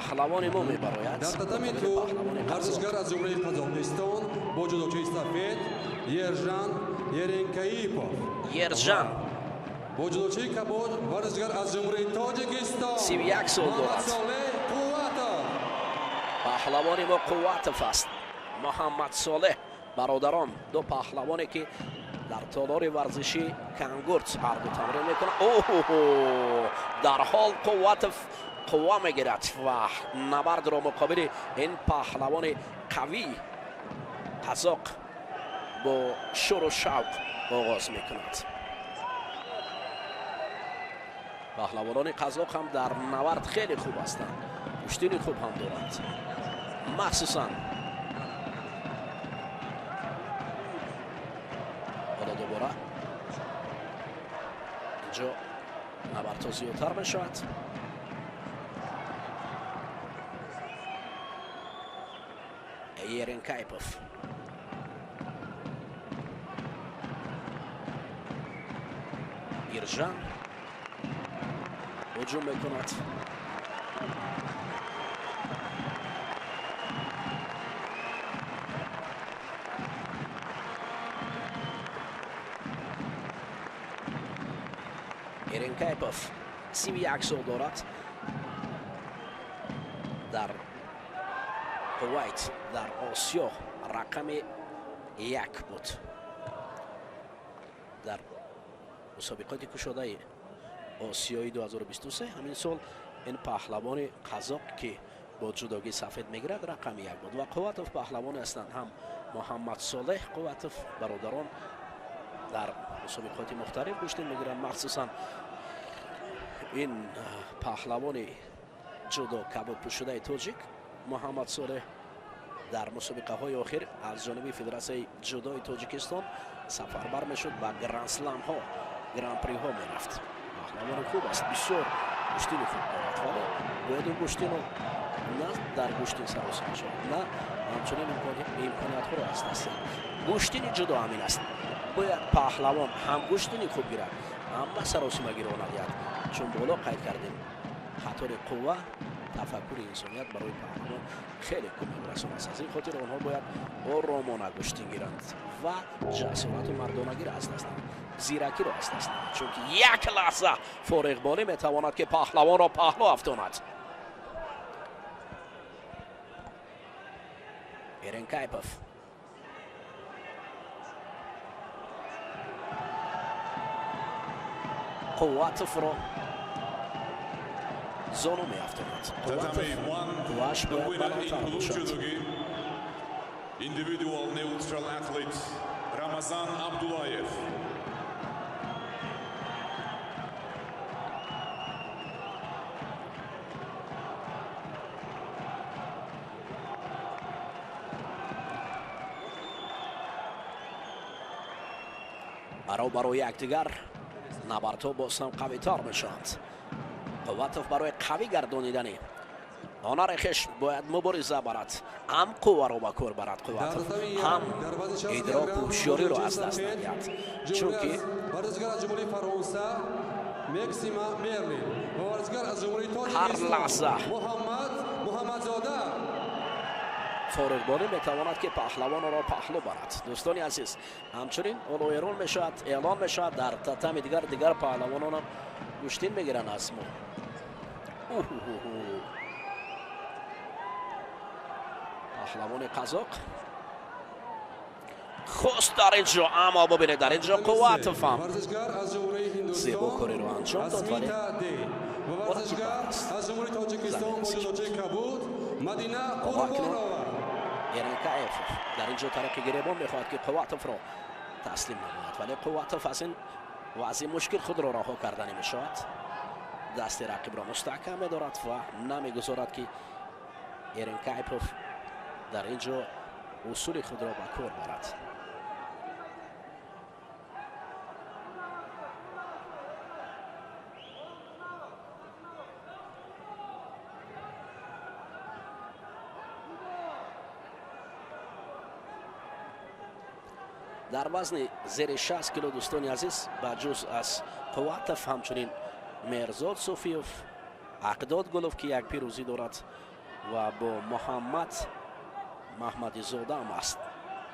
پهلوان ما میبراید. در تتمی تو ورزشگر از جمهوری قزاقستان با جودوچی سفید یرژان یرنکایپوف. یرژان با جودوچی کبود ورزشگر از جمهوری تاجیکستان 31 سال دارد. پهلوان ما قواتف است. محمد صالح برادران دو پهلوانی که در تالار ورزشی کنگورت هر دو تمرین میکنند. اوه در حال قواتف قوا میگیرد و نبرد را مقابل این پهلوان قوی قزاق با شور و شوق آغاز میکند. پهلوانان قزاق هم در نبرد خیلی خوب هستند، کشتین خوب هم دارند، مخصوصا حالا دوباره اینجا نبرد ها زیادتر میشود. یرنکایپوف یرژان هجوم میکند. یرنکایپوف 31 سال دارد. در کویت در آسیا رقم 1 بود در مسابقات کشاده آسیایی 2023. همین سال این پهلوان قزاق که با جودوگی سفید میگیرد رقم 1 بود و قواتف پهلوان هستند. هم محمد صالح قواتف برادران در مسابقات مختلف کشتی میگیرند، مخصوصا این پهلوان جودو کبود پوشیده تاجیک محمد صالح در مسابقه های آخر از جانب فدراسیون جودوی تاجیکستان سفربر میشد و گرند سلم ها گرند پری ها میرفت. پهلوان خوب است، بسیار گشتین خوب دارد، ولی باید این گشتین رو نه در گشتین سراسر شد، نه همچنین امکانیت ها را از دست دهد. گشتین جودو همین است، باید پهلوان هم گشتین خوب گیرد هم سراسیمه گیراند، چون بالا قید کردیم خطر قوه تفکر انسانیت برای پهلوان خیلی کمک رسان است. از این خاطر آنها باید آرامانه گشتین گیرند و جسارت و مردانگی را از دست دهند، زیرکی را از دست دهند، چون که یک لحظه فارغ بالی میتواند که پهلوان را پهلو افزاند. یرنکایپوف قواتف را زانو می افتاند. قواش باید بلندتر باشد. Individual neutral athlete Ramazan Abdullayev. برای یکدیگر نبردها باز هم قوی‌تر میشوند. قواتف برای قوی گردانیدن آن رخش باید مبارزه برد، هم قوه را به کار برد قواتف، هم ادراک و هوشیاری را از دست ندهد، چون که هر لحظه فارغ بالی میتواند که پهلوان را پهلو برد. دوستان عزیز، همچنین اعلان میشود در تتم دیگر پهلوانان هم گشتین میگیرن از ما. پهلوان قزاق خوست در اینجا، اما ببینید در اینجا قواتف هم زیبا کاری رو انجام داد، ولی یرنکایپوف در اینجا ترک گریبان میخواهد که قواتف را تسلیم نماید، ولی قواتف از این وضع مشکل خود را رها کردن میشود. دست رقیب را مستحکم می‌دارد و نمیگذارد که یرنکایپوف در اینجا اصول خود را به کار برد. در وزن زیر 60 کیلو دوستان عزیز با جز از قواتف همچنین مرزاد صوفیوف، اقداد گلوف که یک پیروزی دارد و با محمد محمدی‌زاده هم است.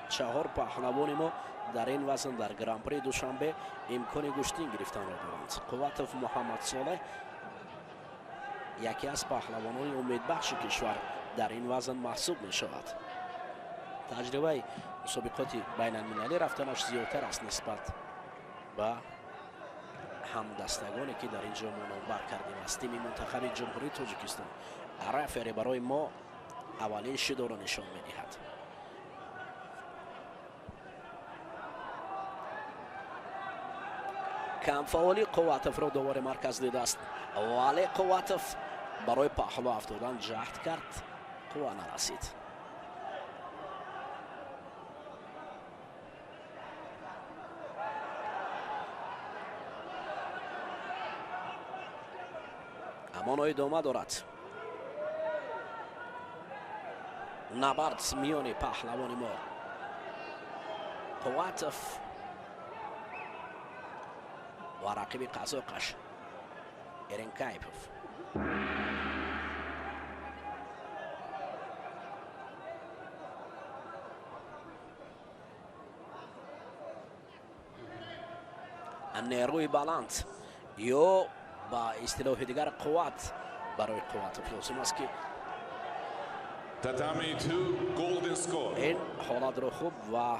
4 پهلوان ما در این وزن در گران پری دوشنبه امکان گشتین گرفتن را دارند. قواتوف محمد صالح یکی از پهلوانان امیدبخش کشور در این وزن محسوب می شود. تجربه مسابقات بین المللی رفتنش زیادتر است نسبت به همدستگانی که در اینجا ما نامبر کردیم است. تیم منتخب جمهوری تاجیکستان رفری برای ما اولین شیدا را نشان می دهد. کم فعالی قواتوف را دوباره مرکز دیده است، ولی قواتوف برای پهلو افتادن جهد کرد، قوا نرسید. اما ادامه دارد نبرد میان پهلوان ما. قواتوف و رقیب قزاقش ایرنکایپوف. نیروی بلند یا با اصطلاح دیگر قوت برای قواتوف لازم است که Tatami 2 golden score. این حالت را خوب و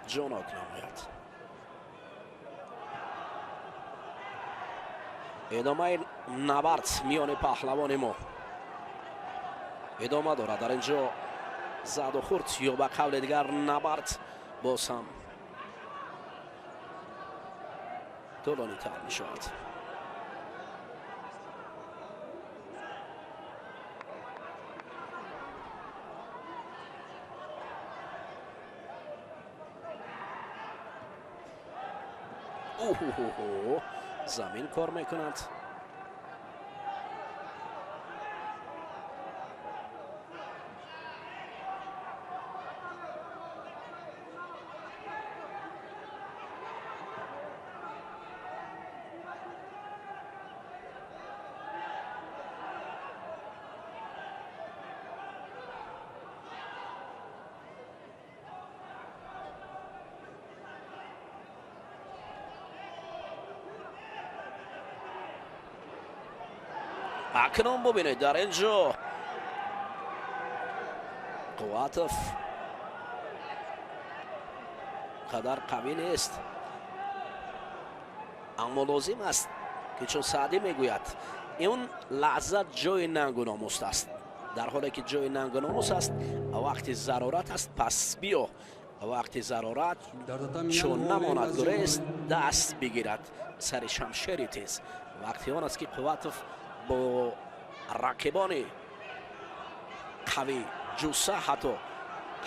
جانک نماید. ادامه نبرد میان پهلوان ما ادامه دارد. در اینجا زد و خورد یا به قول دیگر نبرد باز هم طولانی تر می شود. زمین کار میکنند. اکنون ببینید در اینجا قواتوف قدر قوی نیست، اما لازم است که چون سعدی میگوید این لحظه جای ننگ و ناموس است. در حالی که جای ننگ و ناموس است وقتی ضرورت است پس بیا، وقتی ضرورت چون نماند گریست دست بگیرد سر شمشیر تیز. وقتی آن است که قواتوف با رقیبان قوی جوسه حتی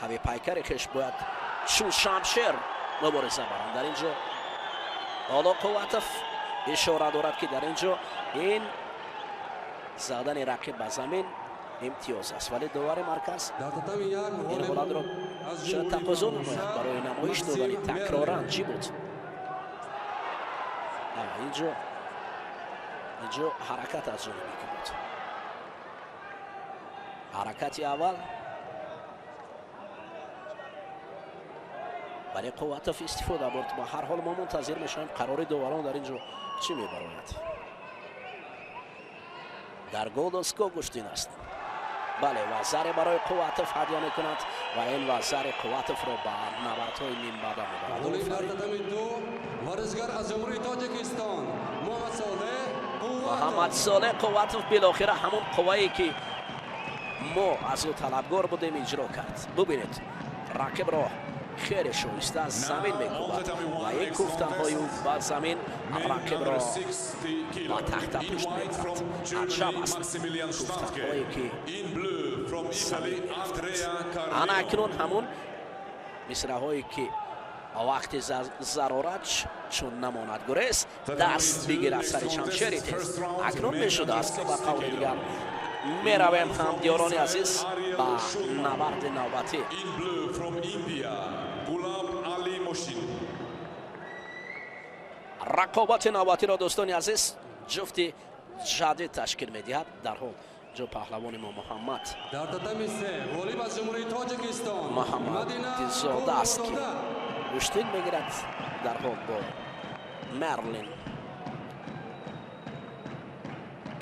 قوی پیکر کش باید چون شمشیر مبارزه برند. در اینجا حالا قواتوف اشاره دارد که در اینجا این زدن رقیب به زمین امتیاز است، ولی دوباره مرکز این حالت را شاید تقاضا نماید برای نمایش دادن تکرارا چی بود. اینجا حرکت از جانبی که بود، حرکتی اول، ولی قواتوف استفاده برد. با هر حال ما منتظر میشویم قرار دوباره در اینجا چی میبراید. در گولدسکو گشتین است. بله وزر برای قواتوف هدیه میکند و این وزر قواتوف را به نبردهای نیم بعد میبرد. محمد صالح قواتوف بالاخره همون قوایی که ما از او طلبگار بودیم اجرا کرد. ببینید رقیب را خیلی شایسته از زمین میکوبد و این کوفتن های او با زمین رقیب را با تحت پشت میبرد. عجب است کوفتن هایی که زمین میافتند. آن اکنون همون مصرع هایی که وقتی ضرورت چون نماند گریز دست بگیرد سر شمشیر تیز. اکنون میشده است که با قول دیگر میرویم همدیاران عزیز با نبرد نوبتی. رقابت نوبتی را دوستان عزیز جفت جدید تشکیل میدهد. در حال جا پهلوان ما محمد дар татами се ғолиб аз ҷумҳурии тоҷикистон محمدزاده است که گشتین میگیرد در حال با مرلین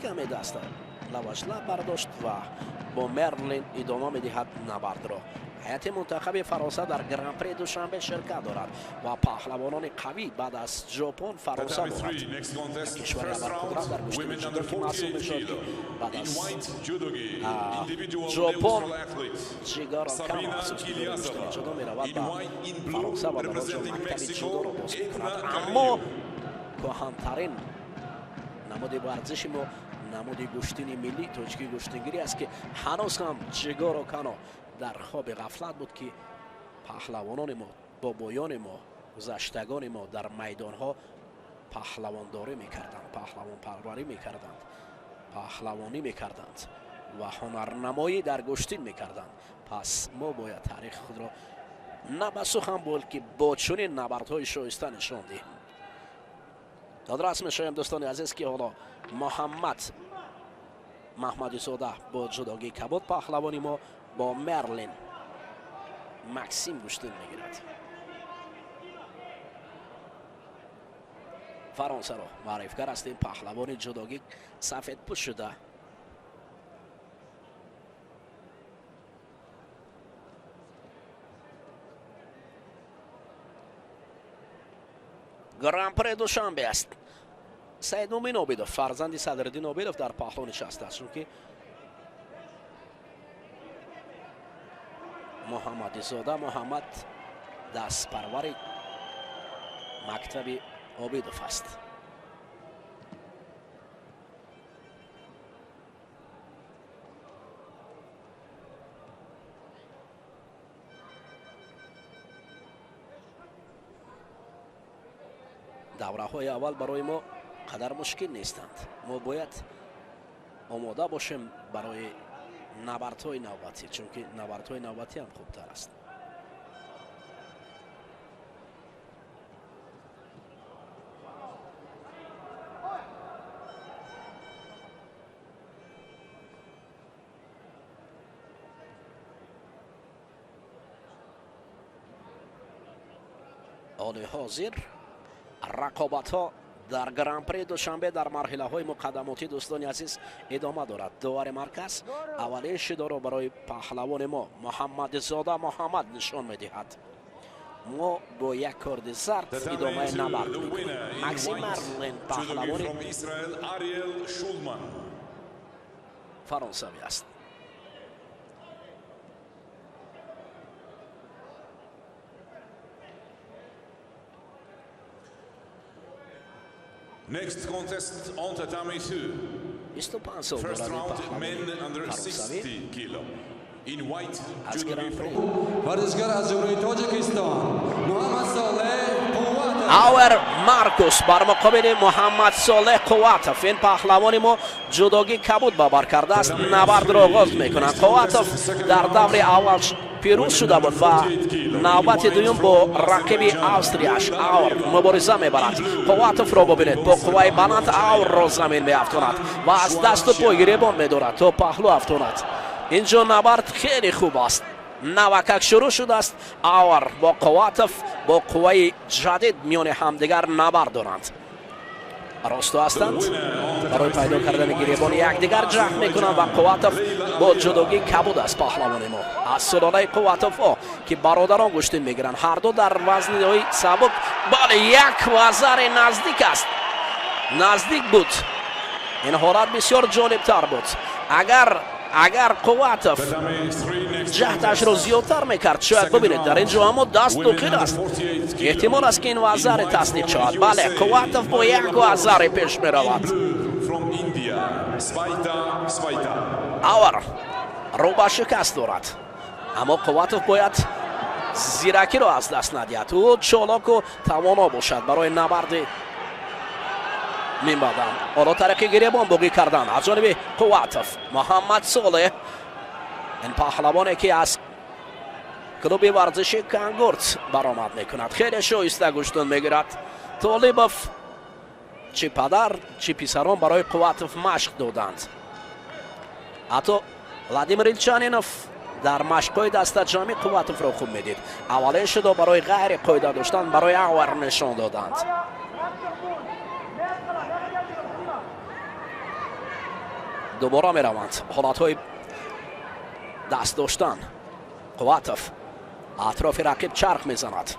کمی دست لواجلا برداشت و با مرلین ادامه میدهد نبرد را. هیئت منتخب فرانسه در گران پری دوشنبه شرکت دارد و پهلوانان قوی بعد از ژاپن فرانسه دارد. کشور ابرقدرت در گشتن جودو که محسوب میشد بعد از ژاپن جیگار کم محسوب که در گشتن جودو میرود و فرانسه و در آنجا مکتب جودو را باز میکند. اما کهن‌ترین نماد ورزش ما نماد گشتنی ملی تاجیکی گشتنگیری است که هنوز هم جیگار و کنا در خواب غفلت بود که پهلوانان ما بابایان ما گذشتگان ما در میدان ها پهلوانداری میکردند، پهلوان پروری میکردند، پهلوانی میکردند و هنرنمایی در گشتین میکردند. پس ما باید تاریخ خود را نه به سخن بلکه با چنین نبردهای شایسته نشان دهیم. دادرس میشویم دوستان عزیز که حالا محمدزاده با جداگی کبود پهلوانی ما با مرلین مکسیم گشتین میگیرد. فرانسه را معرفگر هستیم. پهلوان جداگی سفید پوست شده گران پری دوشنبه است. سید مومن عابدوف فرزند صدرالدین عابدوف در پهلو نشسته است، چون که محمدزاده محمد دست پرور مکتب عابدوف است. دوره های اول برای ما قدر مشکل نیستند. ما باید آماده باشیم برای نبردهای نوبتی، چون که نبردهای نوبتی هم خوبتر است. حال حاضر رقابت ها در گران پری دوشنبه در مرحله های مقدماتی دوستان عزیز ادامه دارد. داور مرکز اولین شیدا را برای پهلوان ما محمدزاده محمد نشان میدهد. ما با یک کارد زرد ادامه نبرد میکنیم. مکسیم مرلین پهلوان فرانسوی است. Next contest on tatami 2. 25 سال First دارد round, پهلوان men under فرانسوی 60 kilo. In white, از judogi گران پری from ورزشگر از جمهوری تاجیکستان محمد صالح قوت آور مارکوس بر مقابل محمد صالح قواتوف. این پهلوان ما جداگی کبود باور کرده است. نبرد را آغاز میکنند. قواتوف در دور اول پیروز شده بود و نوبت دوم با رقیب استریاش آور مبارزه میبرد. قواتوف را ببینید با قوای بلند آور را زمین میافتاند و از دست و پای گریبان میدارد تا پهلو افتاند. اینجا نبرد خیلی خوب است. نوکک شروع شده است. آور با قواتوف با قوای جدید میان همدیگر نبرد دارند. راستو هستند برای پیدا کردن گریبان یکدیگر جمع میکنند و قواتوف با جداگی کبود است. پهلوان ما از سلاله قواتوف ها که برادران گشتین میگیرند، هر دو در وزن های سبک. بله، یک وزر نزدیک است، نزدیک بود. این حالت بسیار جالب تر بود. اگر قواتوف جهتش رو زیادتر میکرد شاید ببینید در اینجا اما دست داخل است. احتمال است که این وزر تصدیق شود. بله، قواتوف با یک وزر پیش میرود. آور رو به شکست دارد، اما قواتوف باید زیرکی رو از دست ندهد. او چالاک و توانا باشد برای نبرد می‌بادند. حالا طریق گریبان باقی کردن از جانب قواتوف. محمد صالح این پهلوانی که از کلوب ورزشی کنگورت برآمد میکند خیلی شایسته گشتن میگیرد. طالبوف چه پدر چه پسران برای قواتوف مشق دادند. حتی ولادیمیر ایلچانینوف در مشق‌های دسته‌جمعی قواتوف را خوب میدید. اولش رو برای غیر قاعده داشتن برای آور نشان دادند. دوباره می روند. حالت‌های دست داشتن. قواتوف اطراف رقیب چرخ میزند.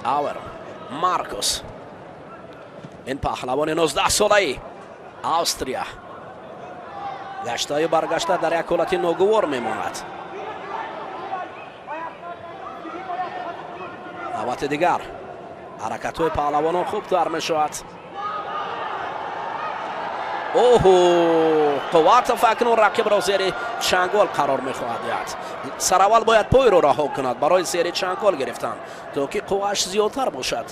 آور مارکوس، این پهلوان 19 ساله‌ای آستریا گشتای برگشته در یک حالت ناگوار میماند. نوبت دیگر حرکت های پهلوانان خوب در میشود. قواتوف اکنون رقیب را زیر چنگال قرار میخواهد دهد. سراول باید پای رو رها کند برای زیر چنگال گرفتن تا که قواش زیادتر باشد.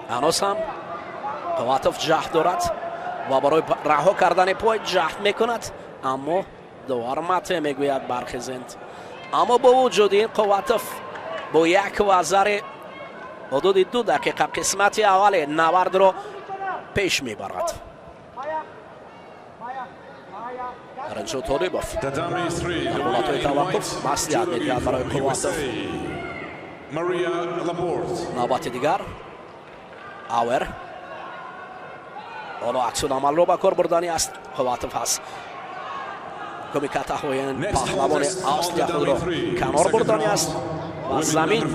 هنوز هم قواتوف جهد دارد و برای رها کردن پای جهد میکند، اما دوباره مته میگوید برخیزند. اما با وجود این قواتوف با یک وزر حدود 2 دقیقه قسمت اول نبرد را پیش میبرد. رنجو تولیبوف حالتهای توقف مسئولیت میدهد برای قواتوف. نوبت دیگر آور حالا عکس العمل رو به کار بردنی است. قواتوف هست کمیکت های پهلوان آستریا خود را کنار بردنی است و زمین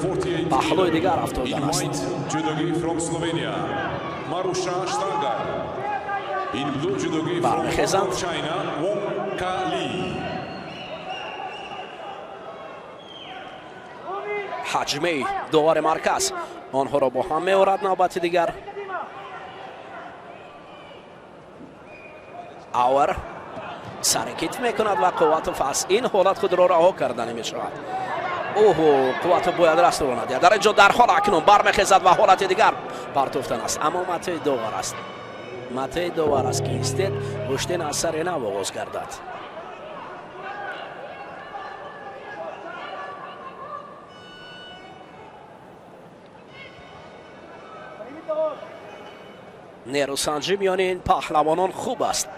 پهلوی دیگر افتادن است. برمیخیزند. حجمی دوباره مرکز آنها را با هم می‌آورد. نوبت دیگر آور سرکیت میکند و قواتوف از این حالت خود را رها کردن میشود. قواتوف باید رستوراند. در اینجا در حال اکنون برمیخیزد و حالت دیگر پرتوفتن است، اما مته دوباره است. مته دوباره است که ایستد گشتن از سر نو آغاز گردد. نیروسنجی میان این پهلوانان خوب است.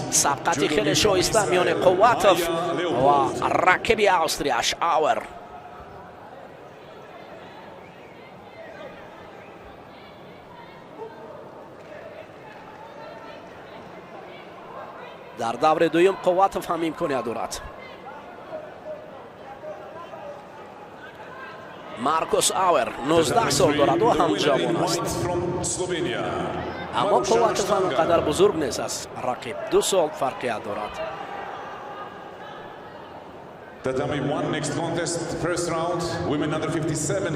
سبقتی خیلی شایسته میان قواتوف و رقیب آستریاش آور. در دور دویم قواتوف هم امکانیت دارد. مارکوس آور 19 سال دارد و هم جوان است، اما قواتوف هم قدر بزرگ نیست از رقیب. 2 سال فرقیت دارد.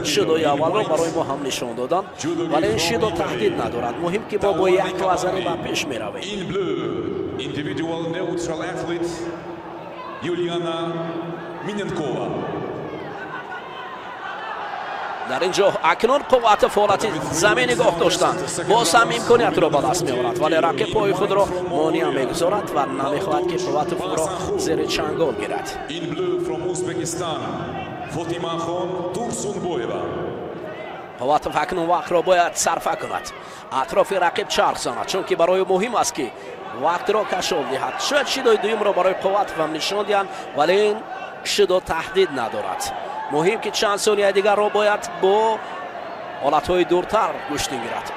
شدوی اول را برای ما هم نشان دادن، ولی این شدو تهدید ندارد. مهم که با یک وزنی به پیش می رویم. در اینجا اکنون قواتوف حالت زمین نگاه داشتند، باز هم امکانیت را به دست می‌آورد، ولی رقیب پای خود را مانع می‌گذارد و نمی‌خواهد که قواتوف را زیر چنگال گیرد. قواتوف اکنون وقت را باید صرف کند، اطراف رقیب چرخ زند، چون که برای مهم است که وقت را کشال دهد. شاید شدوی دوم را برای قواتوف هم نشان دهند، ولی این شدو تهدید ندارد. مهم که چند ثانیه دیگر را باید با حالتهای دورتر گشتن گیرد.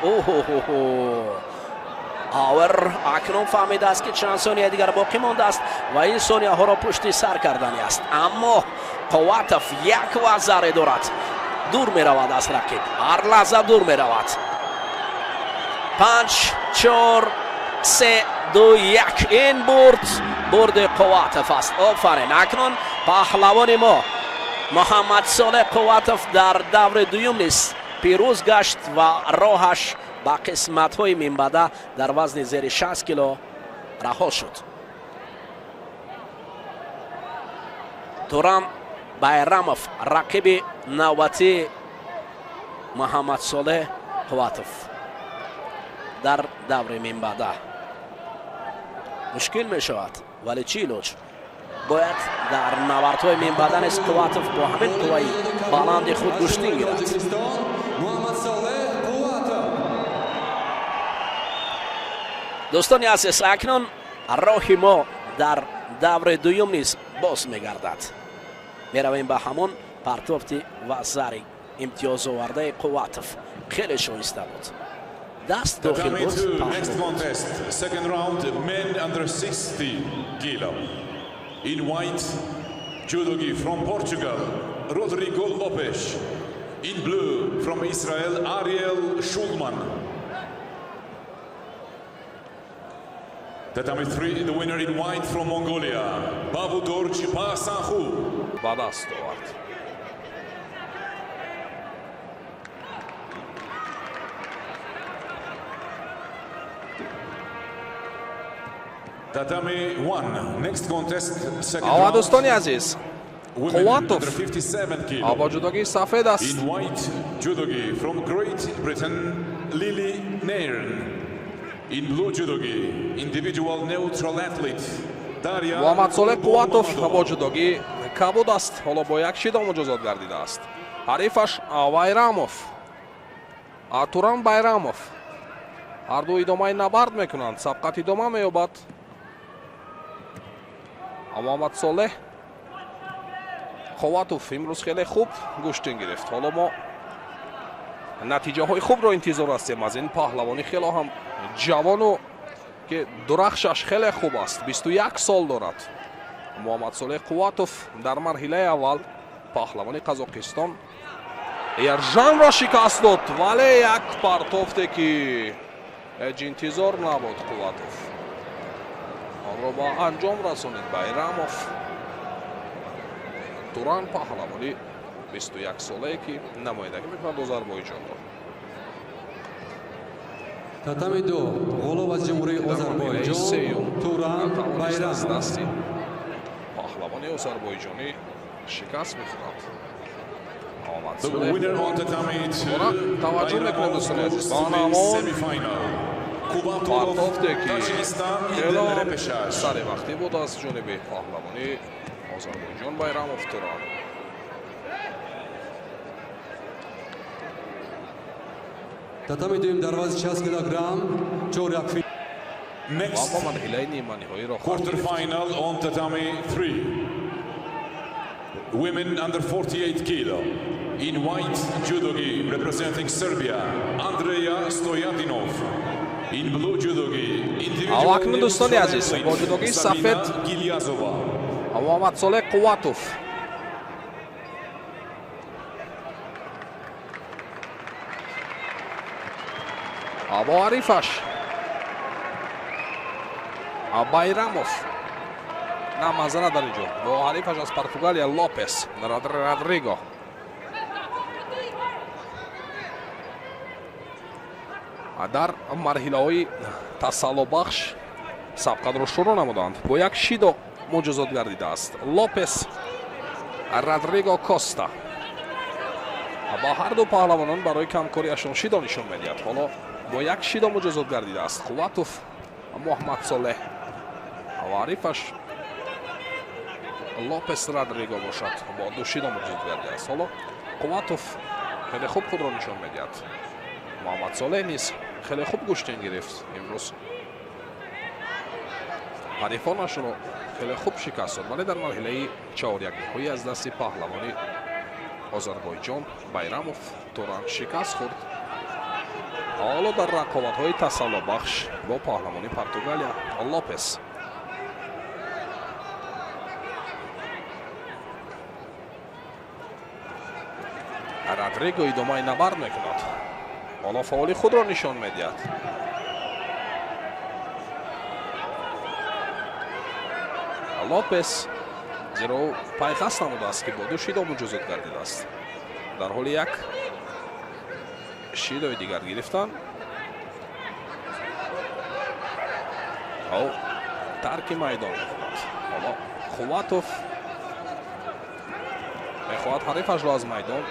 آور اکنون فهمیده است که چند ثانیه دیگر باقی مانده است و این ثانیه ها را پشت سر کردنی است، اما قواتوف یک وزر دارد، دور می رود از رقیب، هر لحظه دور می رود. 5 4 3 2 1 این برد قواتوف است. آفرین. اکنون پهلوان ما محمد صالح قواتوف در دور دوم نیست پیروز گشت و راهش با قسمت های منبعد در وزن زیر 60 کیلو رها شد. توران بایراموف رقیب نوبتی محمد صالح قواتوف در دور منبعد. مشکل می شود، ولی چی لوچ бояд дар навардҳои минбадани Қувватов бо ҳамин қувваи баланди худ куштин гирад. Муҳаммад Солеҳ Қувватов. дӯстони азиз, акнун роҳи мо дар даври дуюм низ боз мегардад. меравем ба ҳамон партофти ва зари имтиёзовардаи Қувватов. хеле шоиста буд. даст дохил Coming буд. to next contest, second round, men under 60 kilo. In white, judogi from Portugal, Rodrigo Lopes. In blue, from Israel, Ariel Schulman. Tatami 3, the winner in white from Mongolia, Babudor Chipasanhu. Badass dort. Tatami 1, next contest, second Ава round, дӯстони азиз, women Қувватов under 57 kilo. ава ҷудогии сафед аст. In white, judogi from Great Britain, Lily Nairn. In blue judogi, individual neutral athlete, Darya Муҳаммад Солеҳ Қувватов Nurmagomedov. бо ҷудогӣ кабуд аст. ҳоло бо як шидо муҷозот гардидааст. ҳарифаш Байрамов, Туран Байрамов. ҳарду идомаи набард мекунанд. сабқат идома меёбад. Муҳаммад Солеҳ Қувватов имрӯз хеле хуб гӯштин гирифт. ҳоло мо натиҷаҳои хубро интизор ҳастем аз ин паҳлавони хело ҳам ҷавону ки дурахшаш хеле хуб аст. 21 сол дорад. Муҳаммад Солеҳ Қувватов дар марҳилаи аввал паҳлавони Қазоқистон Ержанро шикаст дод, вале як партофте ки ҳеҷ интизор набуд. Қувватов онро ба анҷом расонид. Байрамов Туран паҳлавони 21 солае ки намоядагӣ мекунад Озарбойҷонро. Татами 2, ғолиб аз ҷумҳурии Озарбойҷон, Туран Байрамов. дасти паҳлавони озарбойҷонӣ шикаст мехӯрад. Муҳаммад The Солеҳ winner on tatami 2, таваҷҷӯҳ мекунем Bayramov дӯстони азиз. moves Ба to the намон semi-final. Kubatov, партофте ки Tajikistan in хело the repechage. сари вақтӣ буд аз ҷониби паҳлавони Озарбойҷон Байрамов Туран. Татами 2 дар вазни 60 килограмм, 4 финал. ва Next ба марҳилаи ниманиҳоиро quarter-final on tatami 3. Women under 48 kilo. In white, judogi representing Serbia, Andreja Stojadinov. In blue judogi, individual Акнун дӯстони neutral азиз, athlete, бо ҷудогии Samina сафед Gilyazova. Муҳаммад Солеҳ Қувватов або арифаш Байрамов на мазара дар инҷо бо арифаш аз Португалия Лопес Родриго дар марҳилаҳои тасаллубахш сабқатро шурӯъ намуданд. Бо як шидо муҷозот гардидааст. Лопес Родриго Коста ба ҳарду паҳлавонон барои камкориашон шидо нишон медиҳад. ҳоло бо як шидо муҷозот гардидааст. Қувватов Муҳаммад Солеҳ ва арифаш Лопес Родриго бошад. бо ду шидо муҷозот гардидааст. ҳоло Қувватов хеле хуб худро нишон медиҳад. Муҳаммад Солеҳ низ хеле хуб гӯштин гирифт имрӯз. ҳарифонашро хеле хуб шикаст дод, вале дар марҳилаи чаҳорякниҳоӣ аз дасти паҳлавони Озарбойҷон Байрамов Туран шикаст хӯрд. ҳоло дар рақобатҳои тасаллубахш бо паҳлавони Португалия Лопес Родриго идомаи набард мекунад. ҳоло фаъоли худро нишон медиҳад. Лопес зеро пайхаст намудааст ки бо ду шидо муҷозот гардидааст. дар ҳоли як шидои дигар гирифтан тарки майдон мекунад. ҳоло Қувватов мехоҳад ҳарифашро аз майдон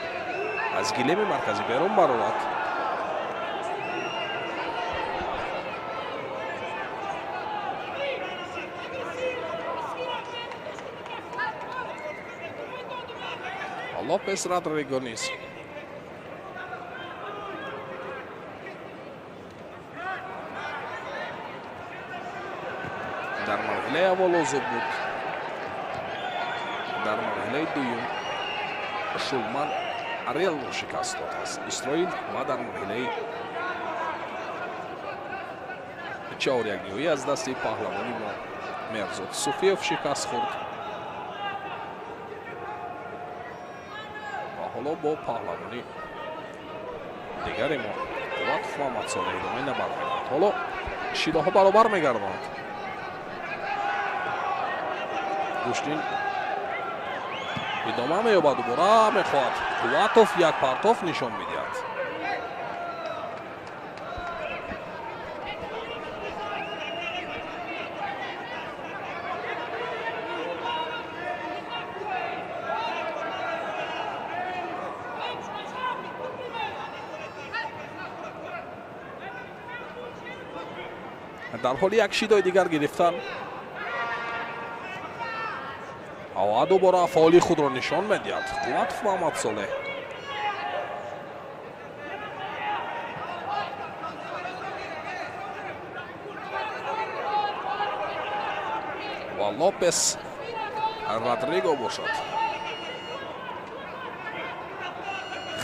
аз гилеми марказӣ берун барорад. лопес родриго низ дар марҳилаи аввал озод буд. дар марҳилаи дуюм шулман реалро шикаст дод аст исроил ва дар марҳилаи 4-1 аз дасти паҳлавони мо мерзод суфиев шикаст хӯрд ва ҳоло бо паҳлавони дигаре мо қувватов муҳаммадсолеҳ идома набармегардад. ҳоло шидаҳо баробар мегарданд. гӯштин идома меёбад, дубора мехоҳад. қувватов як партов нишон медиҳад. дар ҳоли як шидои дигар гирифтан ва дубора фаъоли худро нишон медиҳад. қувватов муҳаммадсолеҳ ва лопес родриго бошад.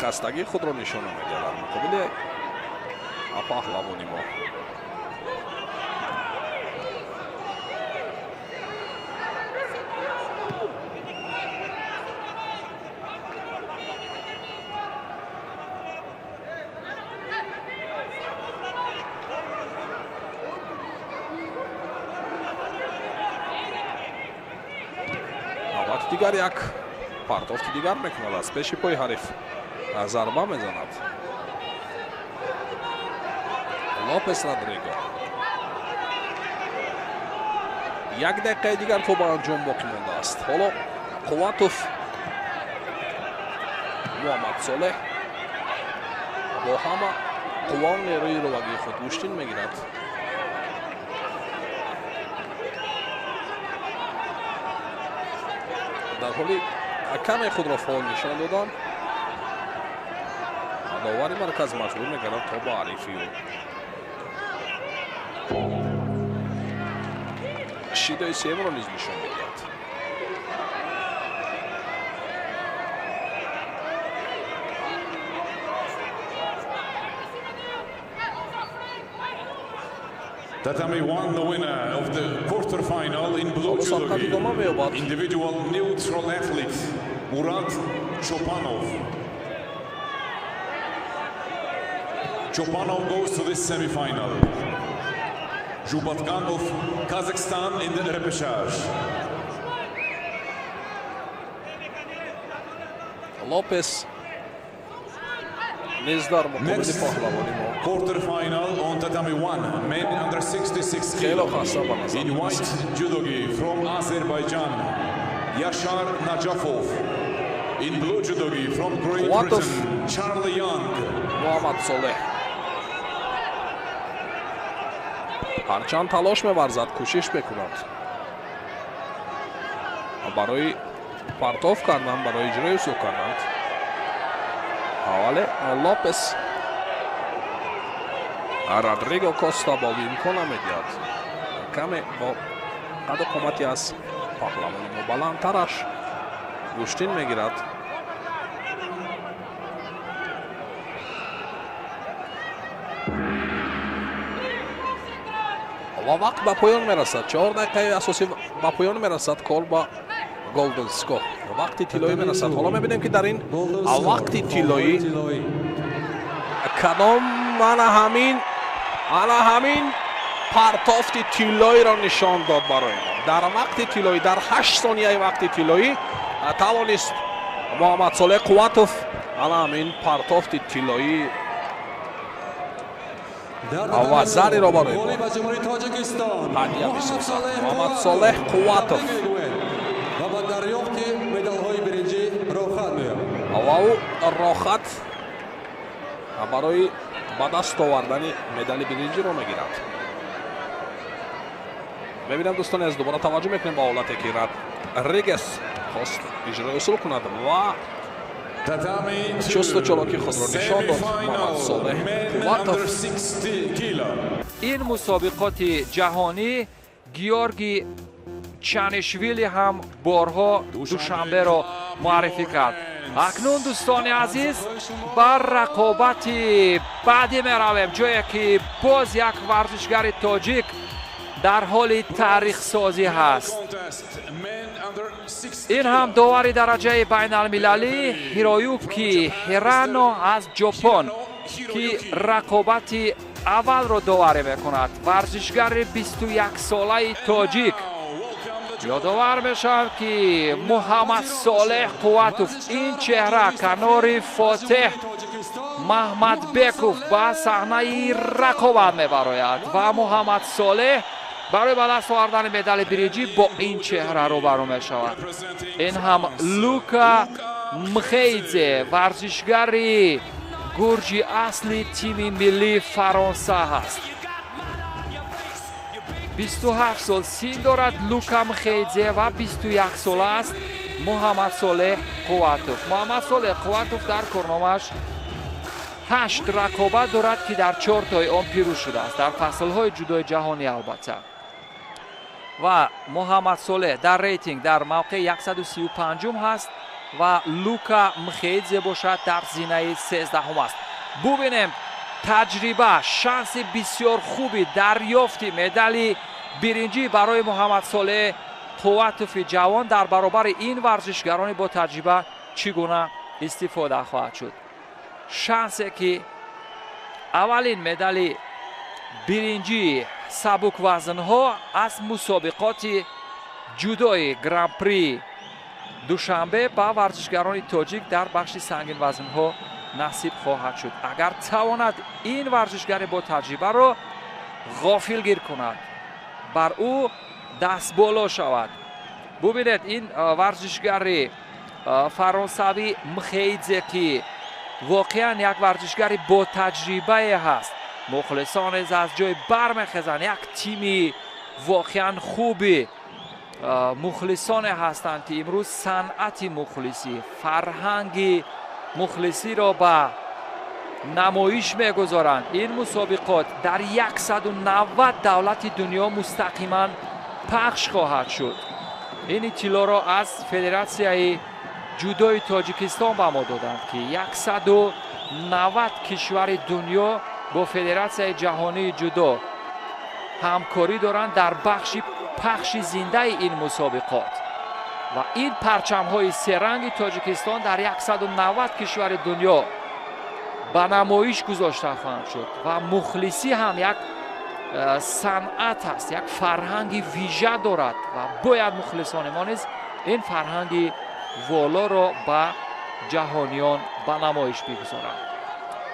хастагии худро нишон медиҳад муқобили паҳлавони мо. дигар як партофти дигар мекунад, аз пеши пои ҳариф зарба мезанад. лопес родриго як дақиқаи дигар то ба анҷом боқӣ мондааст. ҳоло қувватов муҳаммадсолеҳ бо ҳама қувва нерӯи ровагии худ гӯштин мегирад. дар ҳоли каме худро фаъол нишон додан, давари марказ маҷбур мегардад то ба ҳарифи шидои сеюмро низ нишон медиҳад. Tatami won the winner of the quarter-final in blue judogi. Individual neutral athlete Murat Chopanov. Chopanov goes to this semi-final. Zhubatkan of Kazakhstan in the repechage. Lopez Next quarter-final on tatami 1, men under 66 kilo. In white judogi from Azerbaijan, Yashar Najafov. In blue judogi from Great Britain, Charlie Young. муҳаммадсолеҳ ҳарчанд талош меварзад, кӯшиш мекунад барои партов кардан, барои иҷрои усул кардан. вале лопес родриго коста бо имкон намедиҳад. каме бо қаду қомати аз паҳлавони мо баландтараш гӯштин мегирад. ва вақт ба поён мерасад. 4 дақиқаи асосӣ ба поён мерасад. кор ба голден скор. вақти тиллоӣ мерасад. ҳоло мебинем ки дар ин вақти тиллоӣ кадом ана ҳамин партофти тиллоиро нишон дод барои мо. дар вақти тиллоӣ, дар 8 сонияи вақти тиллоӣ тавонист муҳаммадсолеҳ қувватов ана ҳамин партофти тиллоӣ ва зариро барои мо ҳадия бисозад. муҳаммадсолеҳ қувватов ва ӯ рохат барои ба даст овардани медали биринҷиро мегирад. мебинем дӯстони аз дубора таваҷҷӯҳ мекунем ба ҳолате ки родригес хост иҷрои усул кунад ва Tatami چست و چلاکی خود را نشان داد محمد صالح قواتوف. 60 kilo. این مسابقات جهانی گیورگی چانشویلی هم بارها دوشنبه را معرفی کرد. اکنون دوستان عزیز بر رقابتی بعدی می رویم، جایی که باز یک ورزشگر تاجیک در حال تاریخ سازی هست. این هم داوری درجه بین المللی هیرویوکی هیرانو از ژاپن که رقابت اول را داوری میکند. ورزشگر 21 ساله تاجیک. یادآور میشم که محمد صالح قواتوف این چهره کنار فاتح محمد بیکوف با صحنه رقابت میبراید و محمد صالح برای به دست آوردن مدال برنجی با این چهره روبرو می شود. این هم لوکا مخیدزه ورزشگر گرجی اصلی تیم ملی فرانسه هست. 27 سال سن دارد لوکا مخیدزه و 21 ساله است محمد صالح قواتوف. محمد صالح قواتوف در کارنامه‌اش 8 رقابت دارد که در 4 تای آن پیروز شده است، در فصل‌های جودوی جهانی البته. و محمد صالح در ریتینگ در موقع 135 هست و لوکا مخیدزه باشد در زینه 13 است. ببینیم تجربه، شانس بسیار خوبی دریافت مدال برنجی برای محمد صالح قواتوف جوان در برابر این ورزشگران با تجربه چگونه استفاده خواهد شد. شانسی که اولین مدال برنجی سبک وزن ها از مسابقات جودوی گران پری دوشنبه با ورزشگران تاجیک در بخش سنگین وزن ها نصیب خواهد شد. اگر تواند این ورزشگر با تجربه را غافلگیر کند، بر او دست بالا شود. ببینید این ورزشگر فرانسوی مخیدزه که واقعا یک ورزشگر با تجربه هست، مخلصان از جای برمیخیزند. یک تیمی واقعا خوبی مخلصان هستند که امروز صنعت مخلصی، فرهنگ مخلصی را به نمایش میگذارند. این مسابقات در 190 دولت دنیا مستقیما پخش خواهد شد. این اطلاع را از فدراسیون جودوی تاجیکستان به ما دادند که 190 کشور دنیا با فدراسیون جهانی جودو همکاری دارند در بخش پخش زنده این مسابقات و این پرچم های سه رنگ تاجیکستان در 190 کشور دنیا به نمایش گذاشته خواهند شد و مخلصی هم یک صنعت است، یک فرهنگ ویژه دارد و باید مخلصان ما نیز این فرهنگ والا را به جهانیان به نمایش بگذارند.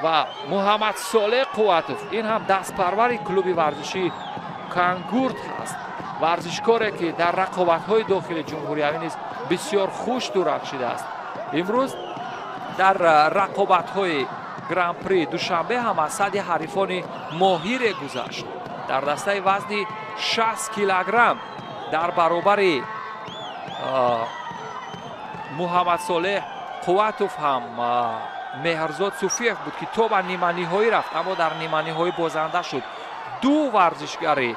و محمد صالح قواتوف این هم دست پرور کلوب ورزشی کانگورت هست، ورزشکاری که در رقابت‌های داخل جمهوری اسلامی نیز بسیار خوش درخشیده است. امروز در رقابت‌های گران پری دوشنبه هم از صد حریفان ماهر گذشت. در دسته وزن 60 کیلوگرم در برابر محمد صالح قواتوف هم مهرزاد صوفیف بود که تو به نیمه نهایی رفت اما در نیمه نهایی بازنده شد. دو ورزشگر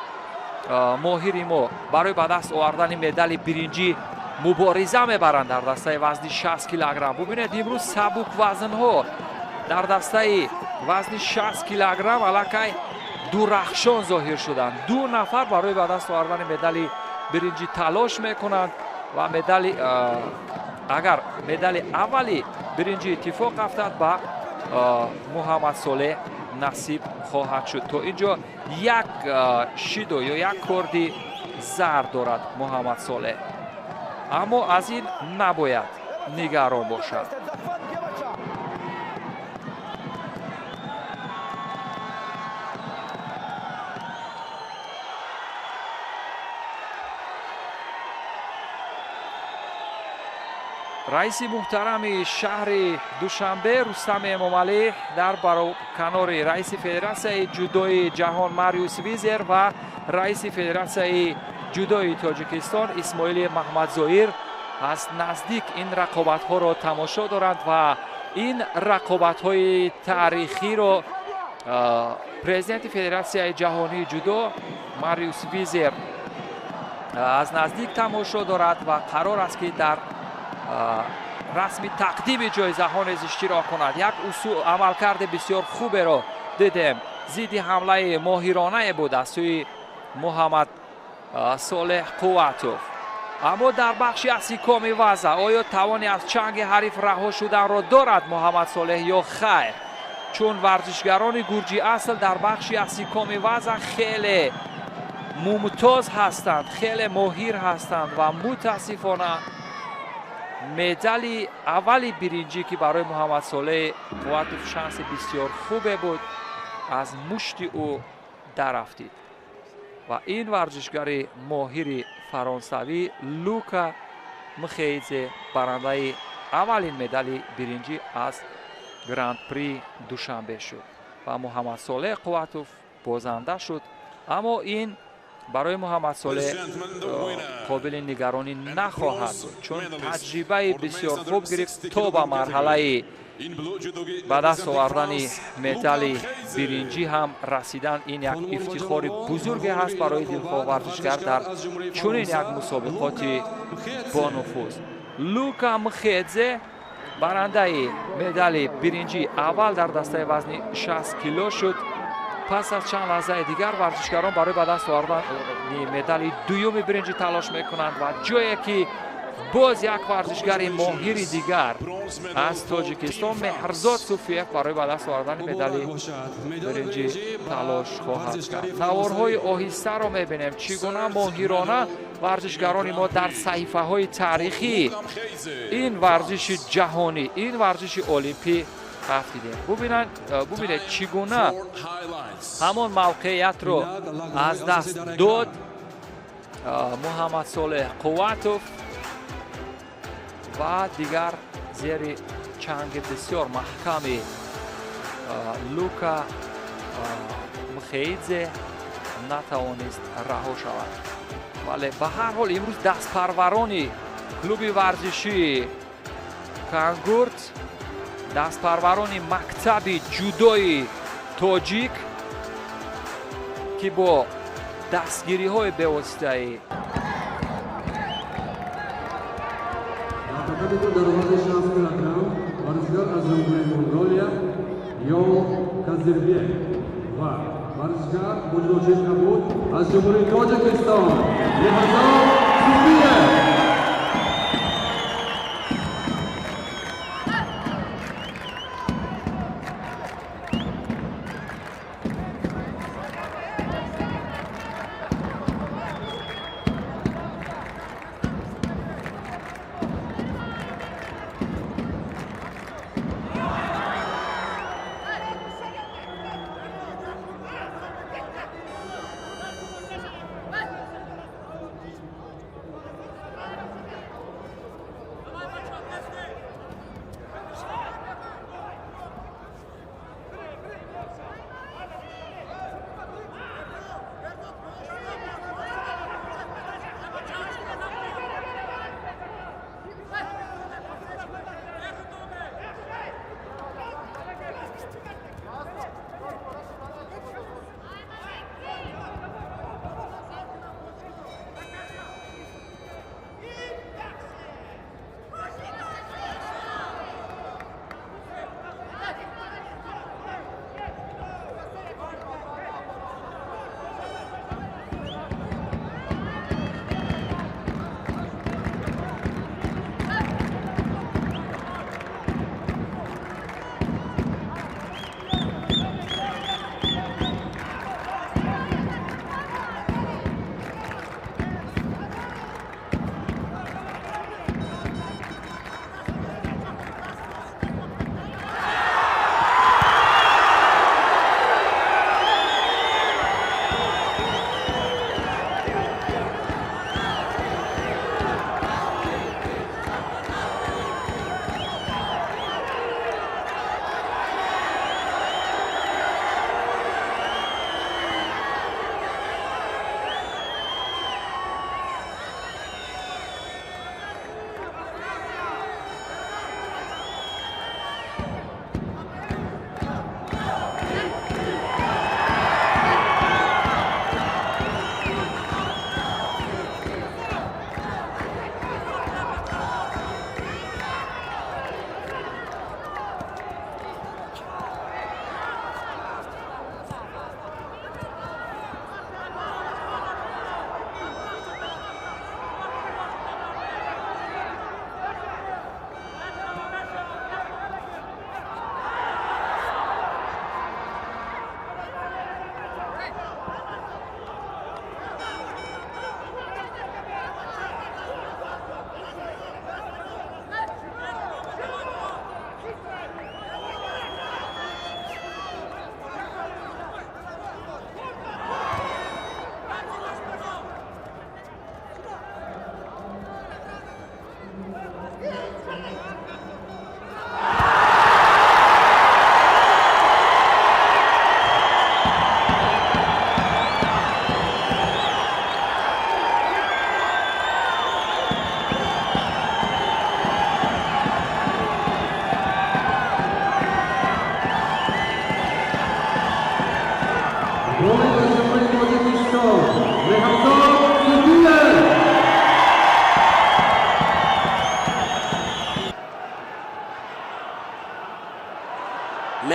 ماهر ما برای به دست آوردن مدال برنجی مبارزه میبرند در دسته وزن 60 کیلوگرم. ببینید امروز سبک وزن ها در دسته وزن 60 کیلوگرم علاقه درخشان ظاهر شدند. 2 نفر برای به دست آوردن مدال برنجی تلاش میکنند و مدال اگر مدال اولی برنجی اتفاق افتاد با محمد صالح نصیب خواهد شد. تا اینجا یک شیدو یا یک کردی زر دارد محمد صالح، اما از این نباید نگران باشد. رئیس محترم شهر دوشنبه رستم امامعلی در کنار رئیس فدراسیون جودوی جهان ماریوس ویزر و رئیس فدراسیون جودوی تاجیکستان اسماعیل محمد ظاهر аз наздик ин рақобатҳоро тамошо доранд ва ин рақобатҳои таърихиро президенти Федератсияи ҷаҳонии ҷудо Мариус Визер аз наздик тамошо дорад ва қарор аст ки дар расми тақдими ҷоизаҳо низ иштирок кунад. Як амалкарди бисёр хуберо дидем. зидди ҳамлаи моҳиронае буд аз сӯи Муҳаммад Солеҳ Қувватов. аммо дар бахши асикоми ваза оё тавони аз чанги ҳариф раҳо шуданро дорад Муҳаммад Солеҳ ё хайр? чун варзишгарони гурҷи асл дар бахши асикоми ваза хеле мумтоз ҳастанд, хеле моҳир ҳастанд ва мутаассифона медали аввали биринҷӣ ки барои Муҳаммад Солеҳ Қувватов шанси бисёр хубе буд, аз мушти ӯ дарафтид ва ин варзишгари моҳири фаронсавӣ Лука Мхеидзе барандаи аввалин медали биринҷӣ аз Гран-при Душанбе шуд ва Муҳаммад Солеҳ Қувватов бозанда шуд. аммо ин барои Муҳаммад Солеҳ қобили нигаронӣ нахоҳад буд, чун таҷрибаи бисёр хуб гирифт то ба марҳалаи ба даст овардани медали биринҷӣ ҳам расидан. ин як ифтихори бузурге ҳаст барои дилхоҳ варзишгар дар чунин як мусобиқоти бонуфуз. Лука Мхедзе барандаи медали биринҷи аввал дар дастаи вазни 60 кило шуд. пас аз чанд лаҳзаи дигар варзишгарон барои ба даст овардани медали дуюми биринҷӣ талош мекунанд ва ҷое ки боз як варзишгари моҳири дигар аз Тоҷикистон Меҳрзод Суфиев барои ба даст овардани медали биринҷӣ талош хоҳад кард. наворҳои оҳистаро мебинем чӣ гуна моҳирона варзишгарони мо дар саҳифаҳои таърихӣ ин варзиши ҷаҳонӣ, ин варзиши олимпӣ рафтидем. бубинед чӣ гуна ҳамон мавқеиятро аз даст дод Муҳаммад Солеҳ Қувватов ва дигар зери чанги бисёр маҳками Лука Мхеидзе натавонист раҳо шавад. вале ба ҳар ҳол имрӯз дастпарварони клуби варзишии Кангурт, дастпарварони мактаби ҷудои тоҷик ки бо дастгириҳои бевоситаи در ورزش 60 کیلوگرم ورزشکار از جمهوری منگولیا یوم کازیربیک و ورزشکار بوجودوچی کبود از جمهوری تاجیکستان مهرزاد سوفیه.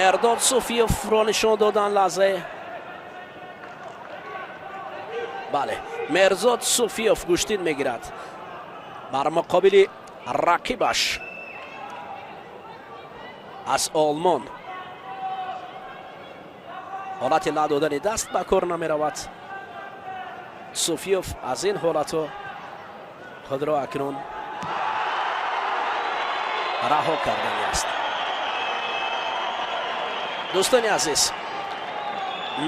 مرداد صوفیوف رو نشان دادن لحظه. بله، مرزاد صوفیوف گوشتین میگیرد بر مقابل رقیبش از آلمان. حالت لا دادن دست به کار نمی رود. صوفیوف از این حالت خود را اکنون رها کردنی است. دوستان عزیز،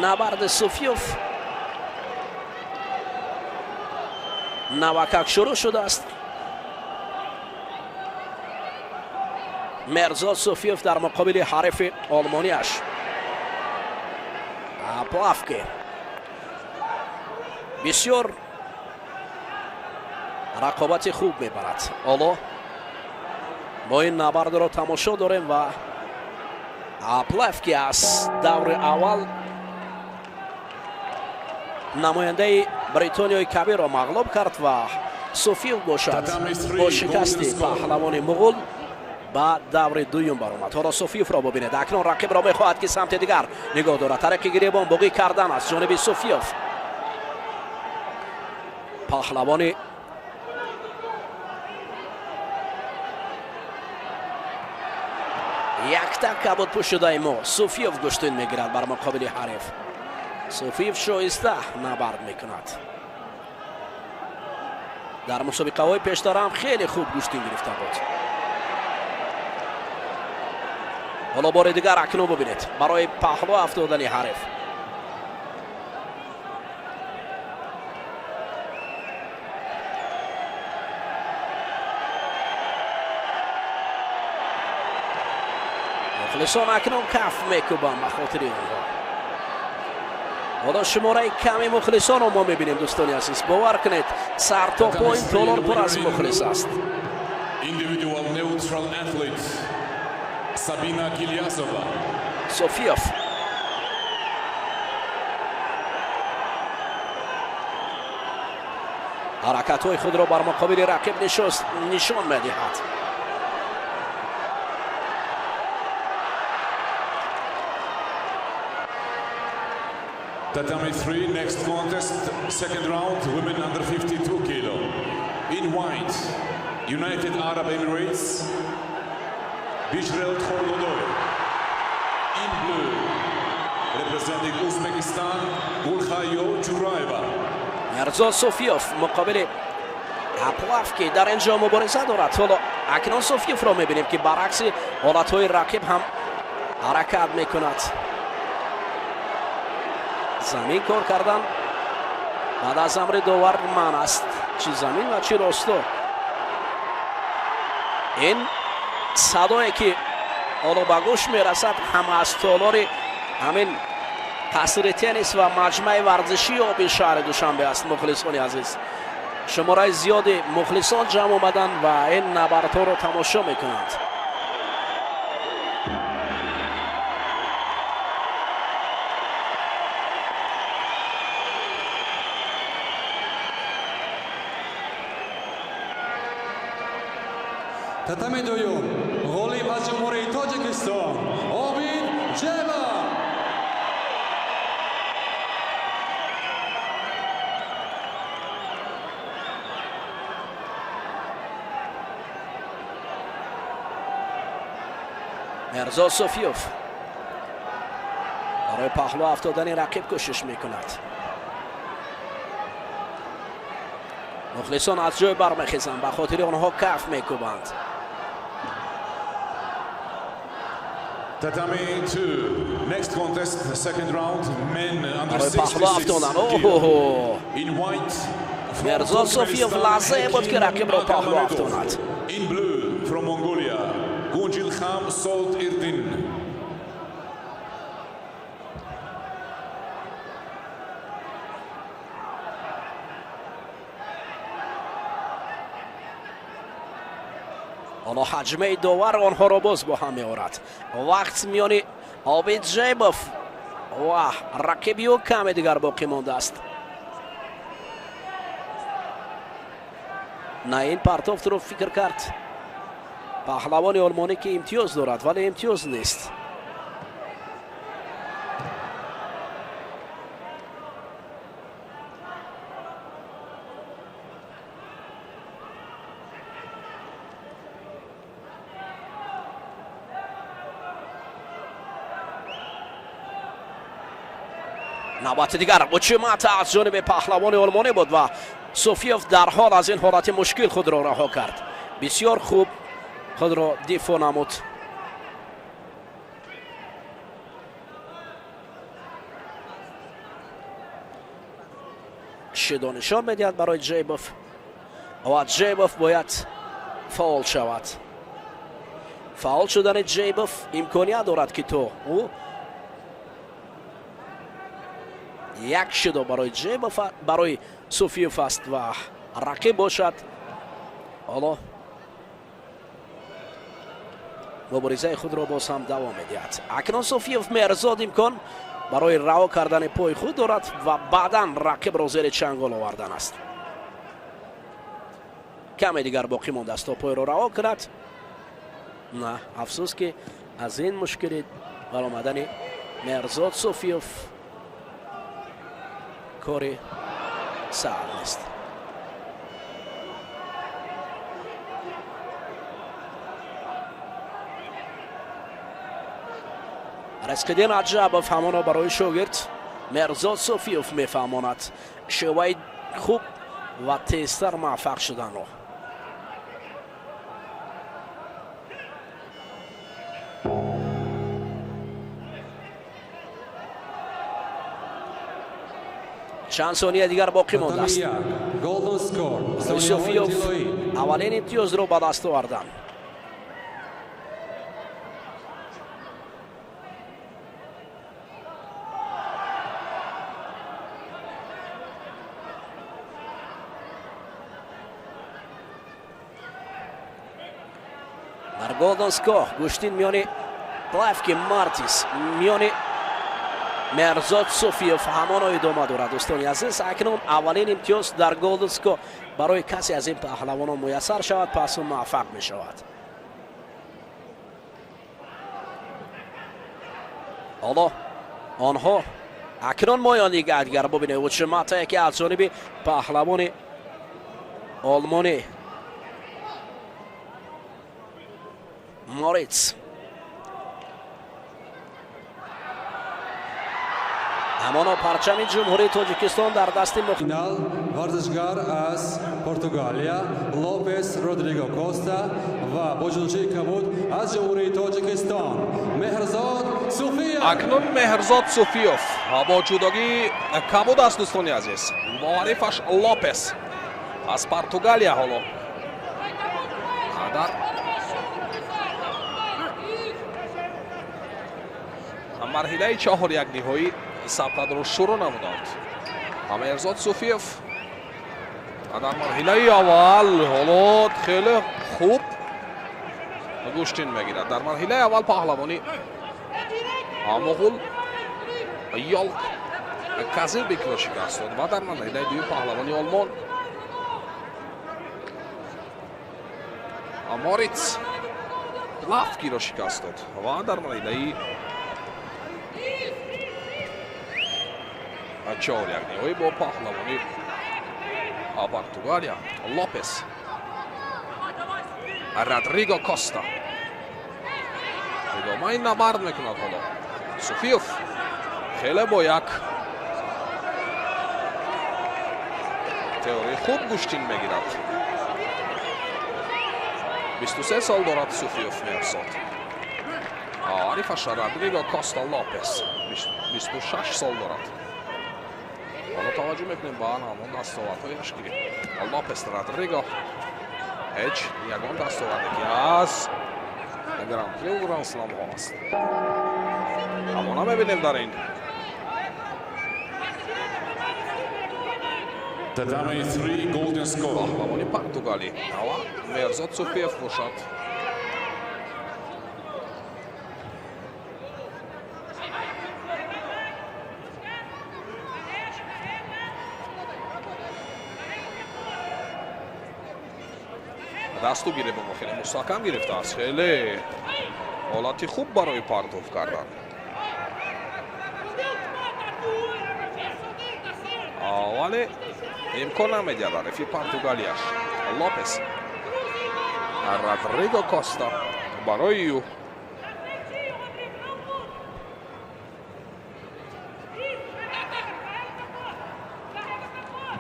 نبرد صوفیوف نوکک شروع شده است. مرزاد صوفیوف در مقابل حریف آلمانیش پلافکی بسیار رقابت خوب میبرد. حالا ما این نبرد را تماشا داریم و پلافکی از دور اول نماینده بریتانیای کبیر را مغلوب کرد و صوفیوف باشد با شکست پهلوان مغول با دور دویم برآمد. حالا صوفیوف را ببینید، اکنون رقیب را میخواهد که سمت دیگر نگاه دارد. ترقی گریبان باقی کردن از جانب صوفیوف. پهلوان یک تک کبود پوشیده ما صوفیوف گشتین میگیرد بر مقابل حریف. صوفیوف شایسته نبرد میکند. در مسابقه های پیشتر هم خیلی خوب گشتین گرفته بود. حالا بار دیگر اکنون ببینید برای پهلو افتادن حریف. مخلصان اکنون کف میکوبند به خاطر اونها. حالا شماره کمی مخلصان رو ما میبینیم دوستانی عزیز. باور کنید سر تا پایین تالار پر از مخلص است. Individual neutral athlete Sabina Gilyasova. صوفیوف حرکت های خود را بر مقابل رقیب نشان میدهد. Tatami 3, next contest, second round, women under 52 kilo. In white, United Arab Emirates, Bishret Khorgodoy. In blue, representing Uzbekistan, Gulkhayo Churaeva. مرزاد صوفیوف مقابل پلافکی در اینجا مبارزه دارد. حالا اکنون صوفیوف را میبینیم که برعکس حالت های رقیب هم حرکت میکند. زمین کار کردن بعد از امر داور من است، چی زمین و چی راستا. این صدایی که حالا به گوش میرسد هم از تالار همین قصر تنیس و مجمع ورزشی آبی شهر دوشنبه است. مخلصان عزیز، شماره زیاد مخلصان جمع آمدن و این نبردها را تماشا میکنند. татами дуюм ғолиб аз ҷумҳурии тоҷикистон Обид Ҷева. مرزاد صوفیوف برای پهلو افتادن رقیب کوشش میکند. مخلصان از جای برمیخیزند، به خاطر آنها کف میکوبند. Tatami 2, next contest, second round, men under برای پهلو 66 افتادن. kilo. In white, from مرزاد صوفیوف Turkmenistan, لحظه بود که رقیب را پهلو افتاند. In blue, from Mongolia, Gunjilkham Solt Irdin. حالا حجمه داور آنها را باز با هم می‌آورد. وقت میان آبید جیبوف و رقیبی او کم دیگر باقی مانده است. نه این پرتافت رو فکر کرد پهلوان آلمانی که امتیاز دارد ولی امتیاز نیست. نوبت دیگر اوچیماتا از جانب پهلوان آلمانی بود و سوفیوف در حال از این حالت مشکل خود را رها کرد. بسیار خوب خود را دفاع نمود. شیدو نشان میدهد برای جیبوف و جیبوف باید فاول شود. فاول شدن جیبوف امکانیت دارد که تو او یک شیدو برای جیبوف برای سوفیوف است و رقیب باشد. حالا مبارزه خود را باز هم دوام میدهد. اکنون سوفیوف مرزاد امکان برای رها کردن پای خود دارد و بعدا رقیب را زیر چنگال آوردن است. کمی دیگر باقی مانده است تا پای را رها کند. نه، افسوس که از این مشکل برآمدن مرزاد سوفیوف کاری سهل نیست. رسکدین عجبوف همانا برای شاگرد مرزاد سوفیوف میفهماند شیوه خوب و تیزتر موفق شدن رو. چند ثانیه دیگر باقی مانده است. سوفیوف اولین امتیاز رو به دست آوردن. در گلدن سکور گوشتین میان کلایفکی مارتیس میان مرزاد سوفیوف همان ادامه دارد. دوستان عزیز اکنون اولین امتیاز در گلدن سکور برای کسی از این پهلوانان میسر شود پس اون موفق می شود. حالا آنها اکنون مایان دیگر ببینه اوچیماتا یکی از جانب پهلوان آلمانی موریتس همانا پرچم جمهوری تاجیکستان در دست فینال ورزشکار از پرتغالیا لوپس رودریگو کوستا و بوجودچی کبود از جمهوری تاجیکستان مهرزاد سوفیوف. اکنون مهرزاد سوفیوف با جودگی کبود است. دوستان عزیز معرفش لوپس از پرتغالیا. حالا در مرحله 4 نهایی سبقت رو شروع نمودند. مهرزاد سوفیوف در مرحله اول حالات خیلی خوب گوشتین میگیرد. در مرحله اول پهلوانی مغول یالک کازیبک را شکست داد و در مرحله دوم پهلوانی آلمان موریتس لافکی را شکست داد و در مرحله 4 نهایی با پهلوانی پرتغالیا لوپس رودریگو کوستا ادامه این نبرد میکند. حالا سوفیوف خیلی با یک تئوری خوب گوشتین میگیرد. 23 سال دارد سوفیوف مرزاد. عریفش رودریگو کوستا لوپس 26 سال دارد. حالا توجه میکنیم به همون دستاوردهایش که لوپس رودریگو هیچ یگان دستاوردی که از گران پری و گران اسلام ها است. همونا میبینیم در این Tatami 3 golden score. پهلوانی پرتغالی و مرزاد سوفیوف باشد. دستو گیره با خیلی مستحکم گرفته است. خیلی حالتی خوب برای پرتوف کردن. ولی امکان نمیده در رفی پرتغالیش لوپس رودریگو کوستا برای او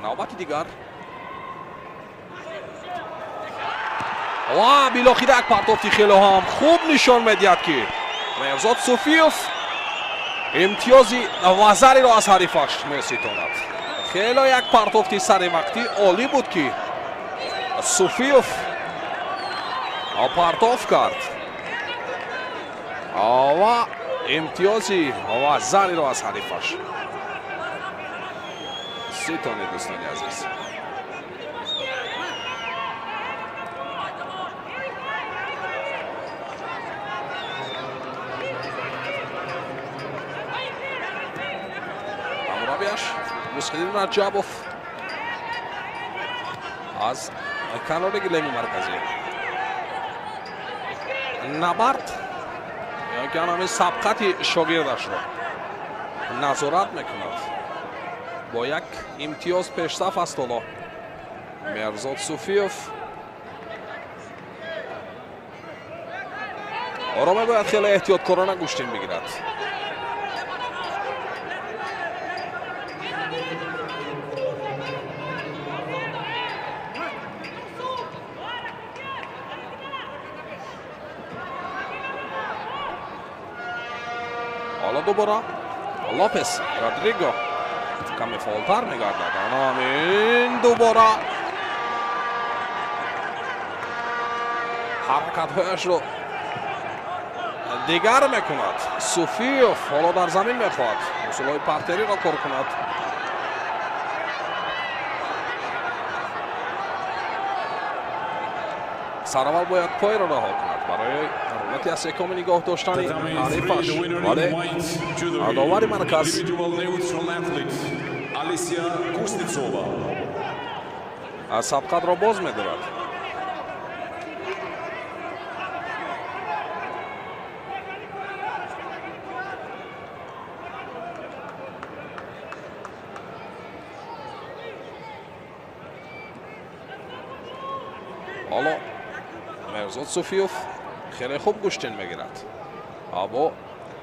навбати дигар ва билохира як партофти хело ҳам хуб нишон медиҳад ки Мевзод Суфиев имтиёзи вазариро аз ҳарифаш меситонад. Хело як партофти саривақтӣ олӣ буд ки Суфиев партоф кард ва имтиёзи вазариро аз ҳарифаш ситонид. дӯстони азиз, Мусхидин Раҷабов аз канори гилеми марказӣ набард ёки ҳамин сабқати шогирдашро назорат мекунад. Бо як имтиёз пешсаф аст ҳоло Мевзод Суфиев. оро мебояд хеле эҳтиёткорона гӯштин бигирад. حالا دوباره لوپس رودریگو کمی فولتر میگردد. همین دوباره حرکت هایش رو دیگر میکند. سوفیوف حالا در زمین میخواد اصول های پرتری را کار کند. سرول باید پای را رها کند برای رولتی از سکم نگاه داشتنی حریفش. ولی داور مرکز از سبقت را باز می‌دارد. حالا مهرزاد سوفیوف خیلی خوب گوشتین میگیرد. اما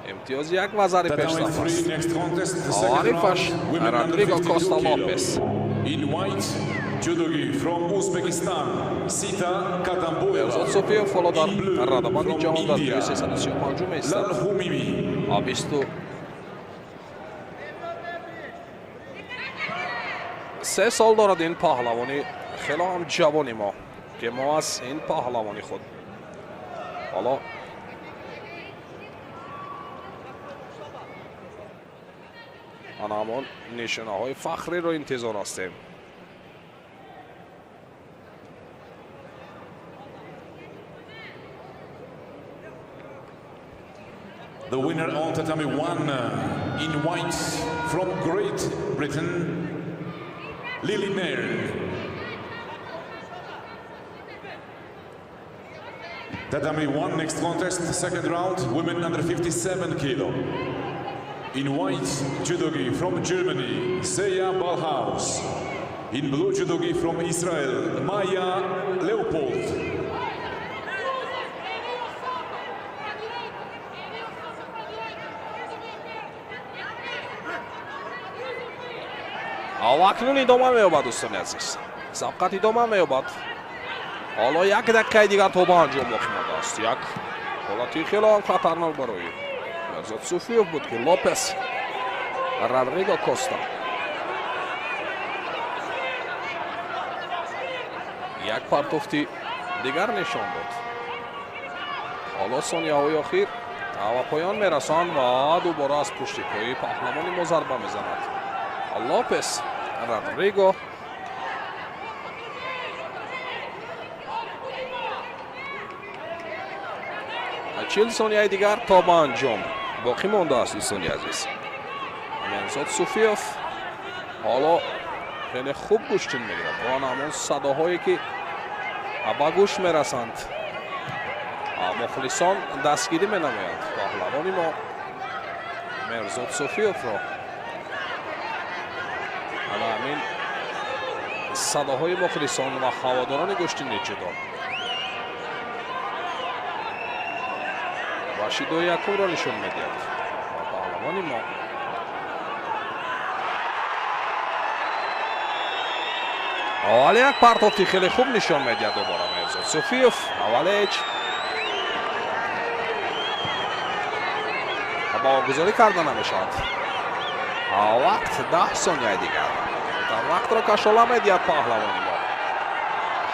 امتیاز یک وزاری پیشرفت است. حریفش رودریگو کوستا لوپس. مهرزاد سوفیوف حالا در ردبند جهان در 335 ایستد. 23 سال دارد این پهلوانی. خیلی هم جوانی ما که ما از این پهلوانی خود حالا همون نشانه های فخری رو انتظار هستیم. The winner on tatami 1 in white from Great Britain, Lily Nairn. Tatami 1, next contest, second round, women under 57 kilo. In white, judogi from Germany, Seya Balhaus. In blue, judogi from Israel, Maya Leopold. اکنون ادامه می‌یابد دوستان عزیز. سبقت ادامه می‌یابد. حالا یک دقیقه دیگر توبه انجام باقی مانده است. یک حالتی خیلی هم خطرناک برای مهرزاد سوفیوف بود که لوپس رودریگو کوستا یک پرتوفتی دیگر نشان داد. حالا ثانیه‌های آخر و پایان میرسند و دوباره از پشت پای پهلوان ما ضربه میزند. لوپس رودریگو 40 ثانیه دیگر تا به انجام باقی مانده است دوستان عزیز. مهرزاد سوفیوف حالا خیلی خوب گوشتین میگیرد و همون صداهایی که به گوش میرسند مخلصان دستگیری مینماید. پهلوانی ما مهرزاد سوفیوف را همین صداهای مخلصان و هواداران گوشتین جدا رشیدو یکم را نشون میدهد و پهلوانی ما ولی یک پرتافتی خیلی خوب نشان میده دوباره مرزاد صوفیوف. اولش باگذاری کردن نمیشد. وقت 10 ثانیه دیگر در وقت را کشاله میدید پهلوانی ما.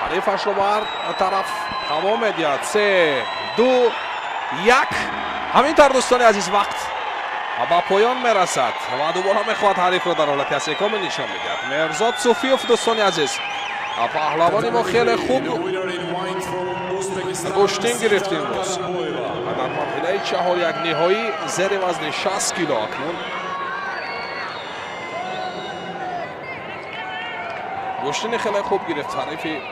حریفش رو بر طرف هوا میدید. 3 2 1 همینطور دوستان عزیز وقت با پایان میرسد و دوباره میخواد حریف رو در حالت استحکام نشان میدهد. مرزاد صوفیوف دوستان عزیز پهلوانی ما خیلی خوب گشتین گرفتیم باز در مرحله 4 نهایی زیر وزن 60 کیلو اکنون گشتین خیلی خوب گرفت. حریف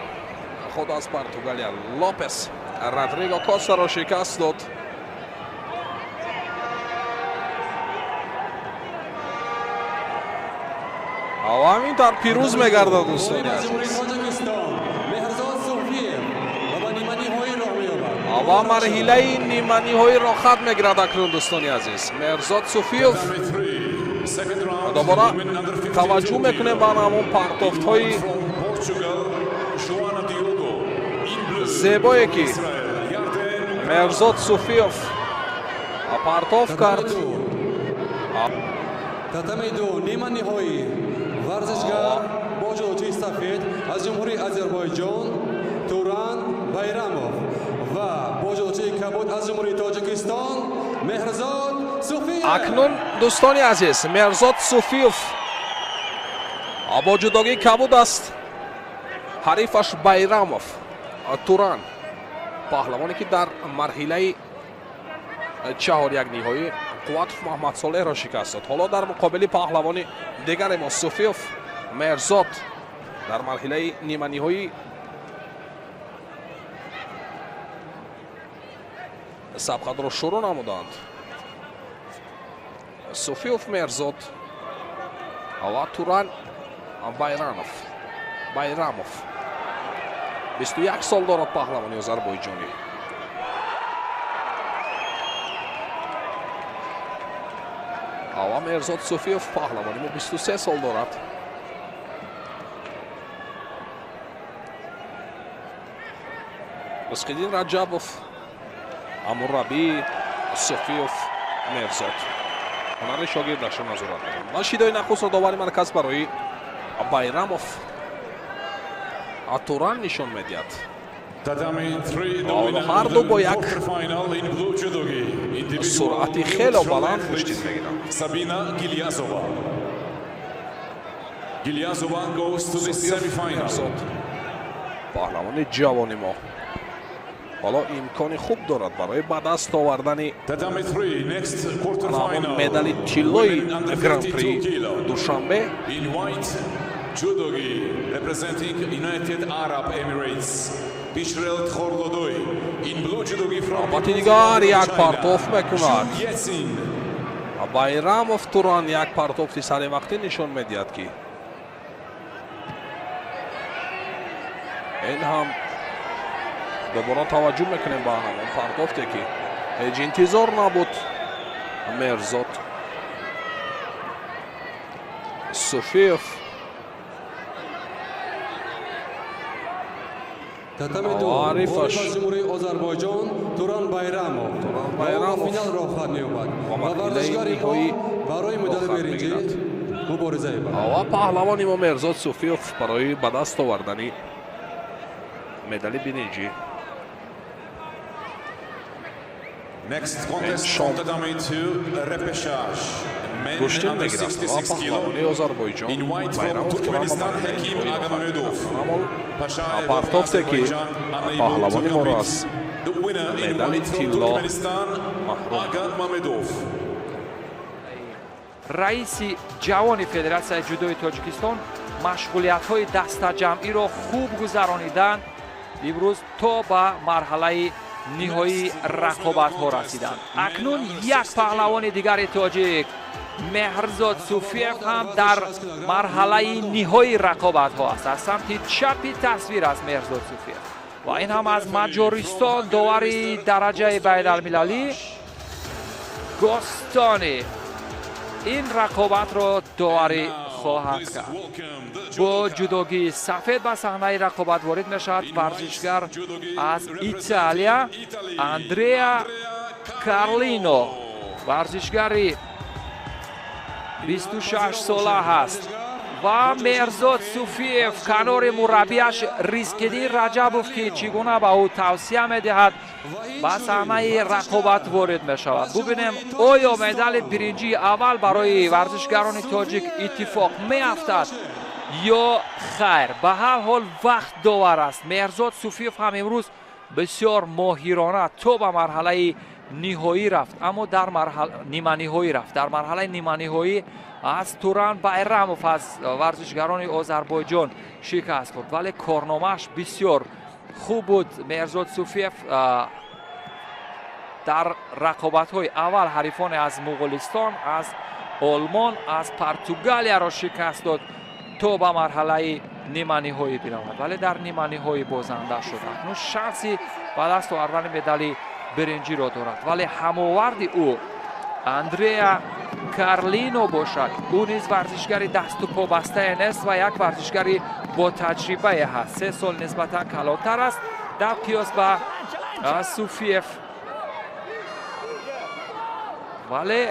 خود از پرتغالیا لوپس رودریگو کاستا را شکست داد. و همینطور پیروز میگردد دوستان عزیز و مرحله نیمه نهایی را ختم میگردد اکنون دوستان عزیز. مرزاد صوفیوف دوباره توجه میکنیم به همون پرتافت های زیبایی که مرزاد صوفیوف پرتافت کرد. татами ду нима ниҳоӣ варзишгар бо ҷудочии сафед аз ҷумҳурии озарбойҷон Туран Байрамов ва бо ҷудочии кабуд аз ҷумҳурии Тоҷикистон Меҳрзод Суфиев. акнун дӯстони азиз Мерзод Суфиев бо ҷудогии кабуд аст. ҳарифаш Байрамов Туран паҳлавоне ки дар марҳилаи 4 ниҳоӣ қувватов Муҳаммадсолеҳро шикаст дод. ҳоло дар муқобили паҳлавони дигаре мо Суфиев Мерзод дар марҳилаи ниманиҳоӣ сабқатро шурӯъ намуданд. Суфиев Мерзод ва Туран Байрамов 21 сол дорад паҳлавони озарбойҷонӣ. ва Мерзод Суфиев паҳлавони мо 23 сол дорад. Рисқиддин Раҷабов, Амуррабӣ, Суфиев, Мерзод ҳунари шогирдашон назорат мекунад. Ва шидои нахустро довари марказ барои Байрамов Туран нишон медиҳад. ҳар ду бо як суръати хело баланд пуштин мегиранд. Sabina Gilyazova. Gilyazova goes to the semi-final. паҳлавони ҷавони мо ҳоло имкони хуб дорад барои ба даст овардани Tatami 3, next quarter-final. медали тиллои гран-при душанбе. In white, judogi representing United Arab Emirates. Bishrel Khordodoi. In blue, judogi from албатта дигар як партоф мекунад. Yetsin. Байрамов Туран як партофти саривақтӣ нишон медиҳад ки ин ҳам добора таваҷҷӯҳ мекунем ба ҳамон партофте ки ҳеҷ интизор набуд. Мерзод Суфиев татами ду Арифаш. аз ҷумҳурии Озарбойҷон Туран Байрамов финалро хоҳад меёбад ва варзишгари мо барои медали беринҷӣ мубориза мебарад. ва паҳлавони мо Мерзод Суфиев барои ба даст овардани медали биринҷӣ. Next contest from Tatami 2, repechage. Men Гуштин under мегирад 66 ва kilo. паҳлавони Озарбойҷон In white from Байрамов Туран Turkmenistan, Hakim Aghamedov. Pashayev of партофте ки Azerbaijan, unable паҳлавони to моро compete. аз The winner in медали white from тилло Turkmenistan, маҳрум. Aghamedov. раиси ҷавони федератсияи ҷудои тоҷикистон машғулиятҳои дастаҷамъиро хуб гузарониданд. имрӯз то ба марҳалаи ниҳоии рақобатҳо расиданд. акнун як паҳлавони дигари тоҷик Меҳрзод Суфиев ҳам дар марҳалаи ниҳоии рақобатҳо аст. аз самти чапи тасвир аст Меҳрзод Суфиев ва ин ҳам аз Маҷористон довари дараҷаи байналмилалӣ Гостони ин рақобатро довари خواهد کرد. با جودوگی سفید به صحنه رقابت وارد میشود ورزشگر از ایتالیا اندریا کارلینو. ورزشگری 26 ساله هست و مرزاد صوفیف کنار مربیش ریزکدی رجبوف که چگونه به او توصیه میدهد به صحنه رقابت وارد می شود. ببینیم آیا مدال برنجی اول برای ورزشگران تاجیک اتفاق می افتد یا خیر. به هر حال وقت داور است. مرزاد صوفیف هم امروز بسیار ماهرانه تو به مرحله نهایی رفت، اما در مرحله نیمه نهایی رفت. در مرحله نیمه نهایی از توران بایراموف از ورزشگران آذربایجان شکست خورد، ولی کارنامه‌اش بسیار خوب بود. مرزاد صوفیف در رقابت‌های اول حریفان از مغولستان، از آلمان، از پرتغالیا را شکست داد تا به مرحله نیمه نهایی برود، ولی در نیمه نهایی بازنده شد. اکنون شانسی به دست آوردن مدال برنجی را دارد، ولی هماورد او اندریا کارلینو باشد. او نیز ورزشگری دست و پا بسته نیست و یک ورزشگری با تجربه هست. 3 سال نسبتا کلانتر است در قیاس به صوفیف، ولی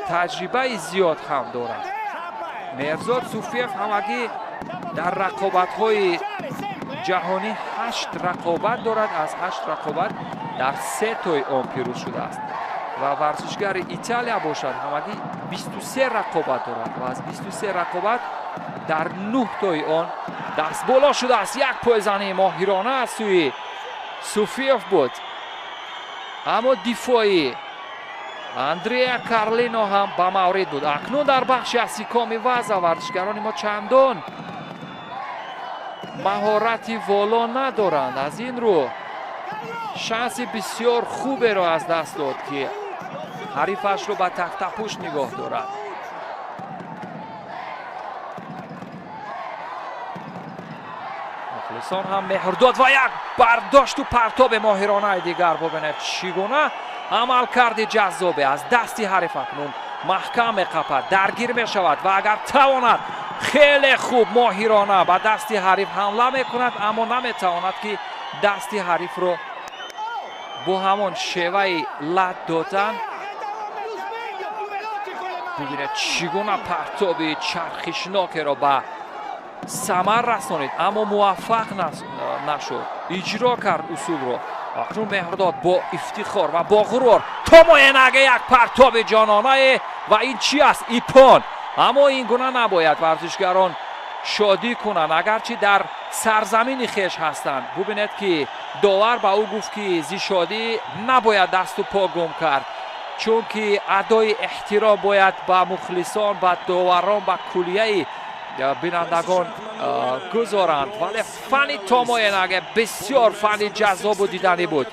تجربه زیاد هم دارد. مرزاد صوفیف همگی در رقابت‌های جهانی 8 رقابت دارد. از 8 رقابت در 3 تای آن پیروز شده است و ورزشگر ایتالیا باشد همگی 23 رقابت دارد و از 23 رقابت در 9 تای آن دست بالا شده است. یک پایزنی ماهرانه از سوی صوفیف بود، اما دفاعی اندریا کارلینو هم به مورد بود. اکنون در بخش استحکام وزن ورزشگران ما چندان مهارتی والا ندارند. از این رو شانس بسیار خوبی را از دست داد که حریفش رو به تخت پشت نگاه دارد. مخلصان هم مهر داد و یک برداشت و پرتاب ماهرانه دیگر. ببینید چگونه عمل کرده جذابه از دستی حریف. اکنون محکم قفا درگیر می شود و اگر تواند خیلی خوب ماهرانه به دستی حریف حمله می کند، اما نمی تواند که دستی حریف رو با همون شیوه لط دادن. ببینید چگونه پرتابی چرخشناک را به ثمر رسانید، اما موفق نشد. اجرا کرد اصول رو. اکنون مهرداد با افتخار و با غرور تماینگه یک پرتاب جانانه و این چی است؟ ایپان. اما این گونه نباید ورزشگران شادی کنند اگرچه در سرزمین خیش هستند. ببینید که داور به او گفت که زی شادی نباید دست و پا گم کرد، چون که ادای احترام باید به مخلصان، به داوران، به کلیه بینندگان گذارند. ولی فنی تماینگه بسیار فنی جذاب و دیدنی بود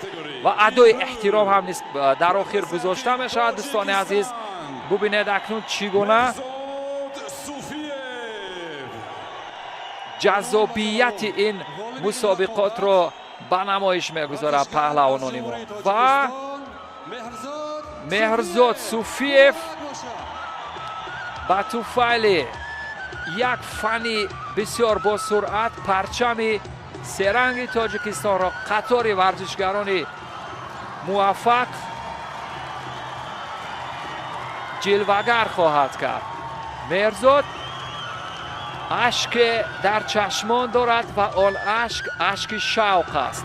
و ادای احترام هم در آخر گذاشته می شود. دوستان عزیز ببینید اکنون چگونه جذابیت این مسابقات را به نمایش میگذارد پهلوانان ما. و مهرزاد صوفیف با توفیل یک فنی بسیار با سرعت پرچم سرنگ تاجیکستان را قطار ورزشگران موفق جلوگر خواهد کرد. مهرزاد اشک در چشمان دارد و آن اشک شوق است،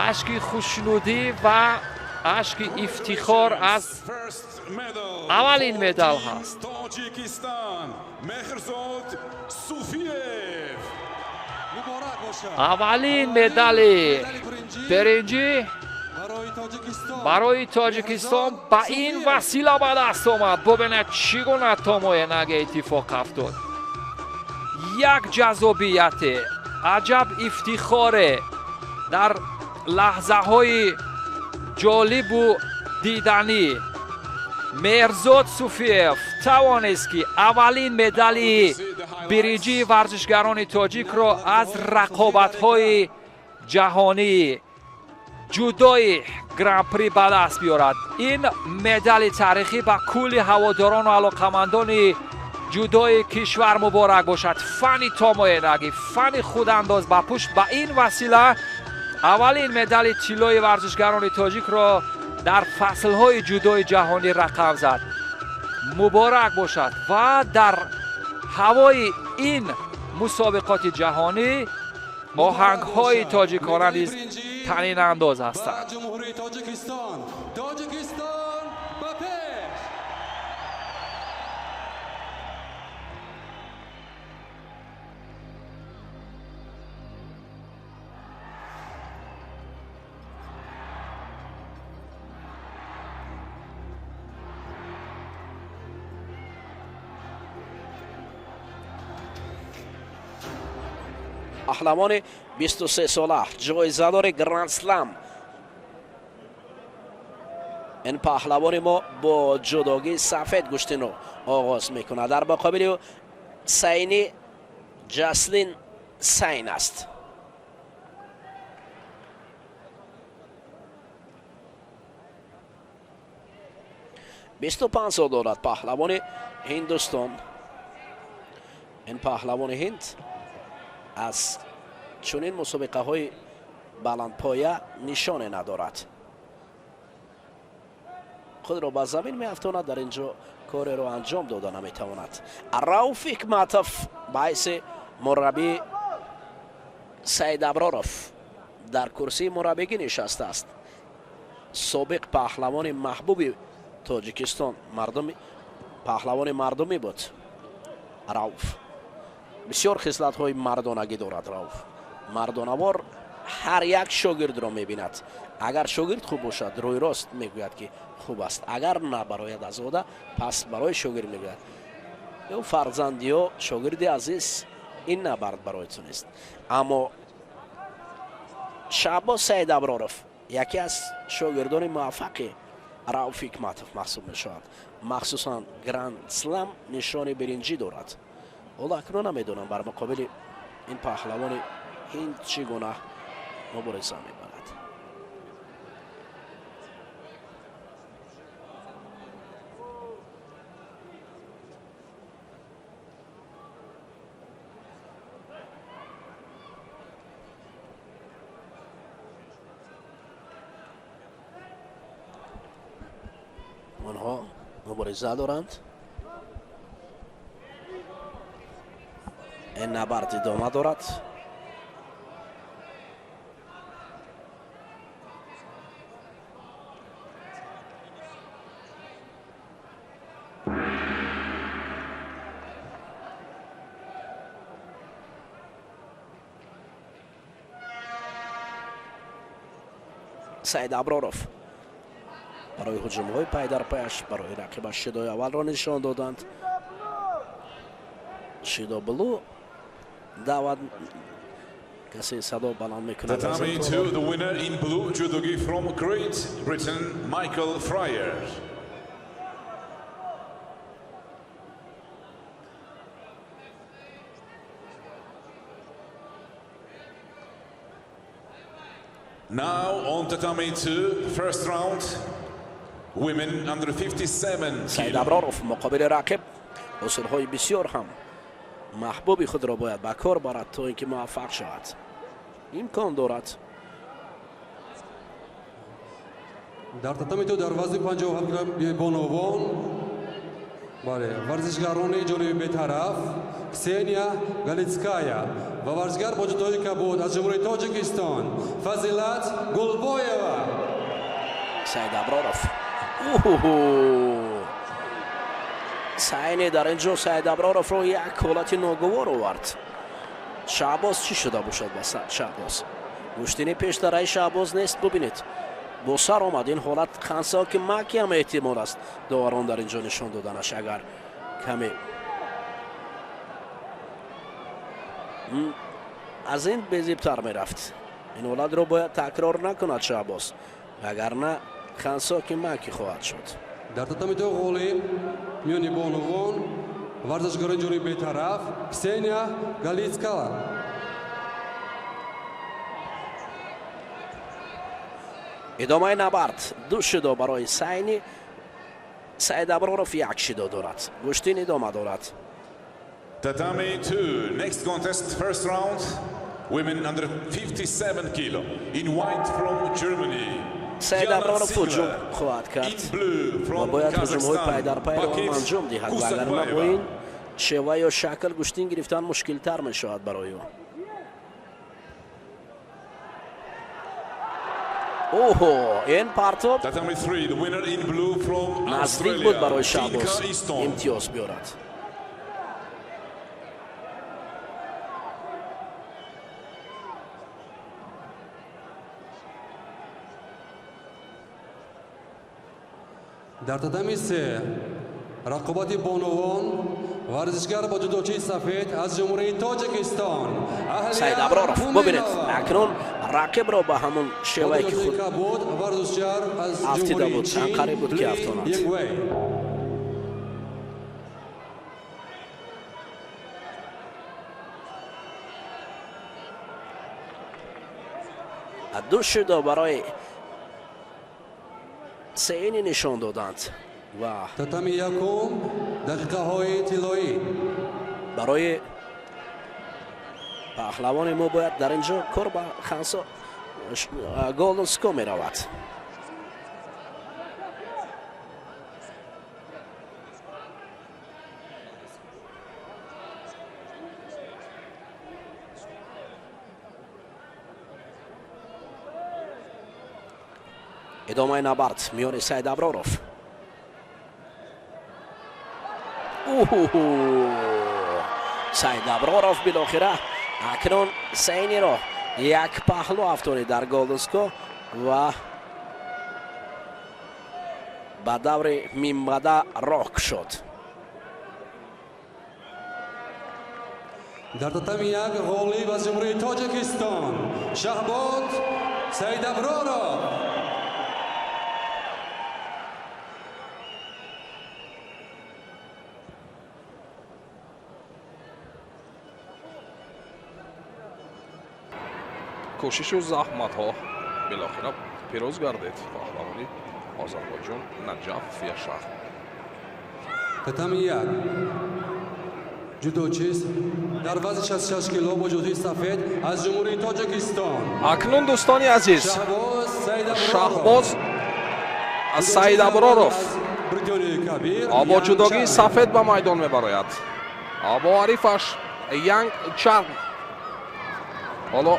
اشک خوشنودی و اشک افتخار از اولین مدال هست. اولین مدال برنجی برای تاجیکستان با این وسیله به دست آمد. ببینید چگونه تماینگه اتفاق افتاد. یک جذابیت عجب افتخار در لحظه های جالب و دیدنی. مهرزاد صوفیف توانست که اولین مدال برنجی ورزشگران تاجیک را از رقابت‌های جهانی جودوی گرند پری به دست بیارد. این مدال تاریخی با کل هواداران و علاقمندان جودوی کشور مبارک باشد. فنی تاموینگی، فنی خودانداز با پشت، با این وسیله اولین مدال طلای ورزشگران تاجیک را در فصلهای جودوی جهانی رقم زد. مبارک باشد. و در هوای این مسابقات جهانی آهنگ های تاجیکانه نیز طنین انداز هستند. جمهوری تاجیکستان به پیش. پهلوان 23 ساله جایزه‌دار گرند اسلم. این پهلوان ما با جداگی سفید گوشتین رو آغاز میکنه. در مقابل سینی جسلین سین است. بیست و 25 سال دارد پهلوان هندوستان. این پهلوان هند از چنین مسابقه های بلندپایه نشانه ندارد. خود را به زمین می افتاند. در اینجا کار را انجام داده نمی تواند. رؤوف حکمتوف باعث مربی سعید ابراروف در کرسی مربیگی نشسته است. سابق پهلوان محبوب تاجیکستان، پهلوان مردمی بود. رؤوف بسیار خصلت های مردانگی دارد. رؤوف مردانوار هر یک شاگرد را میبیند. اگر شاگرد خوب باشد روی راست میگوید که خوب است، اگر نه براید آزاده پس برای شاگرد میگوید او فرزندی ها شاگردی عزیز این نبرد برایتون است. اما شعباز سعید ابراروف یکی از شاگردان موفق رؤوف حکمتوف محسوب میشود. مخصوصا گرند اسلم نشان برنجی دارد. حالا اکنون نمیدونم بر مقابل این پهلوان هند چگونه مبارزه میبرد. آنها مبارزه دارند. این نبرد ادامه دارد. سعید ابراروف برای هجوم‌های پای در پایش برای رقیبش شدای اول را نشان دادند. شیدا بلو دعوت کسی صدا بلند میکنه. Tatami to the winner in blue, judogi from Great Britain, Michael Fryer. Now on tatami 2, first round, women under 57 سعید kilo. ابراروف مقابل رقیب اصولهای بسیار هم محبوب خود را باید به کار برد تا اینکه موفق شود. امکان دارد. در تاتامی تو دروازه 57 کیلو بانوان بله ورزشگران جنوبی بی‌طرف کسینیا گالیتسکایا و ورزشگر با جدایی کبود از جمهوری تاجیکستان فضیلت گلبایوا. سعید ابراروف سعی در اینجا سعید ابراروف رو یک حالت ناگوار آورد. شعباز چی شده باشد با شعباز؟ گوشتینی پیش در شعباز نیست. ببینید با سر آمد این حالت خنسا که مکی هم احتمال است داوران در اینجا نشان دادنش اگر کمی از این بزیبتر می رفت. این حالت رو باید تکرار نکند شعباز وگرنه خنسا که مکی خواهد شد. در تاتامی تو غولی میانی بانوان ورزشگران جنوبی بی‌طرف کسینیا گالیتسکایا. ادامه نبرد دو شده برای سعید ابراروف یک شده دارد. گوشتین ادامه دارد. Tatami 2, next contest, first round, women under 57 kilo. In white from Germany, سعید ابرارov هجوم خواهد کرد in blue و from باید هجوم‌های پای در Kazakhstan, پای را Bakir انجام دهد و اگر نه با این شیوه یا شکل گشتین گرفتن مشکل تر می شود برای او. اوه این پرتاب Tatami 3, the winner in blue from نزدیک بود برای Australia, شهباز Tinka Easton. امتیاز بیارد. дар татами се рақобати бонувон варзишгар бо ҷудочии сафед аз ҷумҳурии тоҷикистон سعید ابرارov ببینید اکنون رقیب را به همون شیوهی که خود кабуд варзишгар аз افتیده بود ҷумҳурии чин قریب بود که Ли افتاند. Янгвей. دو شده برای سینی نشان دادند و татами якум дақиқаҳои тиллоӣ برای پهلوان ما باید در اینجا کار به خمسا گلدن سکو می رود. ادامه نبرد میان سعید ابرارov. سعید ابرارov بالاخره اکنون سینی را یک پهلو افتانید در گلدن سکو و به دور میمبده راه شد. дар татами як ғолиб аз ҷумҳурии тоҷикистон шаҳбод саид аброров кӯшишу заҳматҳо билохира пирӯз гардид паҳлавони озарбойҷон наҷаф яшар. татами як ҷудочист дар вазни 66 кило бо ҷудоии сафед аз ҷумҳурии тоҷикистон акнун дӯстони азиз шаҳбоз саид шаҳбоз саид аброров бритониёи кабир бо ҷудогии сафед ба майдон мебарояд. бо арифаш янг чарм ҳоло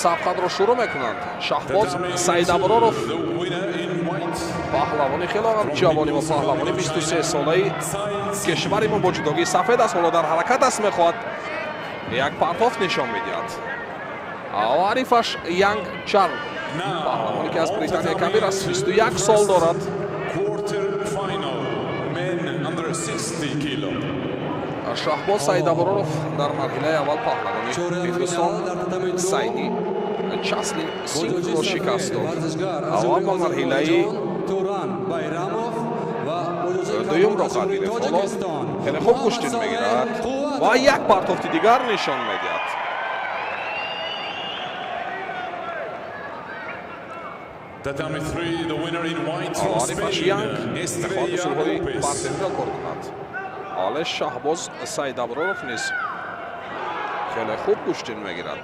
сабқатро шурӯъ мекунанд. шаҳбоз саид аброров The winner in white, паҳлавони хело ҷавони мо паҳлавони 23 солаи кишвари мо бо ҷудогии сафед аст. ҳоло дар ҳаракат аст, мехоҳад як партоф нишон медиҳад. арифаш янг чарм паҳлавоне ки аз британияи кабир аст, 21 сол дорад. quarter final, men under 60 kilo. шаҳбоз саид аброров дар марҳилаи аввал паҳлавони ҳиндустон сайди часли сингро шикаст дод. аввал ба марҳилаи туран байрамов ва дуюмро қад гирифт. ҳоло хеле хуб куштин мегирад ва як партофти дигар нишон медиҳад. Tatami 3, the winner in white from арифаш Spain, янг мехоҳад Estrella усулҳои Lopez. партенда кор кунад. ҳоле шаҳбоз саид аброров низ хеле хуб куштин мегирад.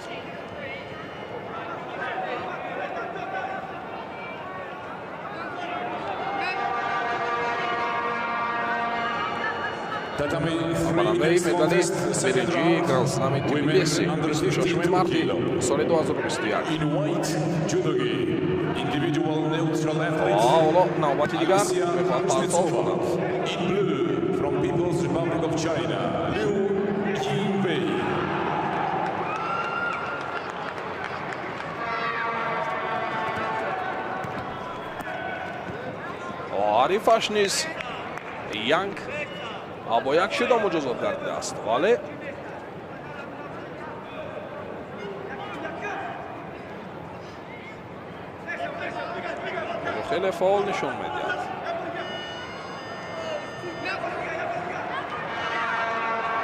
Tatami 3, барандаи next медали contest, second биринҷии round, гранд-слами women тбилиси under 26 52 марти kilo. соли 2021. In white, judogi, individual neutral ҳоло athlete, навбати дигар Alicia мехоҳад партоф Kuznetsova. кунад. In blue, from People's Republic of China, Liu Yinwei. арифаш низ янг бо як шуда муҷозот гардидааст, вале хеле фаъол нишон медиҳад.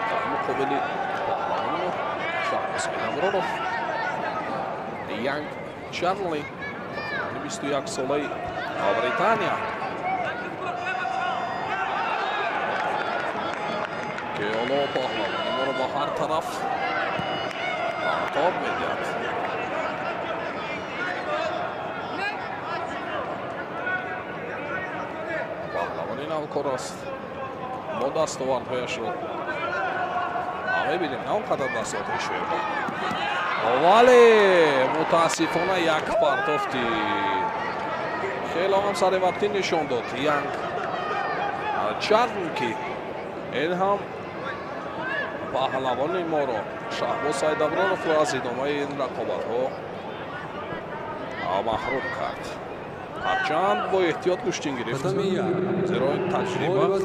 дар муқобили паҳлавони шаҳбоз аброров янг чарли 21 солаи британия که حالا پهلوانی ما رو با هر طرف آتاب میدهد. پهلوانی نوکار است. ما دستاوردهایش رو میبینیم، نه اونقدر بساطش شده، ولی متاسفانه یک پرتافتی خیلی هم سر وقتی نشان داد ینگ چرم که این هم پهلوان ما را شهباز سیدابرانوف را از ادامه این رقابت ها محروم کرد. هرچند با احتیاط کشتین گرفت، زیرا این تجربه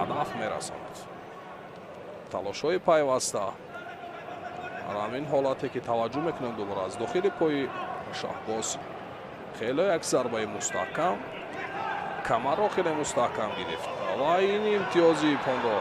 هدف میرساند. تلاش های پیوسته در همین حالتی که توجه میکنم دوباره از داخل پای شهباز خیلی یک ضربه مستحکم کمر را خیلی مستحکم گرفت و این امتیازی پان را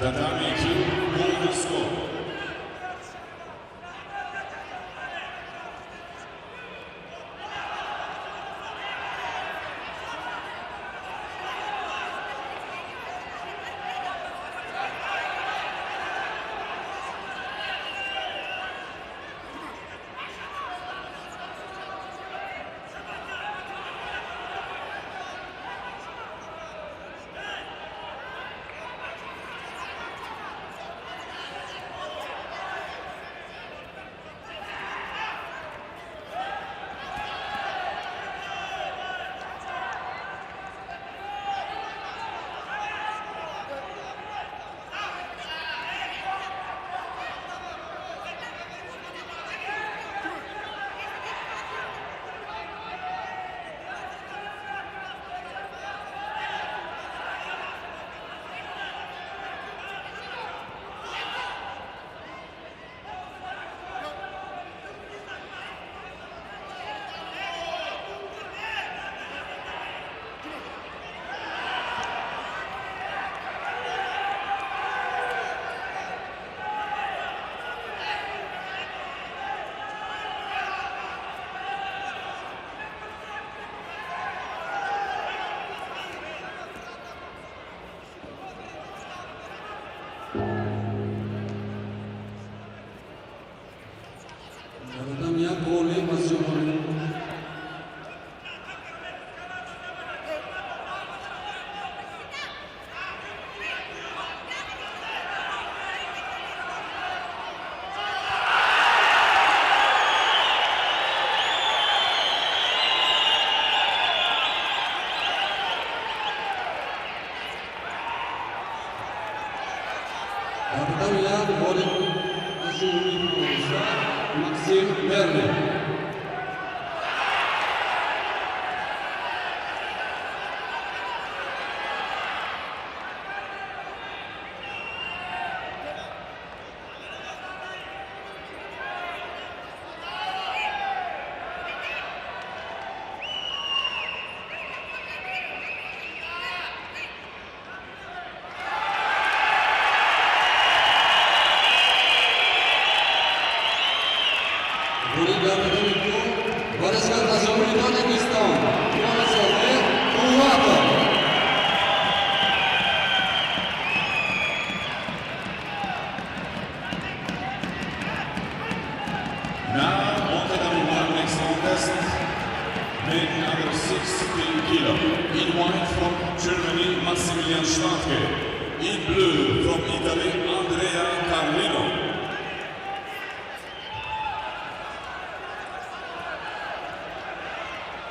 Tatami 2, golden score. Максим Вернер. In white from Germany, Maximilian Starke. In blue from Italy, Andrea Carlino.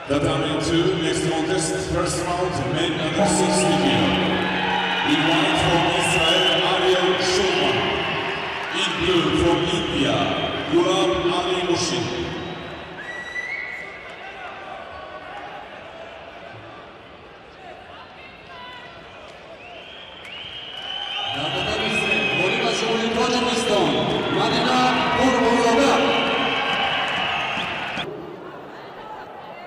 Tatami 2, next contest, first round, men under 60 kg. In white from Israel, Ariel Shulman. In blue from India, Ghulam Ali Mushi.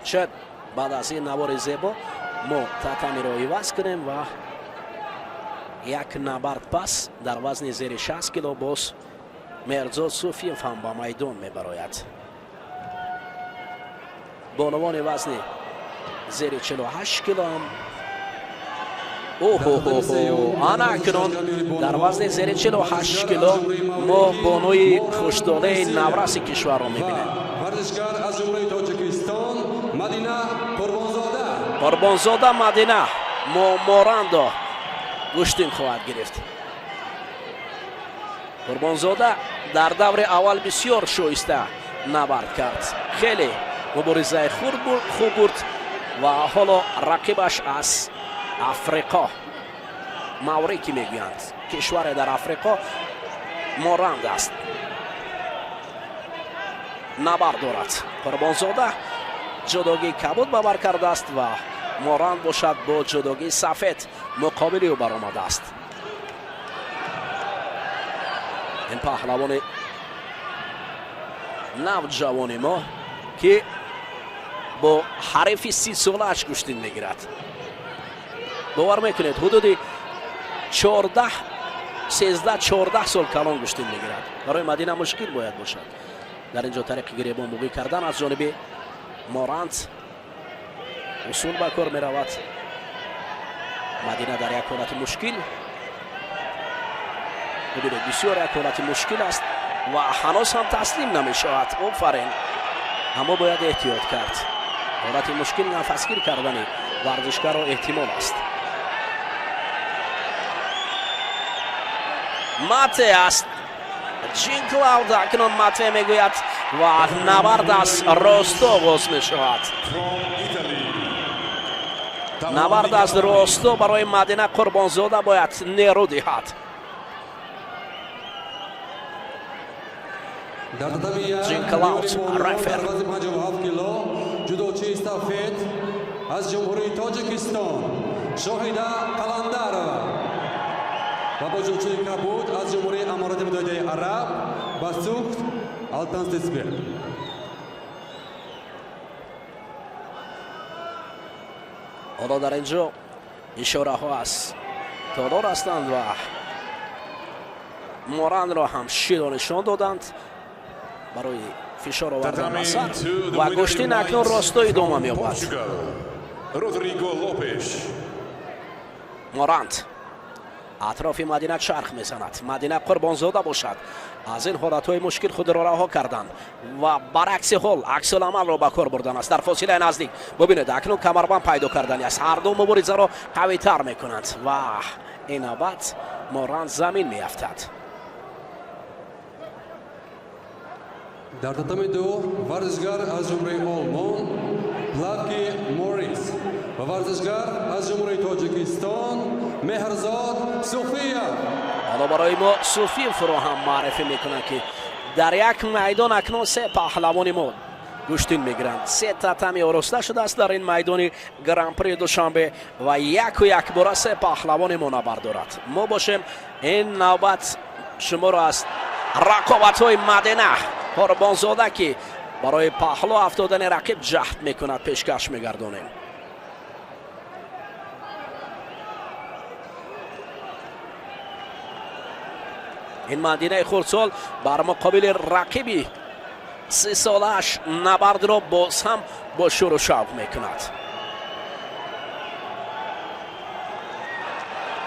شاید بعد از این نوار زیبا ما تاتامی رو عوض کنیم و یک نبرد پس در وزن زیر 60 کیلو باز مرزاد صوفیف هم با میدان میبراید. بانوان وزن زیر 48 کیلو هم آن اکنون در وزن زیر 48 کیلو ما بانوی خوشداده نورس کشور رو میبینیم. ورزشکار از جمهوری تاجیکستان مدینه قربانزاده. قربانزاده مدینه موراندو گوشتین خواهد گرفت. قربانزاده در دور اول بسیار شایسته نبرد کرد، خیلی مبارزه خوب برد و حالا رقیبش از افریقا ماوریکی میگویند، کشور در افریقا موراند است. نبرد دارد. قربانزاده جداگی کبود باور کرده است و موراند باشد با جداگی سفید مقابلی او برآمده است. این پهلوان نوجوان ما که با حریف 30 سالش گوشتین میگیرد. باور میکنید حدود 13-14 سال کلان گوشتین میگیرد. برای مدینه مشکل باید باشد در اینجا طریق گریبان موقعی کردن از جانب موراند اصول به کار می رود. مدینه در یک حالت مشکل، ببینید بسیار یک حالت مشکل است و هنوز هم تسلیم نمی شود. آفرین، اما باید احتیاط کرد. حالت مشکل نفسگیر کردن ورزشکار را احتمال است. ماته است جین کلاود اکنون ماته میگوید و نبرد از راستو باز می شود. نبرد از راستو برای مدینه قربانزاده باید نیرو دهد. جین کلاود رفر جودوچی استافت از جمهوری تاجیکستان شاهده قلندرova و بازجوی کبود از جمهوری امارات متحده عرب باسوخت آلتانستسبرگ. حالا در اینجا اشاره ها است تادار هستند و موراند را هم شیرانشان دادند برای فشار آوردن وسط و گوشتین اکنون راستای ادامه می‌یابد. موراند اطراف مدینه چرخ میزند. مدینه قربانزاده باشد. از این حالتهای مشکل خود را رها کردن و برعکس حال عکس العمل را به کار بردن است. در فاصله نزدیک ببینید اکنون کمربند پیدا کردن است. هر دو مبارزه را قوی تر میکنند و این نوبت موراند زمین میافتد. در تاتامی دو ورزشکار از جمهوری آلمان پلاکی موریس و ورزشکار از جمهوری تاجیکستان مهرزاد صوفیف. حالا برای ما صوفیف رو هم معرفی میکنن که در یک میدان اکنون 3 پهلوان ما گوشتین میگیرند. 3 تاتامی آراسته شده است در این میدان گران پری دوشنبه و یک بار 3 پهلوان ما نبرد دارد. ما باشیم این نوبت شما را از رقابت های مدینه قربانزاده که برای پهلو افتادن رقیب جهد میکند پیشکش میگردانیم. این مدینه خردسال بر مقابل رقیبی 30 سالش نبرد را باز هم با شور و شوق میکند.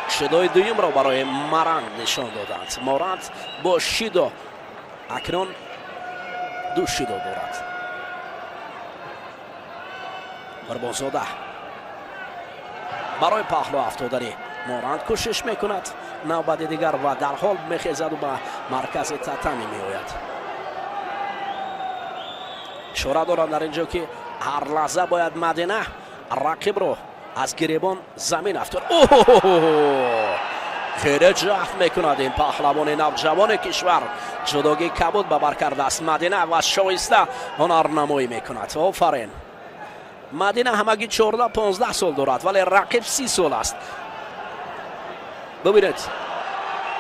شیدوی دویم را برای موراند نشان دادند. موراند با شیدو اکنون 2 شیدو دارد. قربانزاده برای پهلو افتادنی مورند کوشش میکند. نوبت دیگر و در حال میخیزد و به مرکز تتمی میآید. اشاره دارم در اینجا که هر لحظه باید مدینه رقیب رو از گریبان زمین افتاد. خیلی جهد میکند این پهلوان نوجوان کشور. جداگی کبود به بر کرده است مدینه و شایسته هنرنمایی میکند. آفرین. مدینه همگی 14-15 سال دارد ولی رقیب 30 سال است. ببینید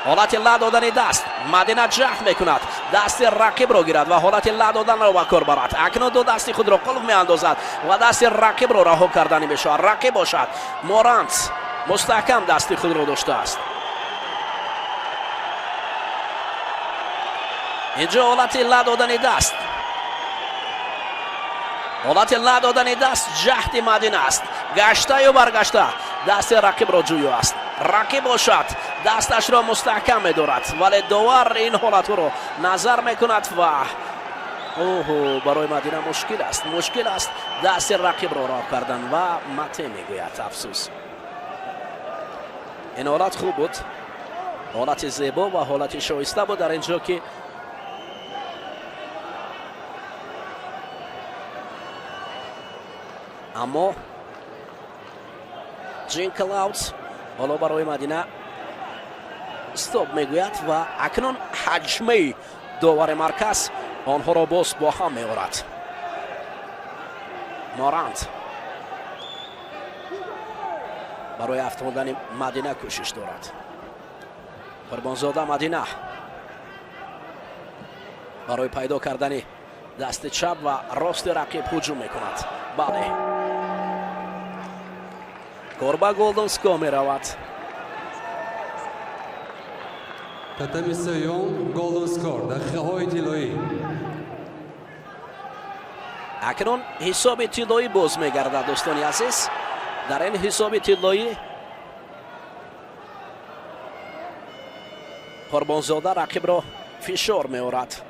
حالت لا دادن دست. مدینه جهد میکند دست رقیب را گیرد و حالت لا دادن را به کار برد. اکنون دو دستی خود را قلب میاندازد و دست رقیب را رها کردنی میشود. رقیب باشد مورند مستحکم دستی خود را داشته است. اینجا حالت لا دادن دست. حالت لا دادن دست جهد مدینه است. گشته و برگشته دست رقیب را جویو است. رقیب باشد دستش را مستحکم می‌دارد ولی داور این حالت را نظر میکند و برای مدینه مشکل است دست رقیب را راه کردن و مته میگوید افسوس. این حالت خوب بود، حالت زیبا و حالت شایسته بود در اینجا که اما جین کلاودز حالا برای مدینه استوب میگوید و اکنون حجمه داور مرکز آنها را باز با هم میآورد. مورند برای افتادن مدینه کوشش دارد. قربانزاده مدینه برای پیدا کردن دست چپ و راست رقیب هجوم میکند. بله کار به گلدن سکو میرود. татами сеюм голден скор дақиқаҳои тиллоӣ. اکنون حساب طلایی باز میگردد دوستان عزیز. در این حساب طلایی قربانزاده رقیب را فشار میآورد.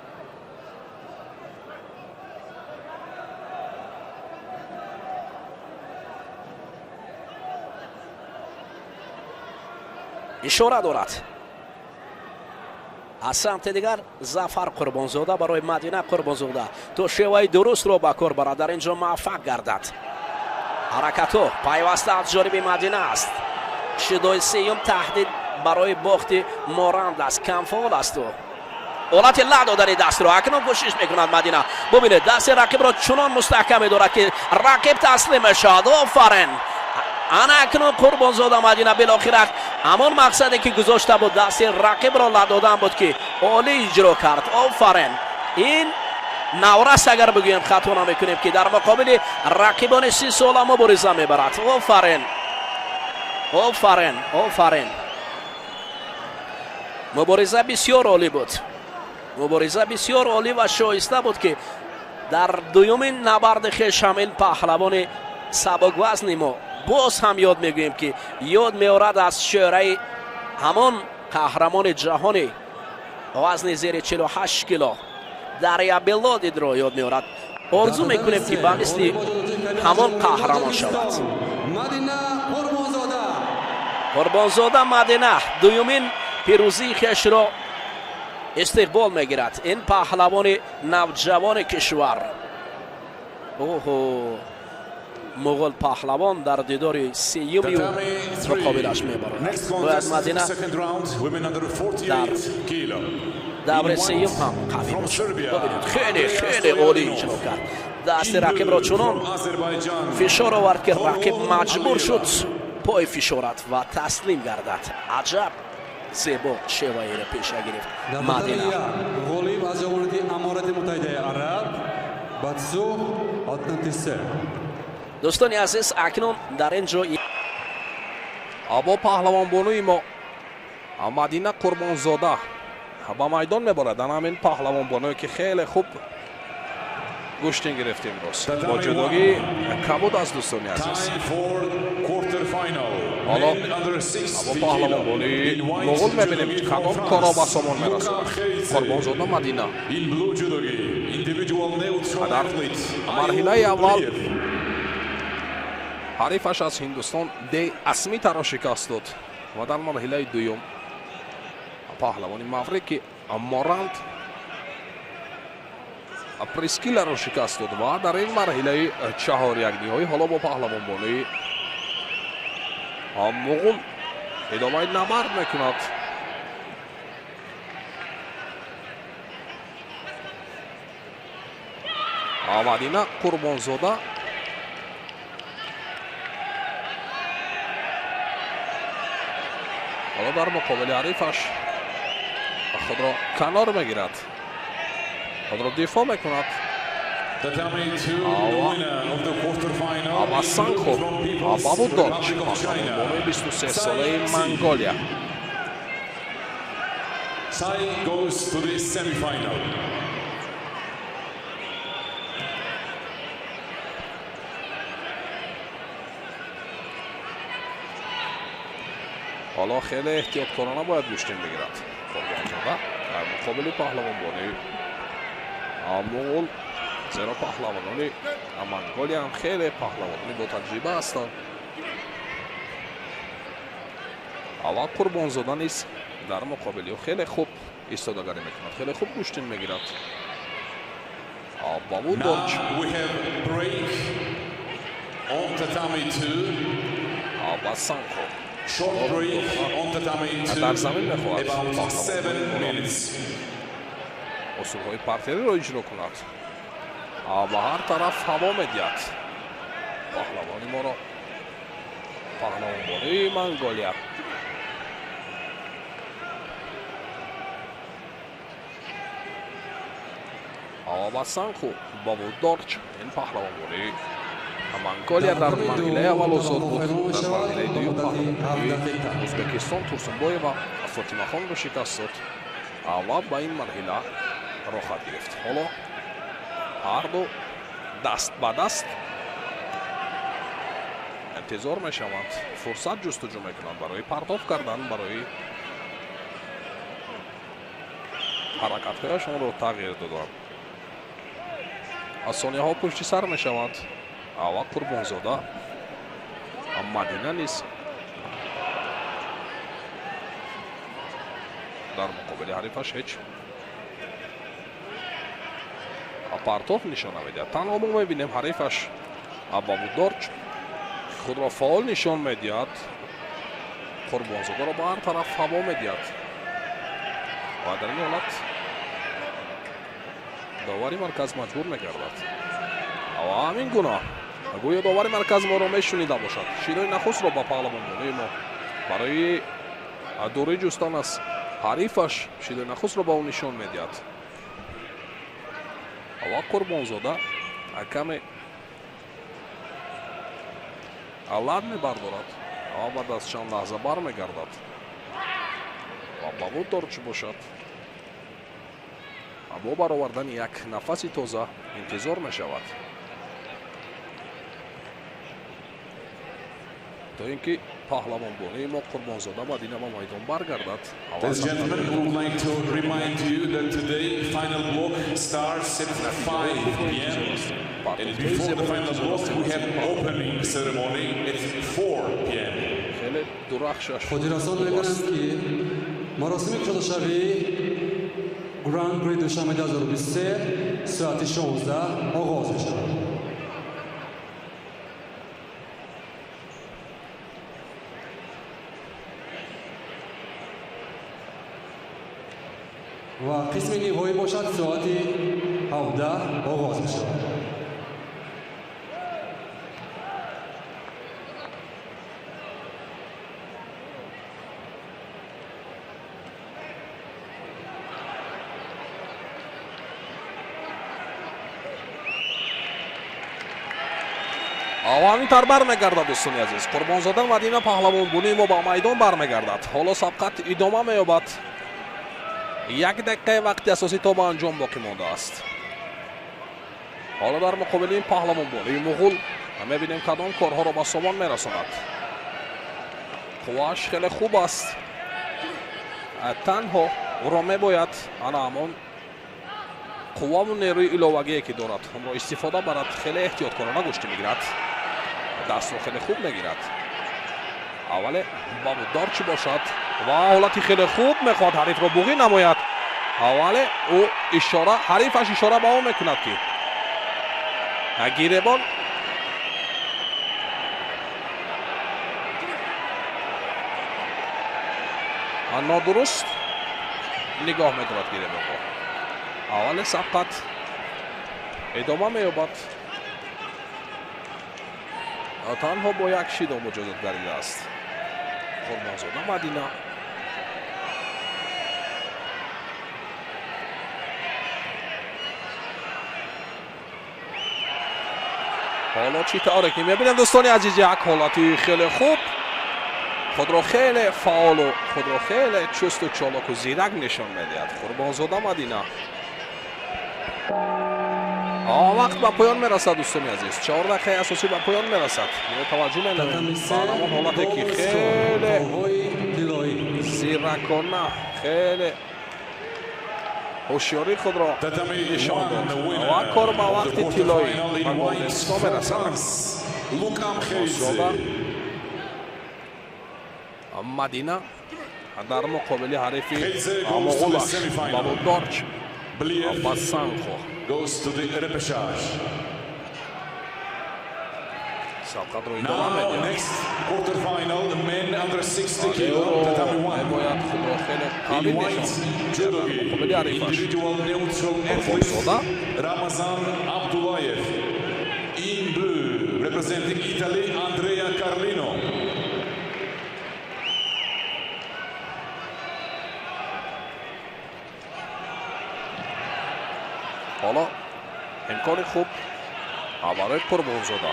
اشاره دارد از سمت دیگر ظفر قربانزاده برای مدینه قربانزاده تو شیوه درست را به کار برد در اینجا موفق گردد. حرکت ها پیوسته از جانب مدینه است. شدای سیوم تهدید برای باخت مورند است. کم فعال است. حالت لا دادن دست را اکنون کوشش میکند مدینه. ببینید دست رقیب را چنان مستحکم دارد که رقیب تسلیم شد. آفرین. انا اکنون قربانزاده مدینه بالاخره همان مقصدی که گذاشته بود دست رقیب را لا دادن بود که عالی اجرا کرد. آفرین. این نورس اگر بگویم خطا نمیکنیم که در مقابل رقیبان 30 ساله مبارزه میبرد. آفرین. آفرین. آفرین. مبارزه بسیار عالی بود. مبارزه بسیار عالی و شایسته بود که در دومین نبرد خویش همین پهلوان سبک وزن ما باز هم یاد میگوییم که یاد میارد از شعره همان قهرمان جهانی وزن زیر 48 کیلو دریا بلادید را یاد میارد. آرزو میکنیم که به مثل همان قهرمان شود. قربانزاده مدینه دومین پیروزی خویش را استقبال میگیرد. این پهلوان نوجوان کشور. مغول پهلوان در دیدار سیومی و مقابلش میبرد. باید مدینه در دور سیوم هم قوی بود. خیلی خیلی عالی اجرا کرد. دست رقیب را چنان فشار آورد که رقیب مجبور شد پای فشارت و تسلیم گردد. عجب زیبا شیوه‌ای را پیش گرفت مدینه. غالب از جمهوری امارات متحده عرب باتسو 83. دوستان عزیز اکنون در اینجا با پهلوان بانوی ما مدینه قربانزاده با میدان میبارد. همین پهلوان بانوی که خیلی خوب گوشتین گرفتیم امروز با جداگی کبود از دوستان عزیز. حالا با پهلوان بانوی مغول میبینیم که کدام کارا با سامان میرسد. قربانزاده مدینه در مرحله اول ҳарифаш аз ҳиндустон Де Асмитаро шикаст дод ва дар марҳилаи дуюм паҳлавони маврики Моранд Прескиларо шикаст дод ва дар ин марҳилаи чаҳор якниҳоӣ ҳоло бо паҳлавонбонии муғул идомаи набард мекунад. Мадина Қурбонзода ҳоло дар муқобили ҳарифаш худро канор мегирад, худро дифоъ мекунад. Абасанхо Бабудорч паҳлавонбони 23 солаи Монголия. Sai goes to the semi-final. ҳоло хеле эҳтиёткорона бояд гӯштин бигирад Қурбонзода дар муқобили паҳлавонбони муғул, зеро паҳлавонони Монголия ҳам хеле паҳлавонони ботаҷриба ҳастанд. ва Қурбонзода низ дар муқобили ӯ хеле хуб истодагарӣ мекунад, хеле хуб гӯштин мегирад. Бабудорч We have break on tatami 2. Абасанхо Short break on tatami 2. дар замин мехоҳад About 7 minutes. усулҳои партериро иҷро кунад. ба ҳар тараф ҳаво медиҳад паҳлавони моро, паҳлавонбонии Монголия. Абасанхо Бабудорч ин паҳлавонбонии Монголия дар марҳилаи аввал озод буд, дар марҳилаи дуюм паҳлавонбонии Узбекистон Турсунбоева Фотимахонро шикаст дод ва ба ин марҳила рохат гирифт. ҳоло ҳарду даст ба даст интизор мешаванд, фурсат ҷустуҷӯ мекунанд барои партов кардан, барои ҳаракатҳояшонро тағйир додан. аз сониҳаҳо пушти сар мешаванд ва Қурбонзода Мадина низ дар муқобили ҳарифаш ҳеҷ партов нишон намедиҳад. танҳо мо мебинем ҳарифаш Бабудорч худро фаъол нишон медиҳад, Қурбонзодаро ба ҳар тараф ҳаво медиҳад ва дар ин ҳолат довари марказ маҷбур мегардад. ва ҳамин гуна гӯё довари марказ моро мешунида бошад. широи нахустро ба паҳлавонбонии мо барои дурӣ ҷустан аз ҳарифаш широи нахустро ба ӯ нишон медиҳад. ва Қурбонзода каме лад мебардорад ва баъд аз чанд лаҳза бармегардад ва Бабудорч бошад бо баровардани як нафаси тоза интизор мешавад то ин ки паҳлавонбонии мо Қурбонзода Мадина ба майдон баргардад. Ladies and gentlemen, we would like to remind you that today final block starts at 5 p.m. and before the final block we have opening ceremony at 4 p.m. хеле дурахшаш خودرسان میکنند که مراسم کشادشوی گراند پری دوشنبه 2023 ساعت 16 آغاز می شود. و قسم نهایی باشد ساعت 17 آغاز می شود. ҳаминтар бармегардад. дӯстони азиз, Қурбонзода Мадина паҳлавонбонии мо ба майдон бармегардад. ҳоло сабқат идома меёбад. 1 дақиқаи вақти асосӣ то ба анҷом боқӣ мондааст. ҳоло дар муқобили ин паҳлавонбонии муғул мебинем кадом корҳоро ба сомон мерасонад. қуввааш хеле хуб аст. танҳо ӯро мебояд ана ҳамон қувваву нерӯи иловагие ки дорад онро истифода барад. хеле эҳтиёткорона гӯшти мегирад. дастро хеле хуб мегирад. аввале бабудор чӣ бошад ва ҳолати хеле хуб мехоҳад ҳарифро буғӣ намояд. аввале ӯ ишора ҳарифаш ишора ба он мекунад ки гиребон нодуруст нигоҳ медорад гиребонро. аввале сабқат идома меёбад. танҳо бо як шидо муҷозат гардидааст. Қурбонзода Мадина. ҳоло чӣ тавре ки мебинем дӯстони азиз, як ҳолати хеле хуб, худро хеле фаъолу худро хеле чусту чолоку зирак нишон медиҳад Қурбонзода Мадина. вақт ба поён мерасад дӯстони азиз. 4 дақиқаи асосӣ ба поён мерасад. таваҷҷӯҳ менамоем ба ҳамон ҳолате ки хеле зиракона, хеле ҳушёрӣ худро нишон дод ва кор ба вақти тиллоӣ ба голденсто мерасад. Мадина дар муқобили ҳарифи амоғулаш Бабудорч Басанхо сабқатро идома медиҳад. мебояд худро хеле қавӣ нишон диҳад муқобили ҳарифаш. Қурбонзода Ramazan Abdullayev. In blue, representing Italy, Andrea Carlino. ҳоло имкони хуб барои Қурбонзода.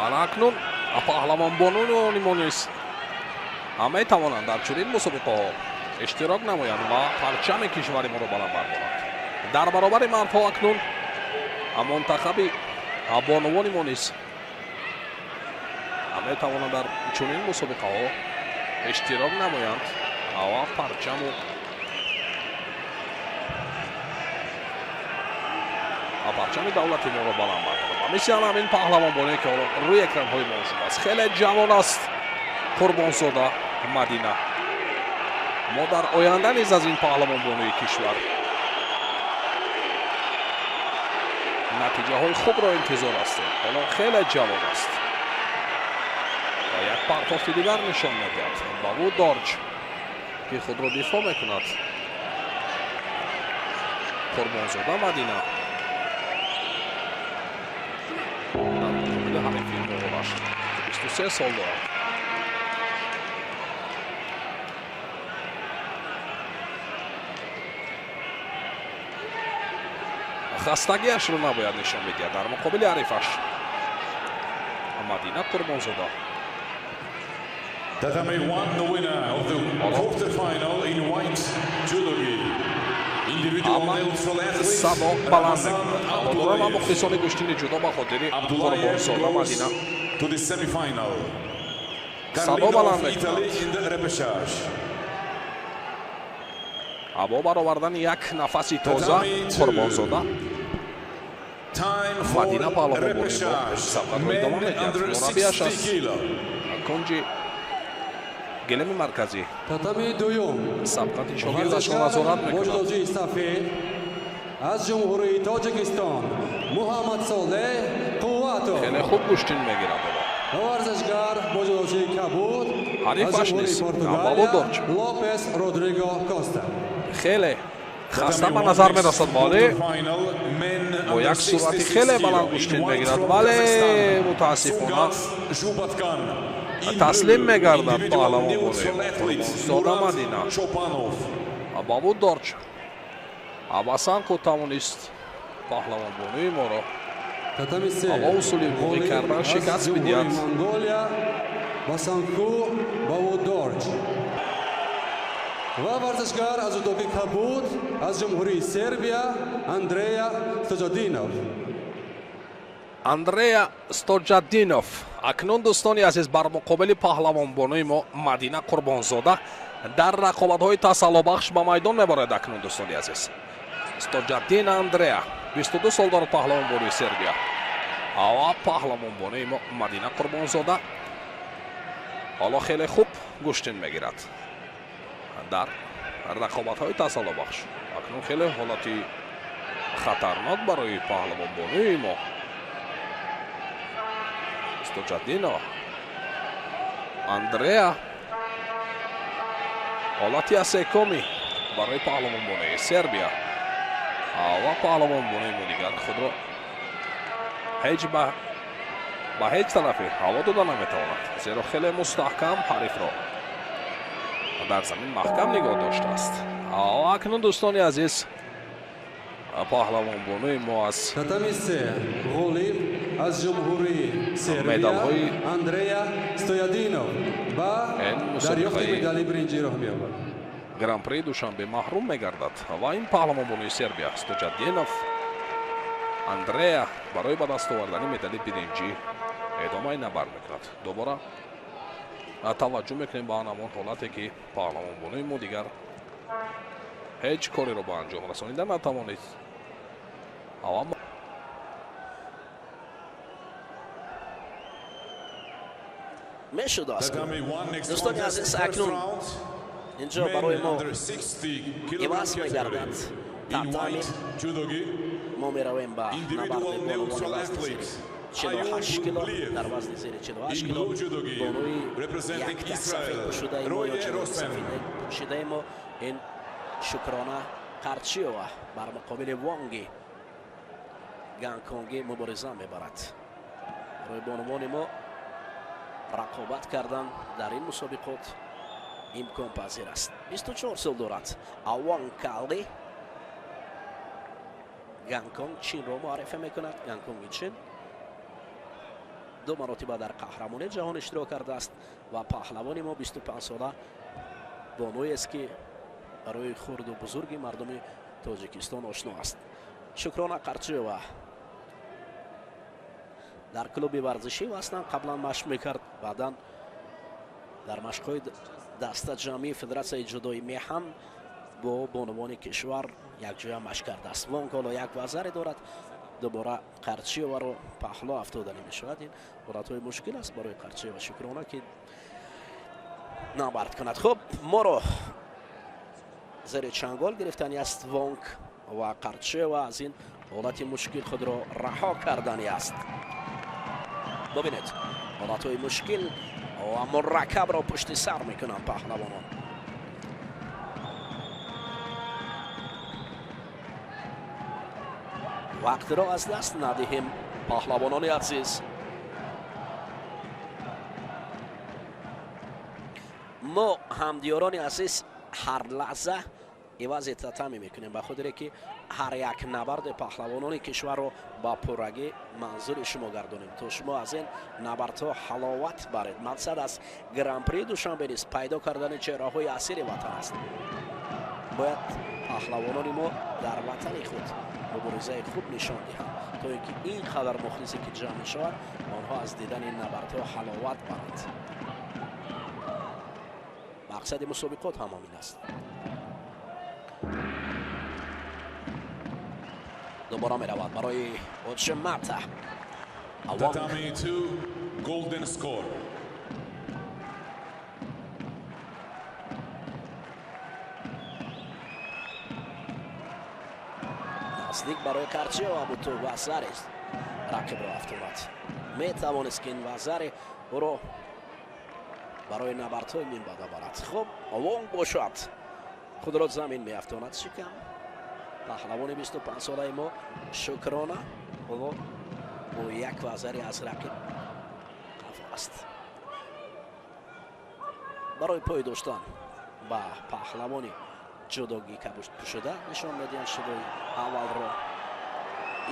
анакнун паҳлавонбонуни мо низ метавонанд дар чунин мусобиқаҳо иштирок намоянд ва парчами кишвари моро баланд бардоранд. дар баробари мардҳо акнун монтахаби бонувони мо низ метавонанд дар чунин мусобиқаҳо иштирок намоянд ва парчаму парчами давлати моро баланд бардоранд. мисlan ҳамин паҳлавонбоне ки рӯи экранҳои мо шудааст. хеле ҷавон аст Қурбонзода Мадина. мо дар оянда низ аз ин паҳлавонбонии кишвар натиҷаҳои хубро интизор ҳастем. ҳоло хеле ҷавон аст ва як партофти дигар нишон медиҳад. Бабудорч ки худро дифоъ мекунад. Қурбонзода Мадина дар ҳарифи моғулаш 23 сол дорад. хастагиашро набояд нишон медиҳад дар муқобили ҳарифаш. Мадина Қурбонзода. Tatame won the winner of the quarterfinal in white judogi. Individual neutral athlete садо баланд мекунад ва мухлисони гӯштини ҷудо ба хотири Қурбонзода Мадина to the semi-final. садо Carlino баланд of Italy мекунад. in the repechage. або баровардани як нафаси тоза Қурбонзода. Time for Мадина паҳлавонбони мо repechage. сабқатро Men идома медиҳад. under мураббияш 60 аст kilo. кунҷи гелеми марказӣ татами дуюм сабқати шогирдашро назорат мекунад. боҷудоҷии сафед аз ҷумҳурии Тоҷикистон Муҳаммад Солеҳ Қувватов. хеле хуб гӯштин мегирад. варзашгар боҷудоҷии кабуд ҳарифаш аз ҷумҳурии нест. Португалия Бабудорч Лопес Родриго Коста. хеле хаста ба назар мерасад, вале бо як суръати хеле баланд гӯштин мегирад, вале мутаассифона таслим мегардад паҳлавонбони Қурбонзода Мадина. Бабудорч Басанхо тавонист паҳлавонбонии моро татами се ва усули буғӣ кардан шикаст бидиҳад. Монголия Басанху Бабудорч ва варзашгар аз ҷудоги кабуд аз ҷумҳурии Сербия Андрея Стоҷадинов. Андрея Стоҷадинов акнун дӯстони азиз бар муқобили паҳлавонбонои мо Мадина Қурбонзода дар рақобатҳои тасаллубахш ба майдон меборад. акнун дӯстони азиз Стоҷадин Андрея 22 сол дорад паҳлавонбони Сербия. Ава паҳлавонбони Мадина Қурбонзода ҳоло хеле хуб гӯштин мегирад дар рақобатҳои тасаллубахш. Акнун хеле ҳолати хатарнок барои паҳлавонбони мо. Стоҷаддинов, Андреа, ҳолати асекоми барои паҳлавонбони Сербия. Ва паҳлавонбони мо дигар худро ҳеҷ ба ҳеҷ тарафе ҳаво дода наметавонад, зеро хеле мустаҳкам ҳарифро дар замин маҳкам нигоҳ доштааст. Акнун дӯстони азиз, паҳлавонбонои мо аз татами се ғолиб аз ҷумҳурии Сербия медалҳои Андреа Стоядинов ба дарёфти медали биринҷи роҳ меёбад. гран-при душанбе маҳрум мегардад ва ин паҳлавонбонои Сербия Стоҷаддинов, Андреа барои ба даст овардани медали биринҷӣ эдомаи набард мекунад. Дубора таваҷҷӯҳ мекунем ба ҳамон ҳолате ки паҳлавонбонои мо дигар ҳеҷ кореро ба анҷом расонида натавонид. мешуд аст. Tatami one next Do'stoni contest, aziz, first aknun round. инҷо Men барои мо under 60 иваз kilogram category. мегардад. In Татами white, judogi, мо меравем ба individual набарди neutral бонувони вазни athlete. зери 48 кило, Ayol дар вазни зери 48 In кило blue judogi, бонуи representing як Israel, сафед пӯшудаи мо ё Roye ҷалои Rostem. сафедаи пӯшидаи мо ин Шукрона Қарчиёва бар муқобили Вонги Ганконги мубориза мебарад. барои бонувони мо рақобат кардан дар ин мусобиқот имконпазир аст. 24 сол дорад Авон Калли. Гонконг Чинро муаррифа мекунад. Гонконги Чин ду маротиба дар қаҳрамонии ҷаҳон иштирок кардааст ва паҳлавони мо 25 сола бонуест ки барои хурду бузурги мардуми Тоҷикистон ошно аст. Шукрона Қарчиёва дар клуби варзишӣ васнан қаблан машқ мекард, баъдан дар машқҳои даста ҷамъии Федератсияи ҷудои меҳан бо бонувони кишвар якҷоя машқ кардааст. Вонколо як вазаре дорад, дубора Қарчиёваро паҳло афтодани мешавад. ин ҳолатҳои мушкил аст барои Қарчиёва Шукрона ки набард кунад. хуб, моро зери чангол гирифтани аст Вонг ва Қарчиёва аз ин ҳолати мушкил худро раҳо кардани аст. бубинед ҳолатҳои мушкил ва мураккабро пушти сар мекунанд паҳлавонон. вақтро аз даст надиҳем паҳлавонони азиз. мо ҳамдиёрони азиз ҳар лаҳза ивази татами мекунем, ба хотире ки ҳар як набарди паҳлавонони кишварро ба пуррагӣ манзури шумо гардонем, то шумо аз ин набардҳо ҳаловат баред. мақсад аз гран-при душанбе низ пайдо кардани чеҳраҳои асири ватан аст. бояд паҳлавонони мо дар ватани худ муборизаи хуб нишон диҳанд, то ин ки ин қадар мухлисе ки ҷамъ мешавад, онҳо аз дидани набардҳо ҳаловат баранд. мақсади мусобиқот ҳам ҳамин аст. дубора меравад барои Учмата. Tatami 2, golden score. наздик барои Қарчиёва буд, то Вазаре рақибро автомат метавонист ки ин Вазаре ӯро барои набардҳои минбада барад. хуб, Вонг бошад худро замин меафтонад. шикам паҳлавони 25 солаи мо Шукрона бо як вазари аз рақиб қафо аст. барои пой доштан ба паҳлавони ҷудоги кабуд пӯшуда нишон медиҳанд шудои аввалро.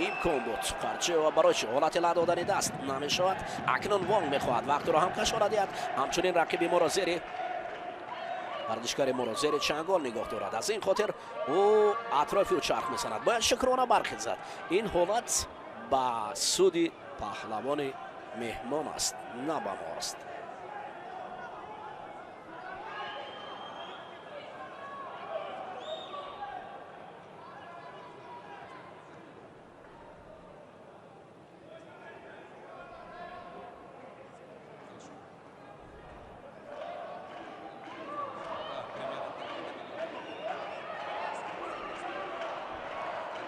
имкон буд Қарчиёва барои чӣ ҳолати ла додани даст намешавад. акнун Вонг мехоҳад вақтро ҳам кашора диҳад, ҳамчунин рақиби моро зери вардишгари моро зери чангол нигоҳ дорад. аз ин хотир ӯ атрофи ӯ чарх месанад. бояд Шукрона бархизад. ин ҳолат ба суди паҳлавони меҳмон аст, на ба мо аст.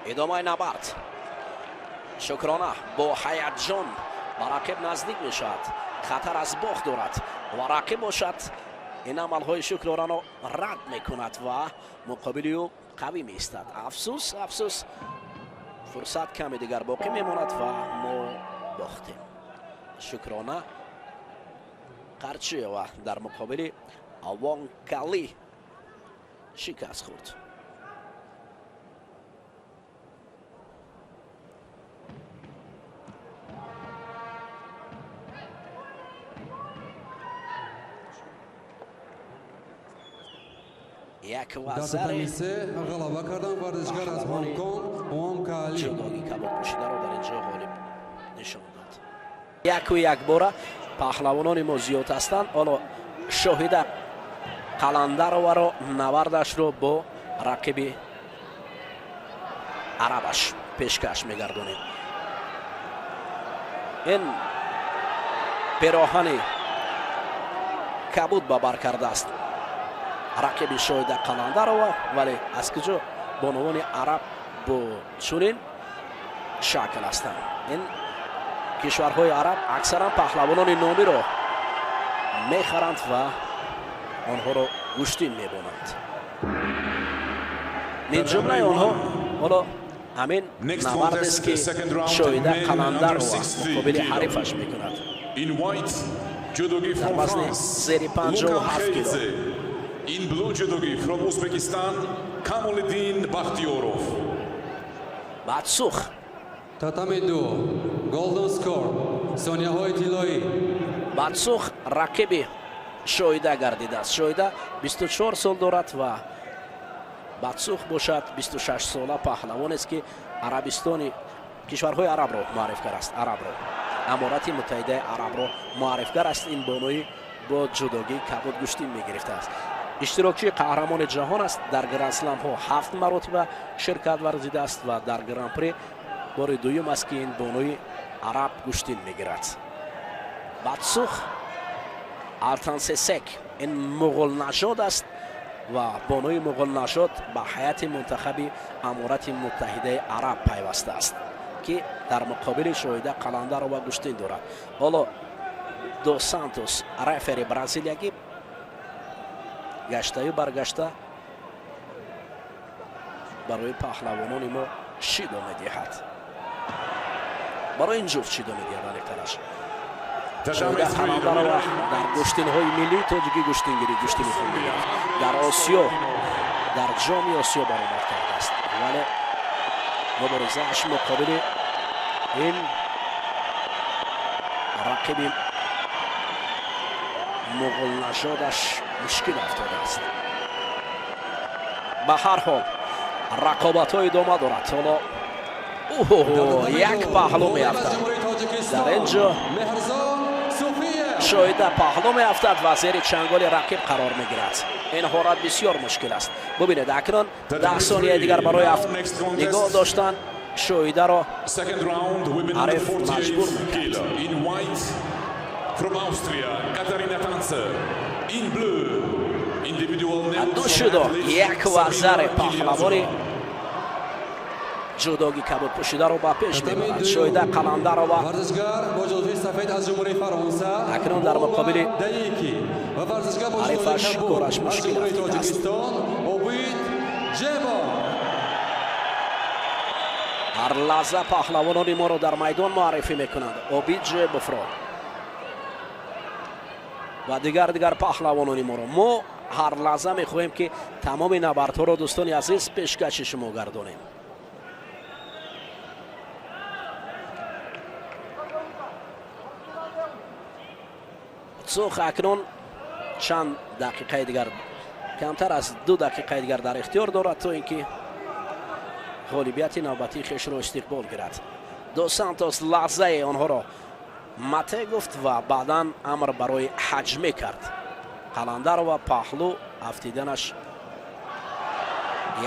ادامه نبرد. شکرانه با هیجان به رقیب نزدیک می شود. خطر از باخت دارد و رقیب باشد این عمل های شکرانه را رد می کند و مقابل او قوی می ایستد. افسوس فرصت کمی دیگر باقی می ماند و ما باختیم. شکرانه قرچی و در مقابل اوان کالی شکست خورد. یک дар وزر татами се ғалаба кардан варзишгар аз ҳонконг Ован Кали. جداگی کباب پوشیده رو در اینجا غالب نشان داد. یک و یک باره پهلوانان ما زیاد هستند. حالا شاهد قلندر و نوردش رو با رقیب عربش پیشکش میگردونیم. این پیراهن کبود با بر کرده است رقیب شاهد قلندر رو، ولی از کجا بانوان عرب با چنین شکل هستند. این کشورهای عرب اکثرا پهلوانان نامی را میخرند و آنها را گوشتین میبونند. من جمله آنها حالا همین نبرد است که شاهد قلندر و مقابل حریفش میکند. در وزن زیر 57 کیلو. In blue judogi from Uzbekistan, Kamuliddin Bakhtiyorov. бадсух татами 2 голден скор сонияҳои тиллоӣ. бадсух рақиби шоҳида гардидааст. шоҳида 24 сол дорад ва бадсух бошад 26 сола паҳлавонест ки арабистони кишварҳои арабро муаррифгар аст. арабро аморати муттаҳидаи арабро муаррифгар аст. ин бонуи бо ҷудогӣ кабуд гӯштин мегирифтааст. иштирокчии қаҳрамони ҷаҳон аст. дар гранд-сламҳо 7 маротиба ширкат варзидааст ва дар гран-при бори дуюм аст ки ин бонуи араб гӯштин мегирад. бадсух алтансесек ин муғулнажод аст ва бонуи муғулнажод ба ҳайати мунтахаби аморати муттаҳидаи араб пайваста аст ки дар муқобили шоҳида қаландарова гӯштин дорад. ҳоло дос сантос рефери бразилиягӣ гаштаю баргашта барои паҳлавонони мо шидо медиҳад. барои ин ҷуфт шидо медиҳад алектараш. шоҳида қаландарова дар гӯштинҳои миллии тоҷикӣ гӯштингирӣ гӯштини худ мегирад. дар осиё дар ҷоми осиё баромад кардааст, вале муборизааш муқобили ин рақиби муғулнажодаш мушкил афтодааст. ба ҳар ҳол рақобатҳо идома дорад. ҳоло як паҳлу меафтад. дар ин ҷо шоҳида паҳлу меафтад ва зери чанголи рақиб қарор мегирад. ин ҳолат бисёр мушкил аст. бубинед акнун 10 сонияи дигар барои нигоҳ доштан шоҳидаро ҳариф маҷбур мекард. From Austria, Katarina Tanzer. In blue, individual душудо як вазари паҳлавони ҷудоги кабуд пӯшидаро ба пеш мебарад. шоҳида қаландарова варзишгар бо ҷозифи сафед аз ҷумҳурии фаронса акнун дар муқобили даики ва варзишгар бо ҷозифи ҳарифаш кабуд кораш аз мушкил ҷумҳурии афтидааст. тоҷикистон обид ҷебо. ҳар лаҳза паҳлавонони моро дар майдон муаррифӣ мекунанд. обид ҷебофро ва дигар паҳлавонони моро мо ҳар лаҳза мехоҳем ки тамоми набардҳоро дӯстони азиз пешкаши шумо гардонем. сӯх акнун чанд дақиқаи дигар, камтар аз 2 дақиқаи дигар дар ихтиёр дорад то ин ки ғолибияти навбатии хешро истиқбол гирад. дос сантос лаҳзае онҳоро мате гуфт ва баъдан амр барои ҳаҷмӣ кард. қаландарова паҳлу афтиданаш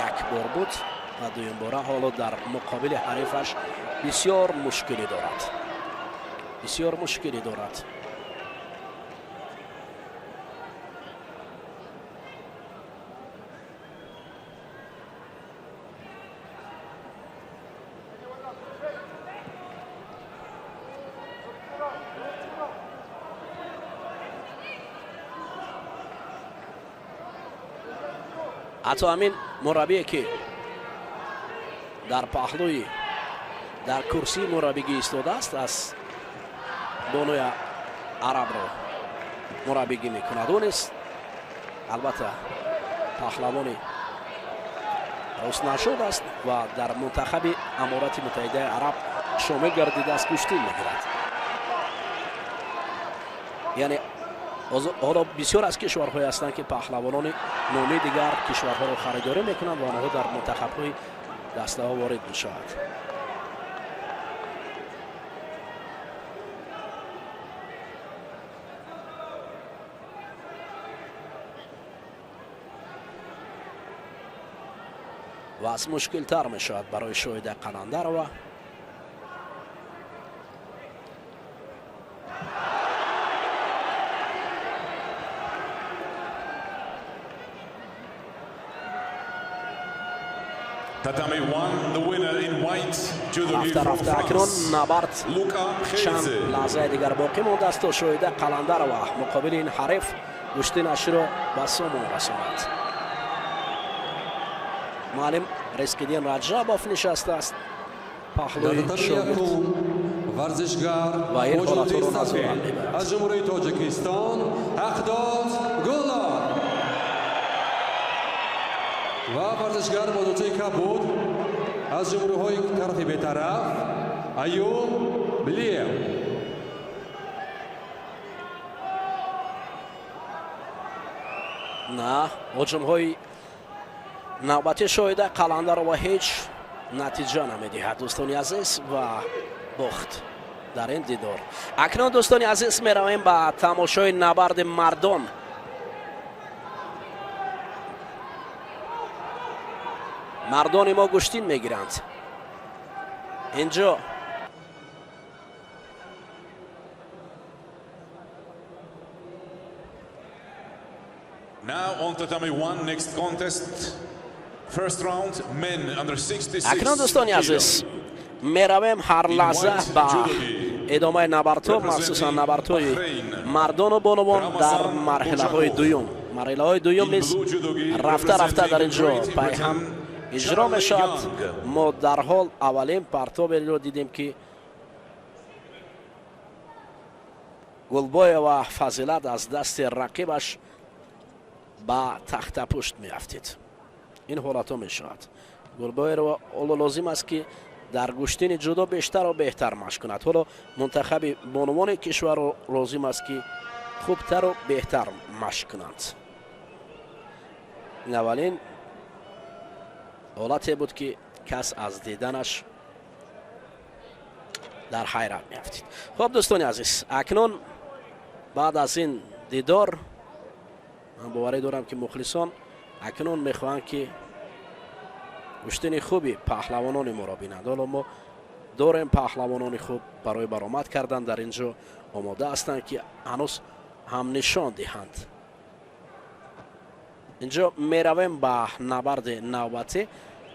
як бор буд ва дуюмбора ҳоло дар муқобили ҳарифаш бисёр мушкилӣ дорад. حتی همین مربی که در پهلوی در کرسی مربیگی ایستاده است از بانوی عرب رو مربیگی میکند. اون است البته پهلوانی روز نشد است و در منتخب امارات متحده عرب شامل گردیده است، کشتی میگیرد. یعنی حالا بسیار از کشورهای هستند که پهلوانان نامی دیگر کشورها رو خریداری میکنند و آنها در منتخب‌های دسته ها وارد میشوند. و از مشکل تر می شود برای شاهد قلندر و Tatami won the winner in white judogi رفته from رفته اکنون France. نبرد Luka چند Khedze. لحظه دیگر باقی مانده است تا شاهد قلندر و مقابل این حریف گشتینش را به سامان رساند. معلم رزق‌الدین رجبوف نشسته است پهلوی شاگرد ورزشگر و این بوجودی حالت رو نظر سفید می‌برد. از جمهوری تاجیکستان اقداد گولار و ورزشگر بازوچه کبود از جمهوری طرف بی‌طرف ایوب بلیو. نه هجوم های نوبتی شاهد قلندر و هیچ نتیجه نمیدهد دوستان عزیز و باخت در این دیدار. اکنون دوستان عزیز میرویم به تماشای نبرد مردان. مردان ما گشتین میگیرند اینجا. Now on tatami 1, next contest. First round, men under 66 اکنون دوستان عزیز میرویم هر لحظه به ادامه نبردها، مخصوصا نبردهای مردان و بانوان در مرحله های دوم. مرحله های دوم نیز رفته رفته در اینجا پای هم اجرا می شود. ما در حال اولین پرتابی رو دیدیم که گلبای و فضیلت از دست رقیبش با تخت پشت می افتید. این حالت ها می شود. گلبای رو لازم است که در گشتین جدا بیشتر و بهتر مشق کند. حالا منتخب بانوان کشور لازم است که خوبتر و بهتر مشق کنند. این اولین حالتی بود که کس از دیدنش در حیرت می افتید. خب دوستان عزیز اکنون بعد از این دیدار من باوری دارم که مخلصان اکنون میخواهند که گشتن خوبی پهلوانان ما را بینند. حالا ما داریم پهلوانان خوب برای برآمد کردن در اینجا آماده هستند که هنوز هم نشان دهند. اینجا میرویم به نبرد نوبتی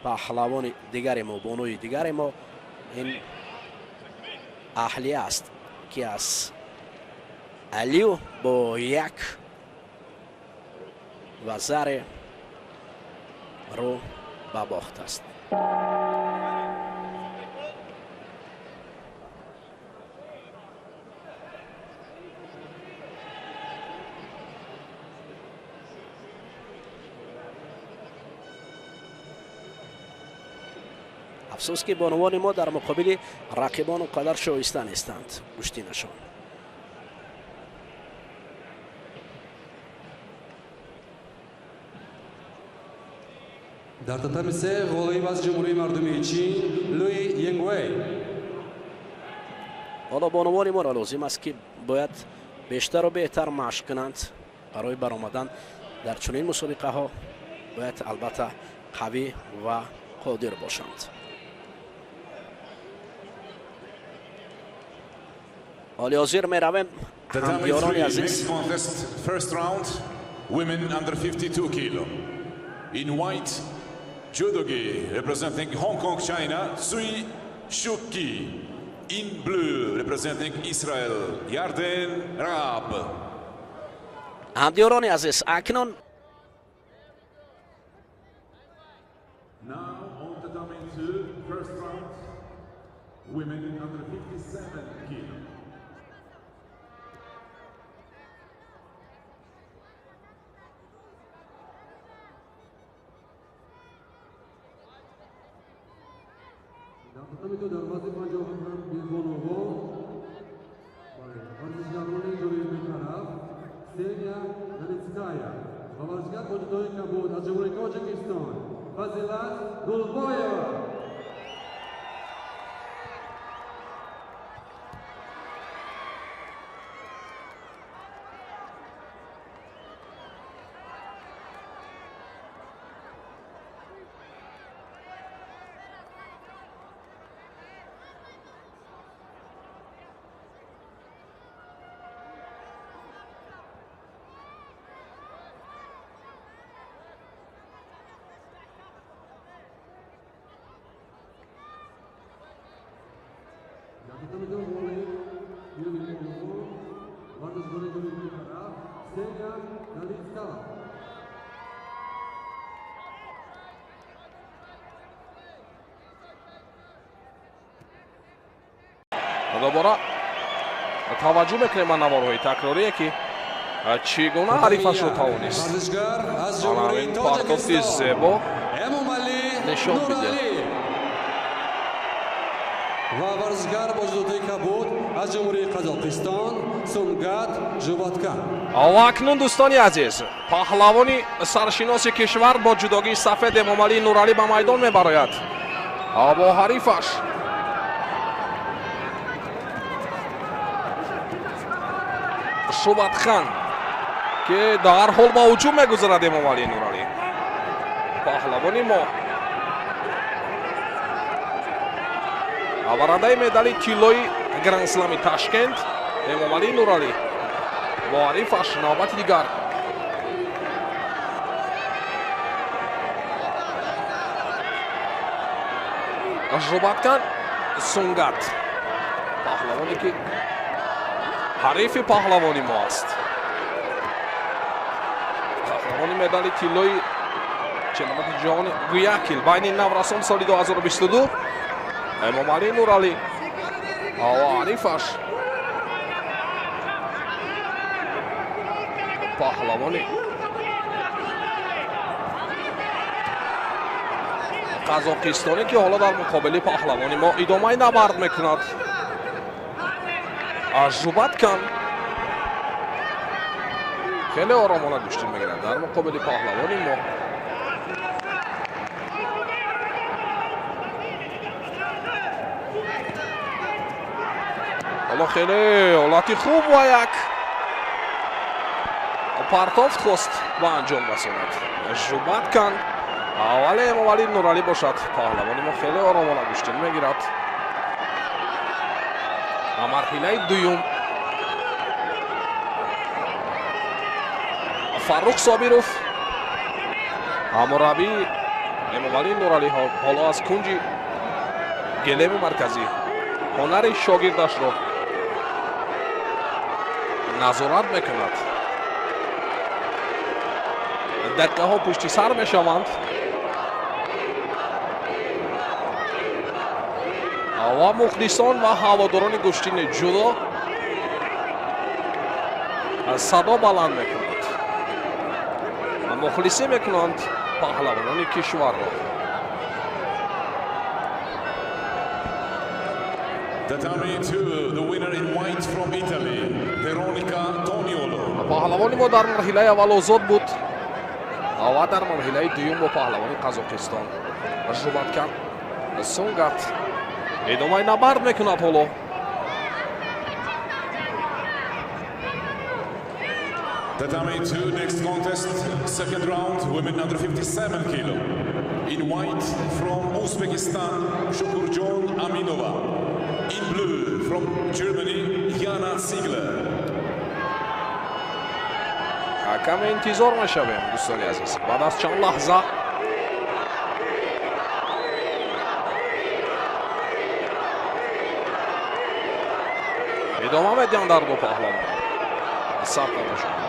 پهلوان دیگر ما، بانوی دیگر ما. این اهلی است که از علیو با یک و زر رو به باخت است. افسوس که بانوان ما در مقابل رقیبان قدر شایسته نیستند گشتینشان. در تاتمی 3 غالب از جمهوری مردمی چین لوی ینگوی. حالا بانوان ما را لازم است که باید بیشتر و بهتر مشق کنند برای برآمدن در چنین مسابقه ها. باید البته قوی و قادر باشند. حالی حاضر می رویم همگیاران عزیز. Next contest, first round, women under 52 kilo. In white, judogi representing Hong Kong, China, Sui Shuki. In blue, representing Israel, Yarden Rab. همگیاران عزیز اکنون women under 57 kilo. Departamento دروازه پنجاه هم بیزبانوها ورزشگران جلوی طرف سینیا نلیتسکایا و ورزشگر بودجوی کبود از جمهوری تاجیکستان فضیلت گلبایeva. Departamento vôlei junior ورزشگران جلوی طرف سینیا نلیتسکایا. دوباره توجه میکنیم به نوارهای تکراریه که چگونه حریفش رو توانست ورزشگر از همین جمهوری پارتوفتی تاجیکستان زیبا امومعلی نشان میده. نورعلی و ورزشگر با جدوی کبود از جمهوری قزاقستان سونگات ژوباتکان. و اکنون دوستانی عزیز پهلوانی سرشناس کشور با جداگی سفید امومعلی نورعلی به میدان میبراید با حریفش ژوباتکان که در حال با هجوم میگذرد امومعلی نورعلی. پهلوانی ما برنده مدال طلایی گرند اسلامی تاشکند امومعلی نورعلی با حریفش نوبت دیگر ژوباتکان سونگات پهلوانی که حریف پهلوانی ما است. قهرمان مدال طلایی چمپیونات جهان گویاکیل بین نوراسان سال 2022 امومعلی نورعلی و حریفش پهلوانی قزاقستانی که حالا در مقابل پهلوانی ما ادامه نبرد میکند. ژوباتکان خیلی آرامانه گشتین میگیرد در مقابل پهلوانی ما. حالا خیلی حالتی خوب و یک پرتافت خواست به انجام رساند ژوباتکان. ولی امومعلی نورعلی باشد پهلوانی ما خیلی آرامانه گشتین میگیرد. مرحله دوم فاروق صابیروف مربی امومعلی نورعلی حالا از کنج گلیم مرکزی هنر شاگردش را نظارت میکند. دقیقه ها پشت سر میشوند و مخلصان و هواداران گشتین جدا صدا بلند میکنند و مخلصی میکنند پهلوانان کشور را. Tatami 2, the winner in white from Italy, Veronica Toniolo. پهلوانی ما در مرحله اول آزاد بود و در مرحله دوم با پهلوانی قزاقستان ژوباتکان سونگات ادامه نبرد میکند. حالا Tatami 2, next contest, second round, women under 57 kilo. In white from Uzbekistan, Shukurjon Aminova. In blue from Germany, Jana Ziegler. کم انتظار میشویم دوستان عزیز بعد از چند لحظه ادامه میدیم در دو پهلوان صبر کنید.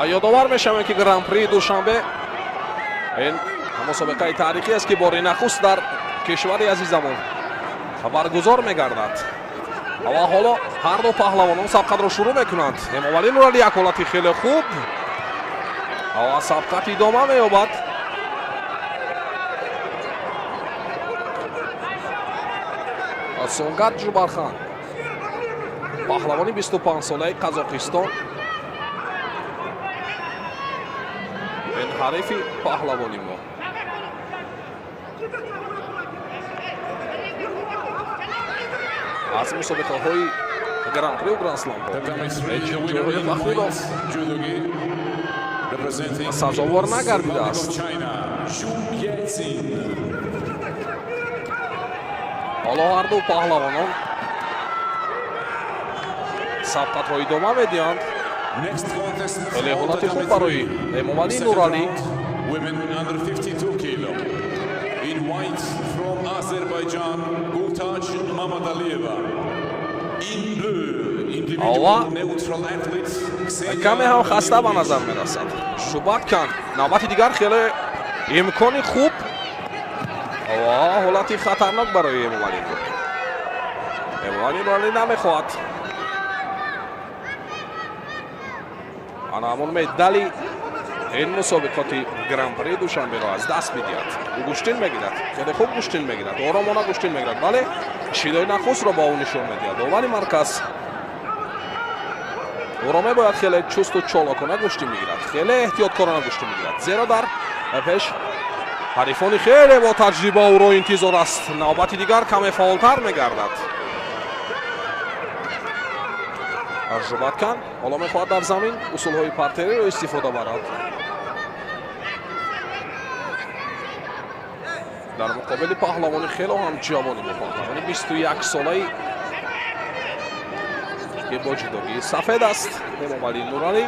یادآور میشم که گران پری دوشنبه این مسابقه تاریخی است که بار نخست در کشور عزیزمون برگزار میگردد و حالا هر دو پهلوانان سبقت را شروع میکنند. امامعلی نورالی یک حالت خیلی خوب و سبقت ادامه مییابد. سونگات جوبارخان پهلوانی 25 ساله قزاقستان این حریف پهلوانی ما. از مسابقه های گران پری و گران اسلام سازوار نگردیده است. حالا هر دو پهلوانان سبقت را ادامه میدهند. خیلی حالت خوب برای امامعلی نورالی. کمی هم خسته به نظر میرسد. ژوباتکان نوبت دیگر خیلی امکانی خوب و حالتی خطرناک برای امامعلی نورالی نمیخواهد همون مدالی این مسابقات گران پری دوشنبه را از دست میدهد. او گوشتین میگیرد، خیلی خوب گوشتین میگیرد، آرامانه گوشتین میگیرد، ولی شیدای نخست را با او نشان میدهد. داوری مرکز آرامه باید خیلی چست و چالاکانه گوشتین میگیرد، خیلی احتیاطکارانه گوشتین میگیرد، زیرا در پیش حریفانی خیلی با تجربه او را انتظار است. نوبت دیگر کمی فعالتر میگردد. ژوباتکان حالا میخواهد در زمین اصولهای پرتری را استفاده برد. در مقابل پهلوانی خیلی هم جوانی پهلوانی 21 ساله که با جداگی سفید است امامعلی نورالی.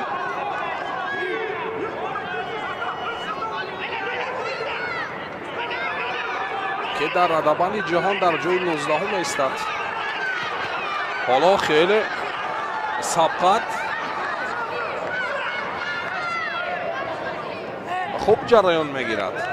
که در رده‌بند جهان در جای 19 ایستد. حالا خیلی سبقت خوب جریان میگیرد.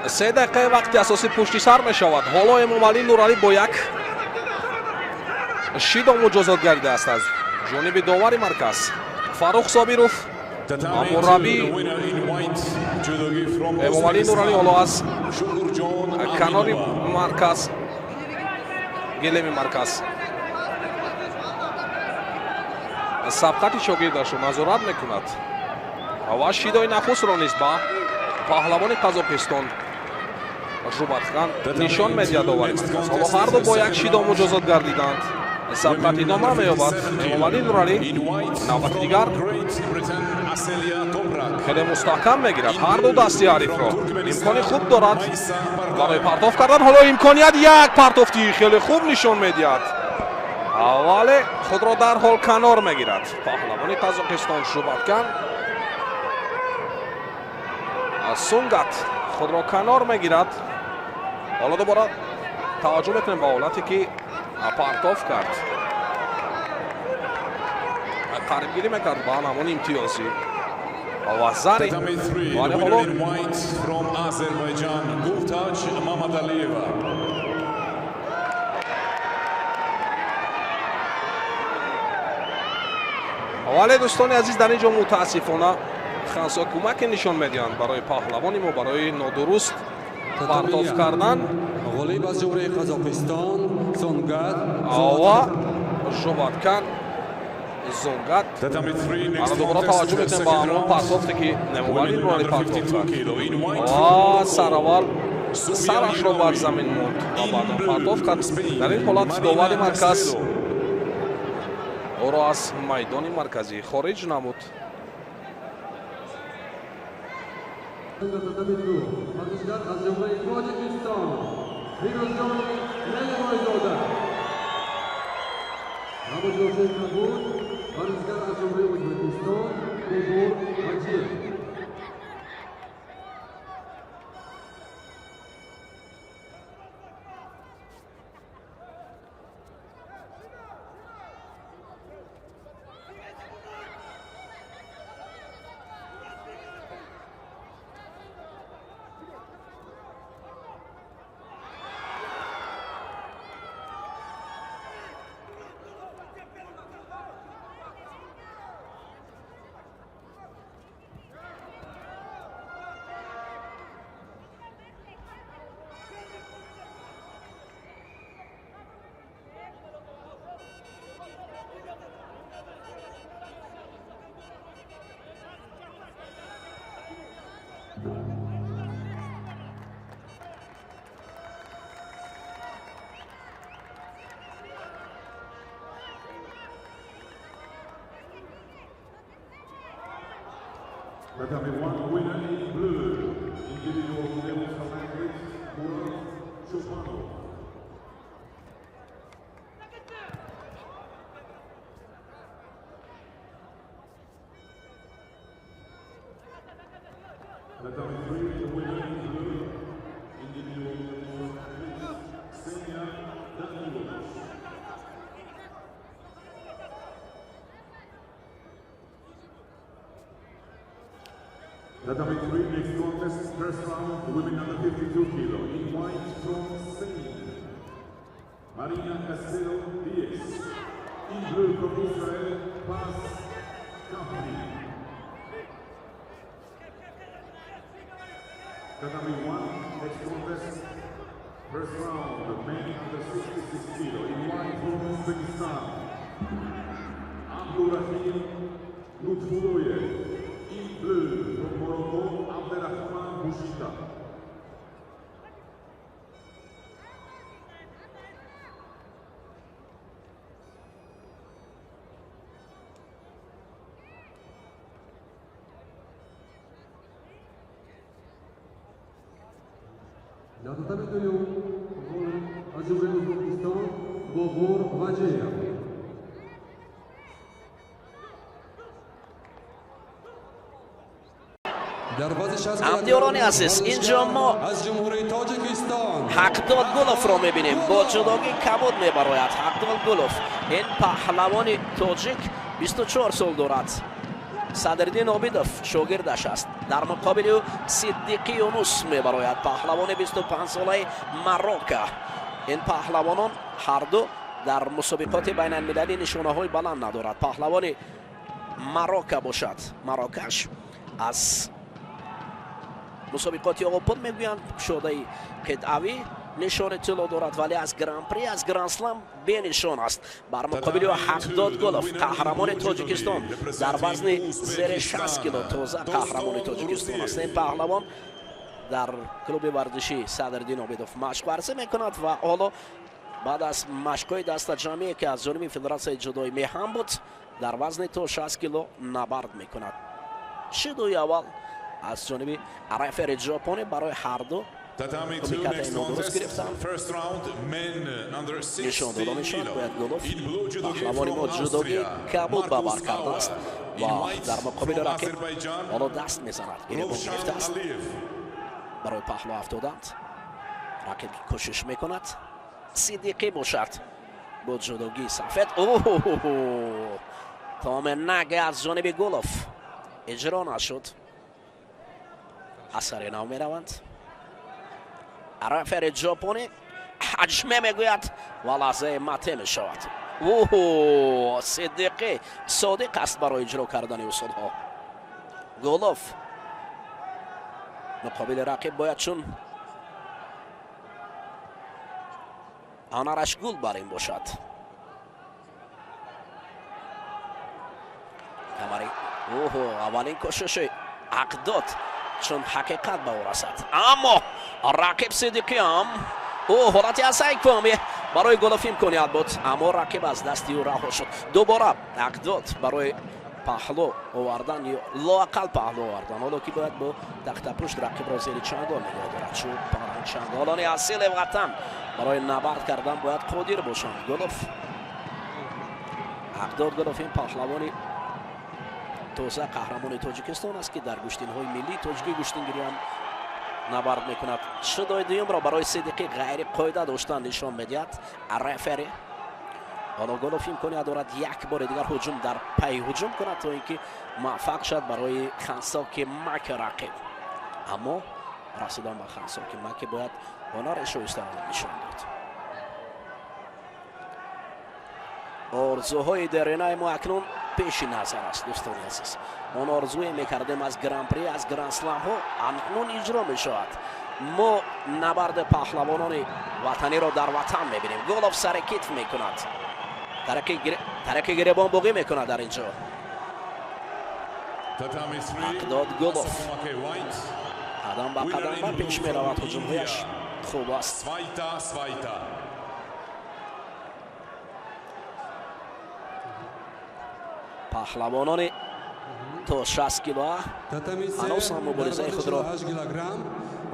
سه دقیقه وقتی اساسی پشتی سر می شود. حالا امامعلی نورالی با یک شیدا مجازات گردیده است از جانب داور مرکز فاروق صابیروف. مربی امامعلی نورالی حالا از کنار مرکز گلیم مرکز سبقت شاگردش را نظارت میکند و شیدای نخست را نیز با پهلوان قزاقستان ژوباتکان نشان میدهد داوری مرکز. حالا هر دو با یک شیدا مجازات گردیدند. سبقت ادامه مییابد. امامعلی نورالی نوبت دیگر خیلی مستحکم میگیرد. هر دو دستی حریف را امکانی خوب دارد برای پرتاب کردن. حالا امکانیت یک پرتافتی خیلی خوب نشان میدهد ولی خود را در حال کنار میگیرد. پهلوان قزاقستان ژوباتکان از سونگات خود را کنار میگیرد. حالا دوباره توجه میکنیم به حالتی که پرتاف کرد، قریبگیری میکرد با همون امتیازی و زری. ولی حالا ولی دوستان عزیز در اینجا متاسفانه خنسا کمک نشان میدهند برای پهلوانی ما برای نادرست پرتاف کردن. غالب از جمهوری قزاقستان سونگات و ژوباتکان زونگات. حالا دوباره توجه میکنیم با همون پرتافتی که امامعلی نورالی پرتاف کرد و سراول سرش را بر زمین موند و بعد پرتاف کرد. در این حالت داور مرکز او را از میدان مرکزی خارج نمود. از جمهوری تاجیکستان پیروزجان نیمایزاده. ورزشگر از جمهوری ازبکستان بوبور حاجیев. Tatami 1 winner in blue, individual medal from athletes, Murat Chopanov. Tatami 3 winner in blue, individual medal from athletes, Ksenia Danilovich. Tatami 3 next contest, first round, women under 52 kilo. In white from Spain, Marina Castelo Diaz. In blue from Israel, Paz Company. Tatami 1 next contest, first round, men under 66 kilo. In white from Uzbekistan, Abdurrahim Lutfuloyev. In blue from Morocco, Abdelrahman Bouchita. На татами дойдем от жюри Узбекистан Бобур Ваджиев. همدیاران عزیز اینجا ما از جمهوری تاجیکستان حقداد گلوف رو میبینیم با جداگی کبود میبراید. حقداد گلوف این پهلوان تاجیک 24 سال دارد. صدردین عابدوف شاگردش است. در مقابل او صدیقی یونس میبراید پهلوان 25 ساله مراکه. این پهلوانان هر دو در مسابقات بین المللی نشانه های بلند ندارد. پهلوان مراکه باشد، مراکش از مسابقات اوپن میگویند شده قطعوی نشان طلا دارد ولی از گران پری از گران اسلام به نشان است. بر مقابل حقداد گلوف قهرمان تاجیکستان در وزن زیر 60 کیلو تازه قهرمان تاجیکستان است. این پهلوان در کلوب ورزشی صدردین عابدوف مشق ورزی میکند و حالا بعد از مشق‌های دست جمعی که از جانب فدراسیون جدوی میهم بود در وزن تا 60 کیلو نبرد میکند. شدوی اول از جانب رفری ژاپنی برای هر دو Tatami 2 کمیکات next اینو درست contest, گرفتن. first round, men under 60 نشان دادن نشان kilo. باید گلوف In blue judogi پهلوانی ما from جداگی Austria, کبود باور Marcus کرده است Auer. و In white در مقابل from رقیب Azerbaijan, حالا دست میزند. گریبان گرفته Rovshan است Aliyev. برای پهلو افتادند. رقیب کوشش میکند صدیقی باشد با جداگی سفید. اوه تام نگ از جانب گلوف اجرا نشد. اثر نو میروند. رفری ژاپنی حجمه میگوید و لحظه مته میشود. اوه صدیقی صادق است برای اجرا کردن اصولها. گلوف مقابل رقیب باید چون آنارش گل بر این باشد. کمری اوه اولین کوشش حقداد چون حقیقت به او رسد اما رقیب صدیقی هم او حالتی از ایکوامی برای گلوف امکانیت بود اما رقیب از دستی او رها شد. دوباره حقداد برای پهلو آوردن یا لااقل پهلو آوردن. حالا که باید با تخت پشت رقیب را زیر چنگال نگاه دارد چون پرنگ چنگالان اصیل وطن برای نبرد کردن باید قادر باشند. گلوف aqdod gulov in pahlavoni тоза қаҳрамони тоҷикистон аст ки дар гӯштинҳои миллии тоҷикӣ гӯштингирӣ ҳам набард мекунад. шудои дуюмро барои сидиқӣ ғайриқоида доштан нишон медиҳад рефери. ҳоло гулов имконият дорад як бори дигар ҳуҷум дар пай ҳуҷум кунад то ин ки муваффақ шуд барои хансоки маки рақиб, аммо расидан ба хансоки маки бояд ҳунари шоистаро нишон дод. орзуҳои деринаи мо акнун пеши назар аст. дӯстони азиз, он орзуе мекардем аз гран-при, аз гран-сламҳо акнун иҷро мешавад. мо набарди паҳлавонони ватаниро дар ватан мебинем. гулов сари китф мекунад, тариқи гиребон боқӣ мекунад дар ин ҷо. aqdod gulov қадам ба қадам ба пеш меравад. ҳуҷумҳояш хуб аст. паҳлавонони то 60 килоа ҳанӯз ҳам муборизаи худро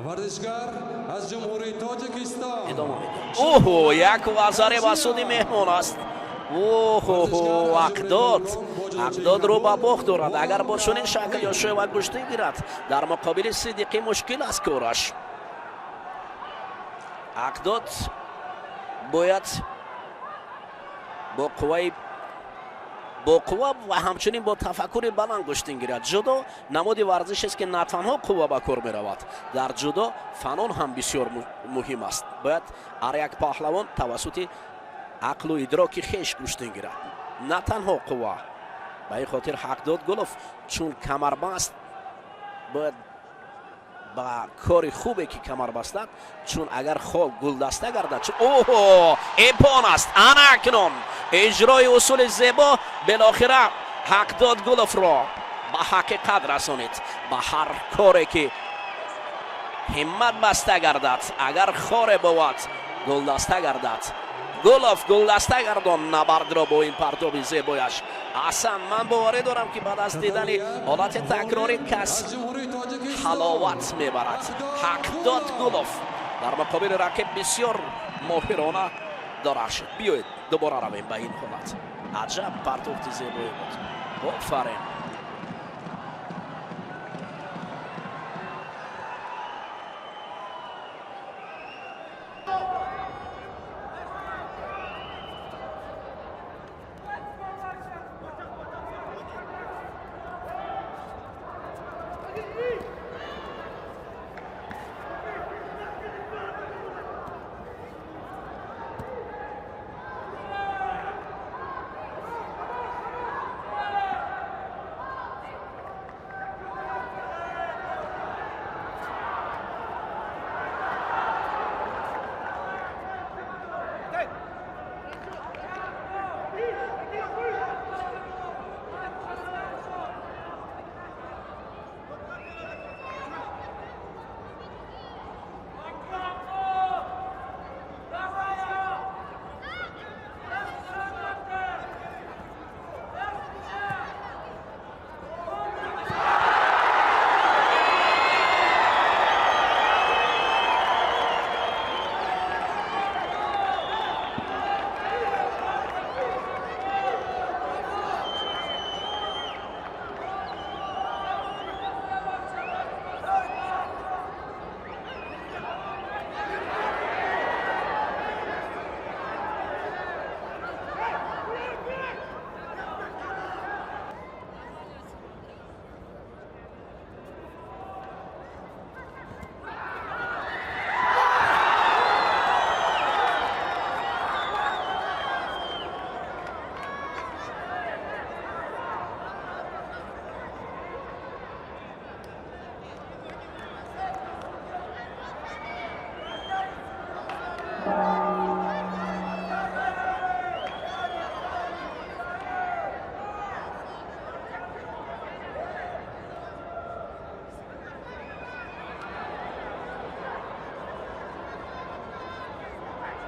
варзишгар аз ҷумҳурии тоҷикистон идома медиҳад. оҳо, як вазаре ба суди меҳмон аст. aqdod ро ба бох дорад. агар бо чунин шакл ё шӯва гӯштӣ гирад дар муқобили сидиқӣ мушкил аст кораш. aqdod бояд бо қувва ва ҳамчунин бо тафаккури баланд гӯштин гирад. ҷудо намуди варзишест ки на танҳо қувва ба кор меравад, дар ҷудо фанон ҳам бисёр муҳим аст. бояд ҳар як паҳлавон тавассути ақлу идроки хеш гӯштин гирад, на танҳо қувва. ба ин хотир aqdod gulov чун камарбаст бояд ба кори хубе ки камар бастад, чун агар хол гулдаста гардад. оҳо, эпон аст. ана акнун иҷрои усули зебо белохира aqdod gulовро ба ҳақиқат расонид. ба ҳар коре ки ҳиммат баста гардад, агар хоре бовад гулдаста гардад. гулов гулдаста гардон набардро бо ин партоби зебояш. асан ман боварӣ дорам ки баъд аз дидани ҳолати такрори кас ҳаловат мебарад. aqdod gulov дар муқобили рақиб бисёр моҳирона дарахшид. биёед дубора равем ба ин ҳолат. аҷаб партофти зебое буд. офарин.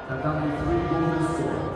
Tatami 3 goals scored.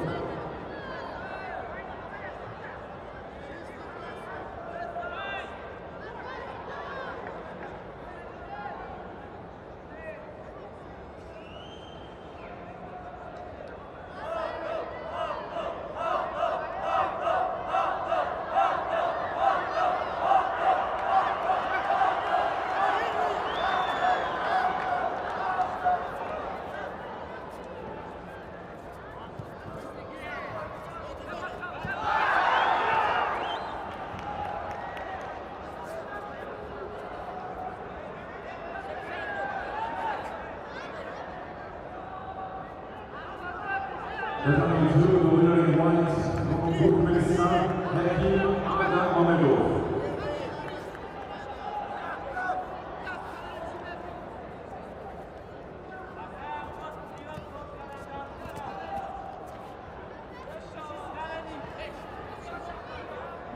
Tatami 2, the winner in white from Turkmenistan, Hakim Aghamamedov.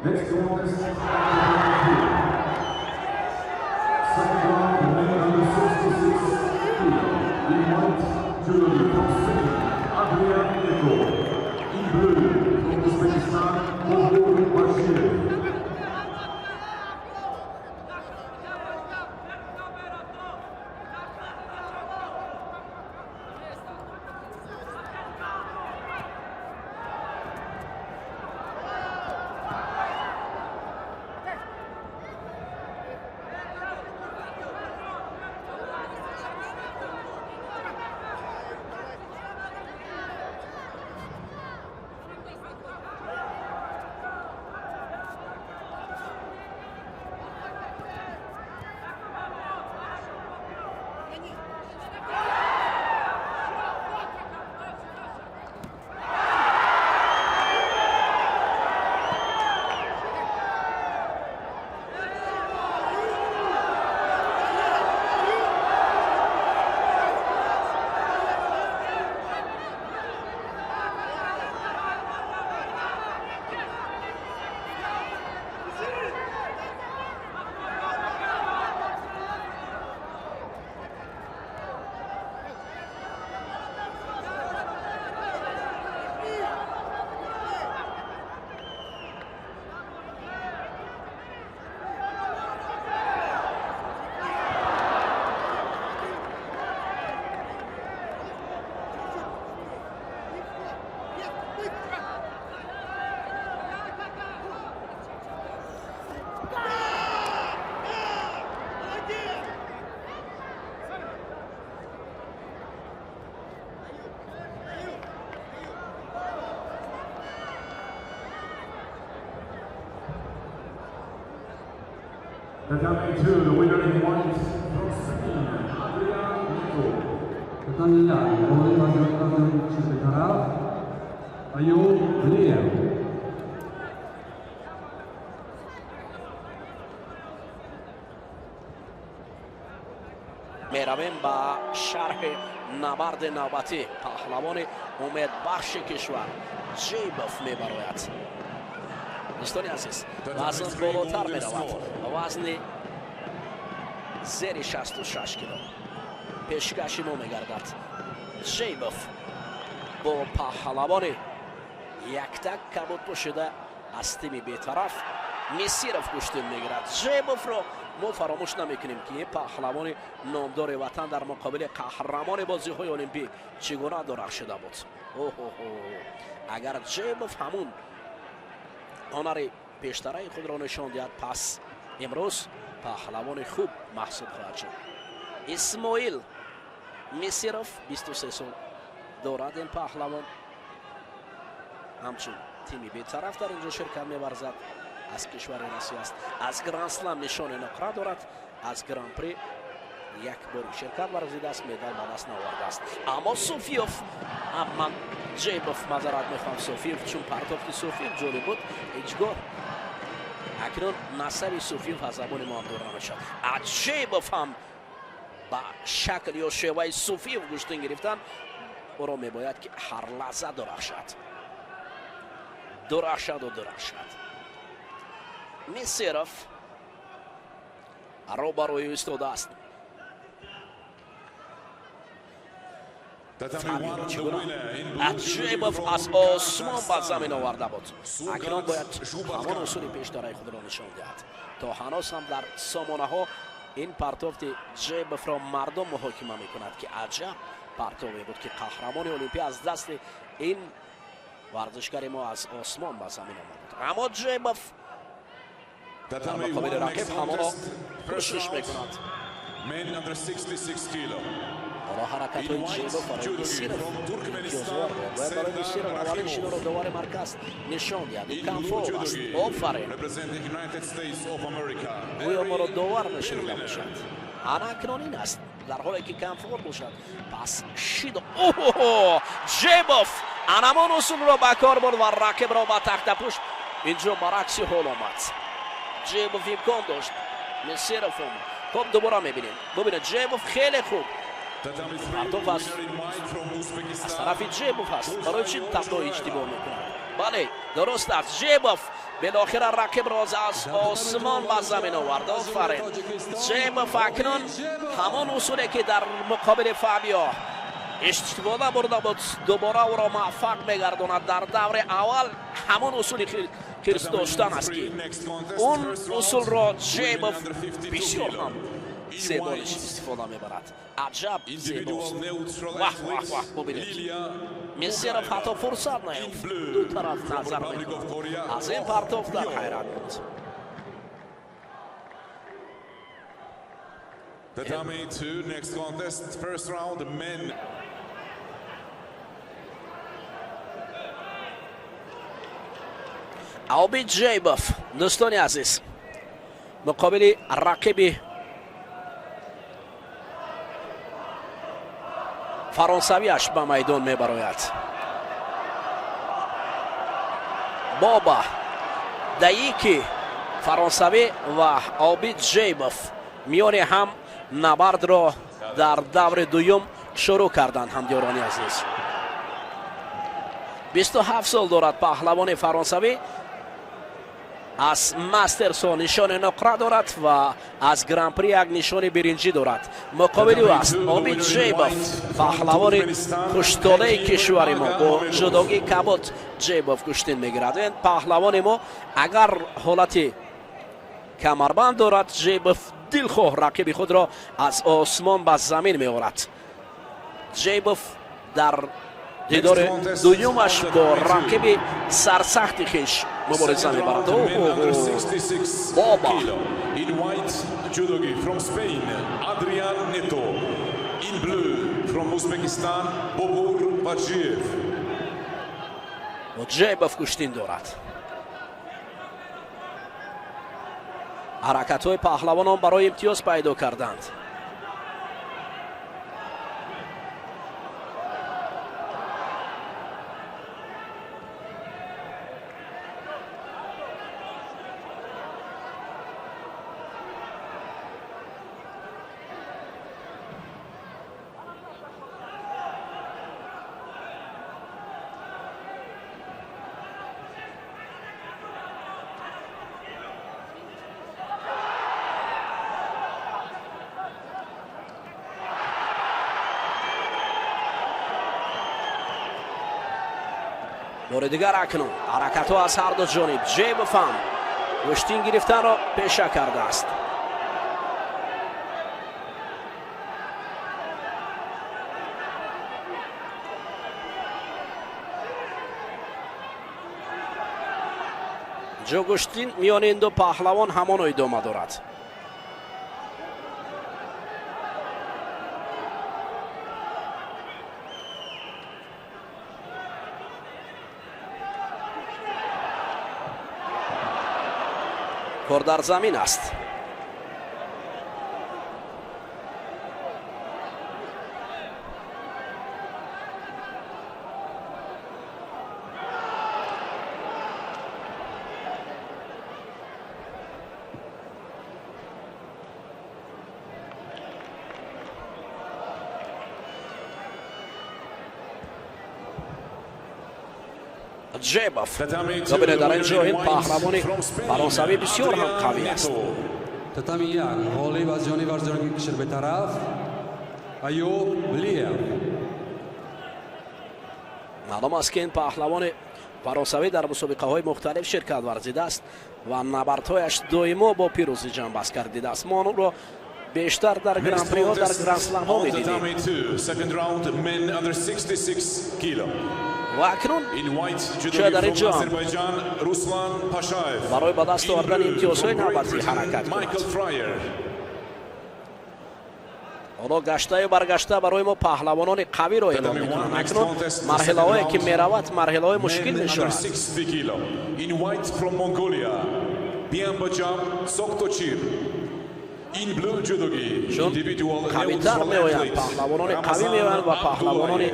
Next contest, second round, the men under 66 kilo. In white, judogi from Spain, Adrian Neko. In blue, from Uzbekistan, Mohur Bashirev. Tatami 2, the winner in white from Spain, Adrian Neko. Tatamilar, Oliy Vazirlar Mahkamasi taraf Ayub Liyev. میرویم با شرح نبرد نوبتی پهلوان امیدبخش کشور جیبوف میبراید. دوستان عزیز، وزن بالاتر میرود، وزن زیر 66 کیلو پیشکشی ما میگردد. جیبوف با پهلوان یکتک کبود پوشیده از تیم بیطرف میسیرف کشتی میگیرد. جیبوف رو ما فراموش نمیکنیم که این پهلوان نامدار وطن در مقابل قهرمان بازی های المپیک چگونه درخشیده بود. اگر جیبوف همون هنر پیشتره خود را نشان دهد، پس امروز پهلوان خوب محسوب خواهد شد. اسماعیل میسیرف 23 سال دارد. این پهلوان همچون تیمی بیطرف در اینجا شرکت می‌ورزد. از کشور روسیه است. از گرند اسلم نشان نقره دارد. از گرند پری یک بار شرکت ورزیده است، مدال به دست نآورده است. اما سوفیوف، من جیبوف معذرت میخوام، سوفیوف چون پرتافت سوفیوف جوری بود هیچگاه اکنون نسب سوفیوف از زبان ما دور نمیشد. جیبوف هم با شکل یا شیوه سوفیوف گشتن گرفتن، او را میباید که هر لحظه درخشد. میسیرف روبروی ایستاده است. جیبوف از آسمان به زمین آورده بود. اکنون باید همان اصول پیشتره خود را نشان دهد. تا هنوز هم در سامانه ها این پرتافت جیبوف را مردم محاکمه میکند که عجب پرتابی بود که قهرمان المپیک از دست این ورزشکار ما از آسمان به زمین آمد. اما جیبوف در مقابل رقیب همه را کوشش میکند. حالا حرکت های جیبوف برای میسیرف جزوار بود. باید برای میسیرف اولین شیده رو دوار مرکز نشان دهد. این کمفور است. آفرین. گویا ما رو دوار نشانده باشد. اکنون این است در حالی که کمفور باشد. پس شیده. جیبوف анамон усул ро ба кор бурд ва рақибро ба тахтапуш. инҷо баръакси ҳол омад. ҷебов имкон дошт, месеров омад. хуб дубора мебинем. бубинед ҷебов хеле хуб партоф аст, аз тарафи ҷебов аст. барои чӣ табло иҷтибоъ мекунад? бале, дуруст аст. ҷебов белохира рақибро аз осмон ба замин овард. офарин. ҷебов акнун ҳамон усуле ки дар муқобили фабио истифода бурда буд, дубора ӯро муваффақ мегардонад. дар даври аввал ҳамон усули хирс доштан аст ки он усулро ҷебов бисёр ҳам зебоиш истифода мебарад. аҷаб зебост. ваҳ ваҳ ваҳ бубинед. месеров ҳатто фурсат наёфт. ду тараф назар мекунад. аз ин партоф дар ҳайрат буд. Tatami 2, next contest, first round, men. обид ҷейбов дӯстони азиз муқобили рақиби фаронсавиаш ба майдон мебарояд. боба даики фаронсавӣ ва обид ҷейбов миёни ҳам набардро дар даври дуюм шурӯъ карданд. ҳамдиёрони азиз 27 сол дорад паҳлавони фаронсавӣ. аз мастерсо нишони нуқра дорад ва аз гран-при як нишони биринҷӣ дорад. муқобили ӯ аст обид ҷейбов паҳлавони куштодаи кишвари мо. бо ҷудогӣ кабуд ҷейбов куштин мегирад. ин паҳлавони мо агар ҳолати камарбанд дорад, ҷейбов дилхоҳ рақиби худро аз осмон ба замин меорад. ҷейбов дар дидори дуюмаш бо рақиби сарсахти хиш мубориза мебарад. боба In white, judogi from Spain, Adrian Neto. In blue, from Uzbekistan, Bobur Bajiev. ҷейбов куштин дорад. ҳаракатҳои паҳлавонон барои имтиёз пайдо карданд. бори дигар акнун ҳаракатҳо аз ҳарду ҷониб. ҷейбов ҳам куштин гирифтанро пеша кардааст. ҷӯгуштин миёни ин ду паҳлавон ҳамоно идома дорад. кор дар замин аст. ҷейбов бубинед дар ин ҷо ин паҳлавони фаронсавӣ бисёр ҳам қавӣ аст. Татами як, ғолиб аз ҷониби варзишгоҳи Кишр бетараф, Аёб Лиев. маълум аст ки ин паҳлавони фаронсавӣ дар мусобиқаҳои мухталиф ширкат варзидааст ва набардҳояш доимо бо пирӯзӣ ҷамъбаст гардидааст. мо онро бештар дар гран-приҳо, дар гран-сламҳо медидем. Second round, men under 66 kilo. ва акнун In white, чоя judogi дар ин from ҷо Azerbaijan, Ruslan Pashayev. барои ба даст In овардани blue, имтиёзҳои from Great навбатӣ Britain, ҳаракат Michael кунад. Fryer. ҳоло гаштаю баргашта барои мо паҳлавонони қавиро эълон мекунанд. акнун марҳилаҳое ки меравад марҳилаҳои мушкил Men under мешавад. 60 kilo. In white from Mongolia, Biambajam Soktochir. In blue, judogi individual held қавитар from меоянд athlete паҳлавонони қавӣ меоянд ва паҳлавононе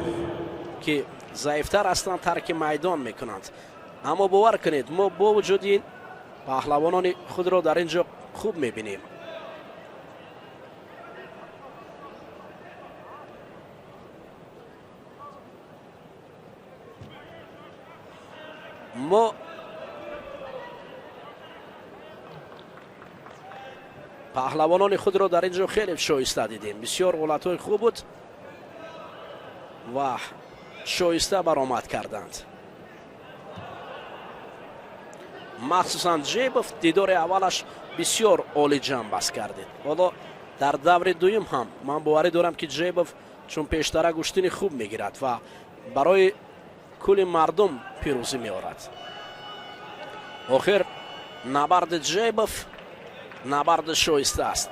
ки ضعیفتر هستند ترک میدان میکنند. اما باور کنید ما با وجود این پهلوانان خود را در اینجا خوب میبینیم. ما پهلوانان خود را در اینجا خیلی شایسته دیدیم. بسیار غلطهای خوب بود و شایسته برآمد کردند. مخصوصا جیبوف دیدار اولش بسیار عالی جان بست کردید. حالا در دور دویم هم من باوری دارم که جیبوف چون پیشتره گشتین خوب میگیرد و برای کل مردم پیروزی میآورد. آخر نبرد جیبوف نبرد شایسته است.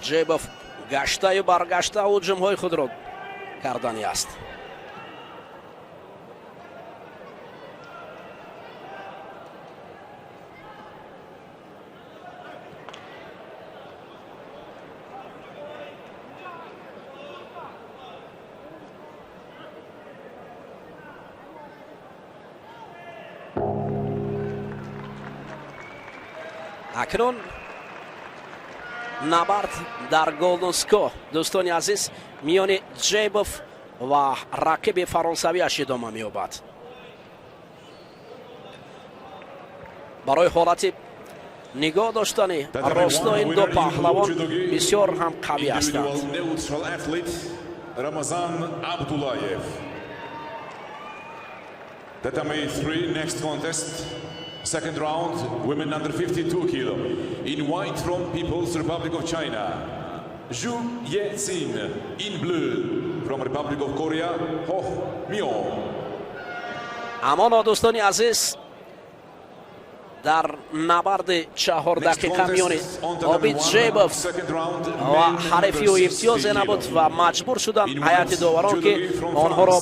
جیبوف گشته و برگشته حجم‌های خود را کردنی است. اکنون نبرد در گلدن سکو دوستان عزیز میان جیبوف و رقیب فرانسویش ادامه می‌یابد. برای حالت نگاه داشتن راستای این دو پهلوان بسیار هم قوی هستند. Tatami 3, next contest, second round, women under 52 kilo. In white from People's Republic of China, Zhu Yexin. In blue from Republic of Korea, Ho Myo. اما دوستان عزیز در نبرد 4 دقیقه میان عابد جیبوف و حریفی و امتیاز نبود و مجبور شدن هیئت داوران که آنها را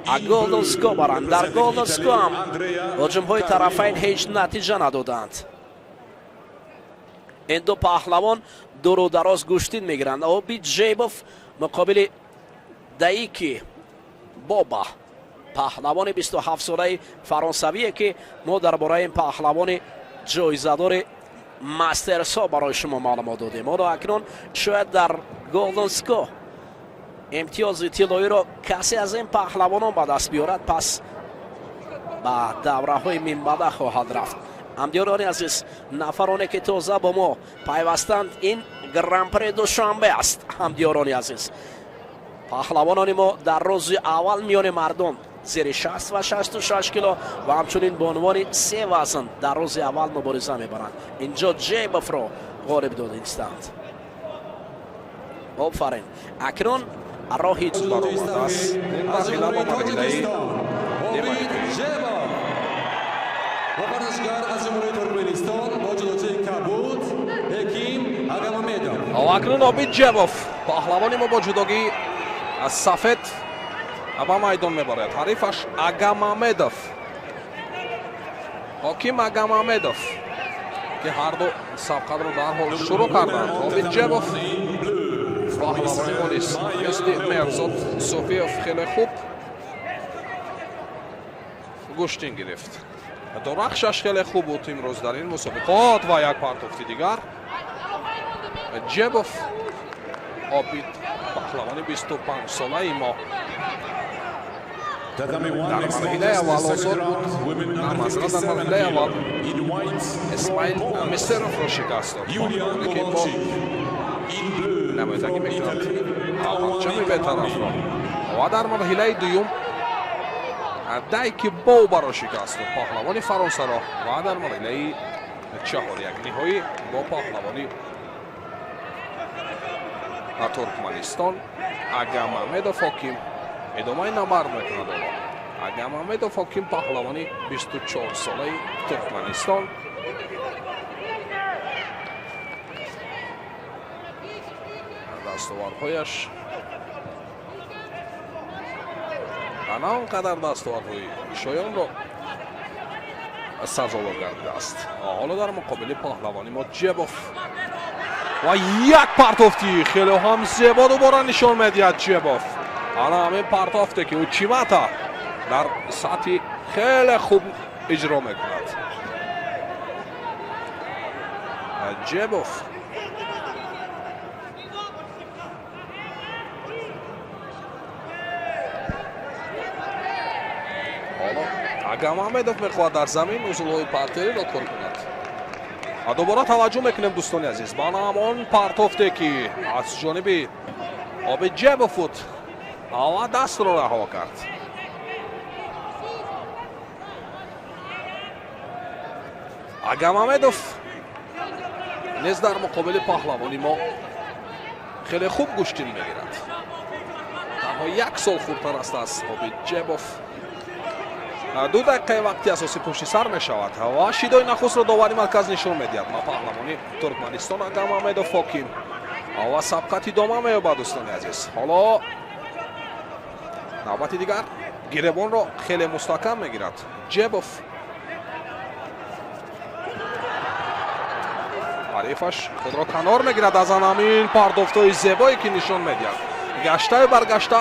به گلدن سکو برند. در گلدن سکو هم هجوم‌های طرفین هیچ نتیجه ندادند. این دو پهلوان دور و دراز گشتین میگیرند. عابد جیبوف مقابل دایکی بابا پهلوان 27 ساله فرانسویه که ما درباره این پهلوان جایزه‌دار مسترسا برای شما معلومات دادیم. ما اکنون شاید در گلدن سکو امتیاز طلایی را کسی از این پهلوانان به دست بیارد، پس به دوره های منبعد خواهد رفت. همدیاران عزیز، نفرانی که تازه با ما پیوستند، این گرانپری دوشنبه است. همدیاران عزیز، پهلوانان ما در روز اول میان مردم زیر 60 و 66 کیلو و همچنین به عنوان 3 وزن در روز اول مبارزه میبرند. اینجا جیبوف را غالب دادند. آفرین. اکنون راهی برآمده است. مرحله با مرحله و ورزشگر از جمهوری ترکمنستان با جلوچه کبود حکیم اگامامدوف. اکنون عابد جیبوف پهلوانی ما با جداگی از سفید به میدان میبرد. حریفش اگامامدوف، حکیم اگامامدوف که هر دو سابقه رو در حال شروع کردند. عابد جیبوف پهلوانی ما نیست، مثل مرزاد صوفیوف خیلی خوب گشتین گرفت. درخشش خیلی خوب بود امروز در این مسابقات و یک پرتفتی دیگر. جیبوف عابد پهلوانی 25 ساله ما در مرحله اول آزاد بود. مثلا در مرحله اول اسماعیل مسترف را شکست داد که با نمایندگی میکند پرچم بی‌طرف را و در مرحله دوم دایکی بابا را شکست داد پهلوانی فرانسه را و در مرحله 4 یک نهایی با پهلوانی ترکمنستان اگامامدوف حکیم ادامه نبرد میکند. اگامامدوف حکیم پهلوانی 24 ساله ترکمنستان دستاوردهایش نه آنقدر دستاوردهای شایان را سزاوار گردیده است. حالا در مقابل پهلوانی ما جبوف و یک پرتافتی خیلی هم زیبا دوباره نشان میدهد جبوف. حالا همین پرتافته که اوچیماتا در سطحی خیلی خوب اجرا میکند. جبوف агамамедов мехоҳад дар замин усулҳои партериро кор кунад. дубора таваҷҷӯҳ мекунем дӯстони азиз ба ҳамон партофте ки аз ҷониби обиҷебов буд ва дастро раҳо кард. агамамедов низ дар муқобили паҳлавони мо хеле хуб гӯштин мегирад. танҳо 1 сол хурдтар аст аз обиҷебов. 2 дақиқаи вақти асосӣ пушти сар мешавад ва шидои нахустро довари марказ нишон медиҳад. ма паҳлавони туркманистон агамамедов ҳоким ва сабқат идома меёбад дӯстони азиз. ҳоло навбати дигар гиребонро хеле мустаҳкам мегирад ҷебов. ҳарифаш худро канор мегирад аз анамин партофтҳои зебое ки нишон медиҳад. гаштаю баргашта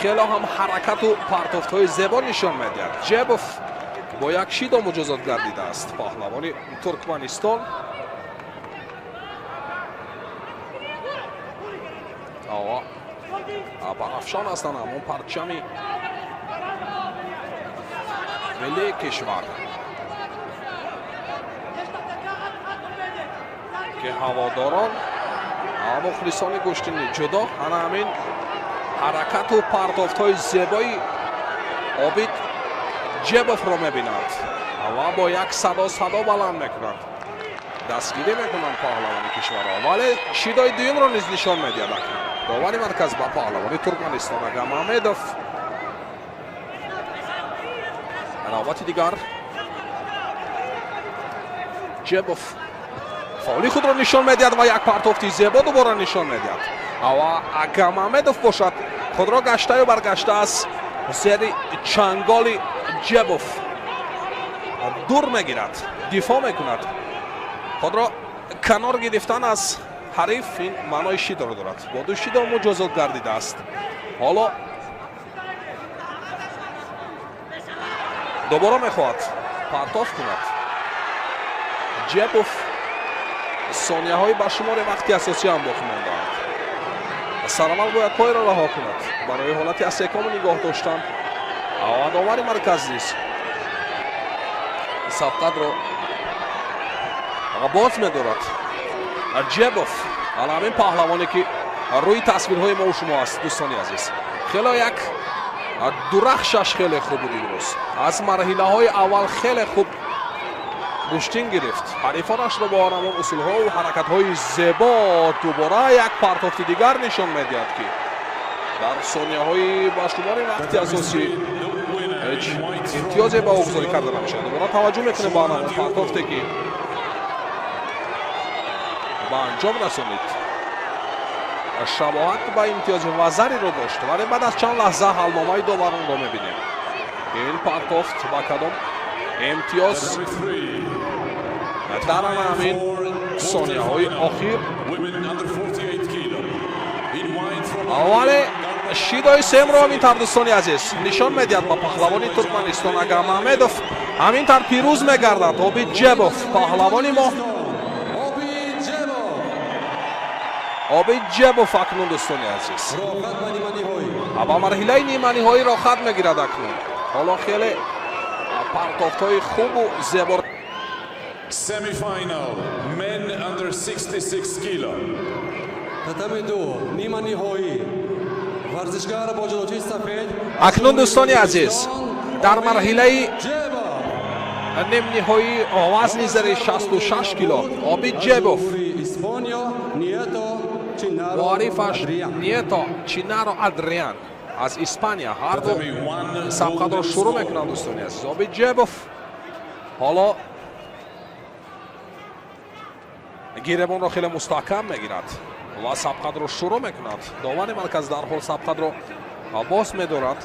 хело ҳам ҳаракату партофтҳои зебо нишон медиҳад. ҷебов бо як шидо муҷозот гардидааст паҳлавони туркманистон. банафшон ҳастанд ҳамон парчами миллии кишвар ки ҳаводорон мухлисони гӯштини ҷудо ана ҳамин ҳаракату партофтҳои зебои обид ҷебовро мебинанд ва бо як садо баланд мекунанд. дастгирӣ мекунанд паҳлавони кишварҳо вале шидои дуюмро низ нишон медиҳад. акнун довари марказ ба паҳлавони туркманистон агамамедов. навбати дигар ҷебов фаули худро нишон медиҳад ва як партофти зебо дубора нишон медиҳад. ва агамамедов бошад худро гаштаю баргашта аз зери чанголи ҷебов дур мегирад, дифоъ мекунад. худро канор гирифтан аз ҳариф ин маънои шидоро дорад. бо 2 шидо муҷозот гардидааст. ҳоло дубора мехоҳад партоф кунад ҷебов. сонияҳои ба шумори вақти асосӣ ҳам боқӣ мондаанд. сараввал бояд пойро раҳо кунад барои ҳолати асекому нигоҳ доштан. ва довари марказ низ сабқатро боз медорад ҷебов. ҳала ҳамин паҳлавоне ки рӯи тасвирҳои мо шумо аст дӯстони азиз. хело як дурахшаш хеле хуб буд имрӯз. аз марҳилаҳои аввал хеле хуб гӯштин гирифт. ҳарифонашро бо ҳамон усулҳоу ҳаракатҳои зебо дубора як партофти дигар нишон медиҳад ки дар сонияҳои ба шумори вақти асосӣ ҳеҷ имтиёзе ба ӯ гузорӣ карда намешавад. дубора таваҷҷӯҳ мекунем ба ҳамон партофте ки ба анҷом расонид. шабоҳат ба имтиёзи вазариро дошт вале баъд аз чанд лаҳза ҳалномаи доваронро мебинем. ин партофт ба кадом имтиёз дар ҳамин сонияҳои охир вале шидои семро ҳаминтар дӯстони азиз нишон медиҳад ба паҳлавони туркманистон агамамедов ҳаминтар пирӯз мегардад обиҷебов. паҳлавони мо обиҷебов акнун дӯстони азиз ба марҳилаи ниманиҳоӣ рохат мегирад акнун. ҳоло хеле партофтҳои хубу зебо. Semi-final, men under 66 kilo. татами ду ниманиҳоӣ варзишгар бо ҷудочии сафед. акнун дӯстони азиз дар марҳилаи нимниҳоӣ вазни зери 66 кило обиҷебов муаррифаш нието чинаро адриан аз испания ҳарду сабқатро шурӯъ мекунанд дӯстони азиз. обиҷебов ҳоло гиребонро хеле мустаҳкам мегирад ва сабқадро шурӯъ мекунад. довари марказ дарҳол сабқадро боз медорад.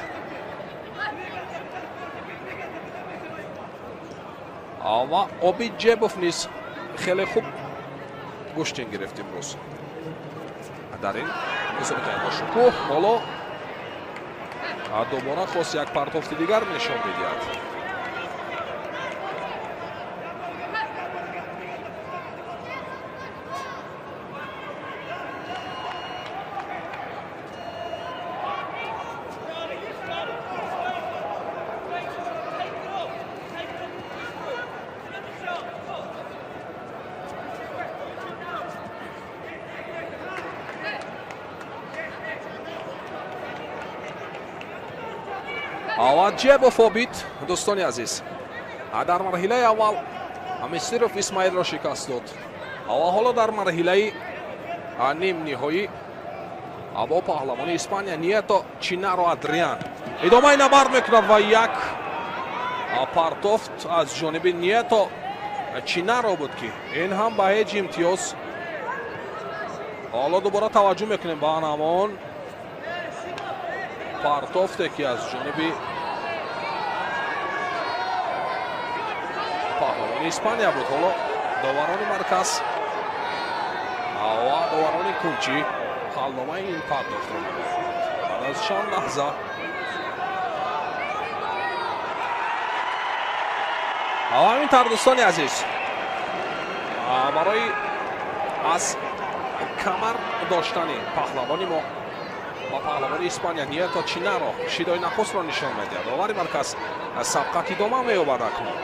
ва Обиджебов низ хеле хуб гӯштин гирифт имрӯз. дар ин мусобиқаи бошукӯҳ ҳоло дубора хост як партофти дигар нишон медиҳад. Джебов Обид, дӯстони азиз, дар марҳилаи аввал Мисиров Исмаилро шикаст дод. Ҳоло дар марҳилаи нимниҳоӣ бо паҳлавони Испания Нието Чинаро Адриан идомаи набард мекунад ва як партофт аз ҷониби Нието Чинаро буд ки ин ҳам ба ҳеҷ имтиёз. ҳоло дубора таваҷҷӯҳ мекунем ба ҳамон партофте ки аз ҷониби паҳлавони Испания буд. ҳоло доварони марказ ва доварони кунчӣ халномаи ин партофтро мебаранд. баъд аз чанд лаҳза ҳамин тар дӯстони азиз барои аз камар доштани паҳлавони мо ба паҳлавони Испания Нието Чинаро шидои нахустро нишон медиҳад. довари марказ сабқат идома меёбад. акнун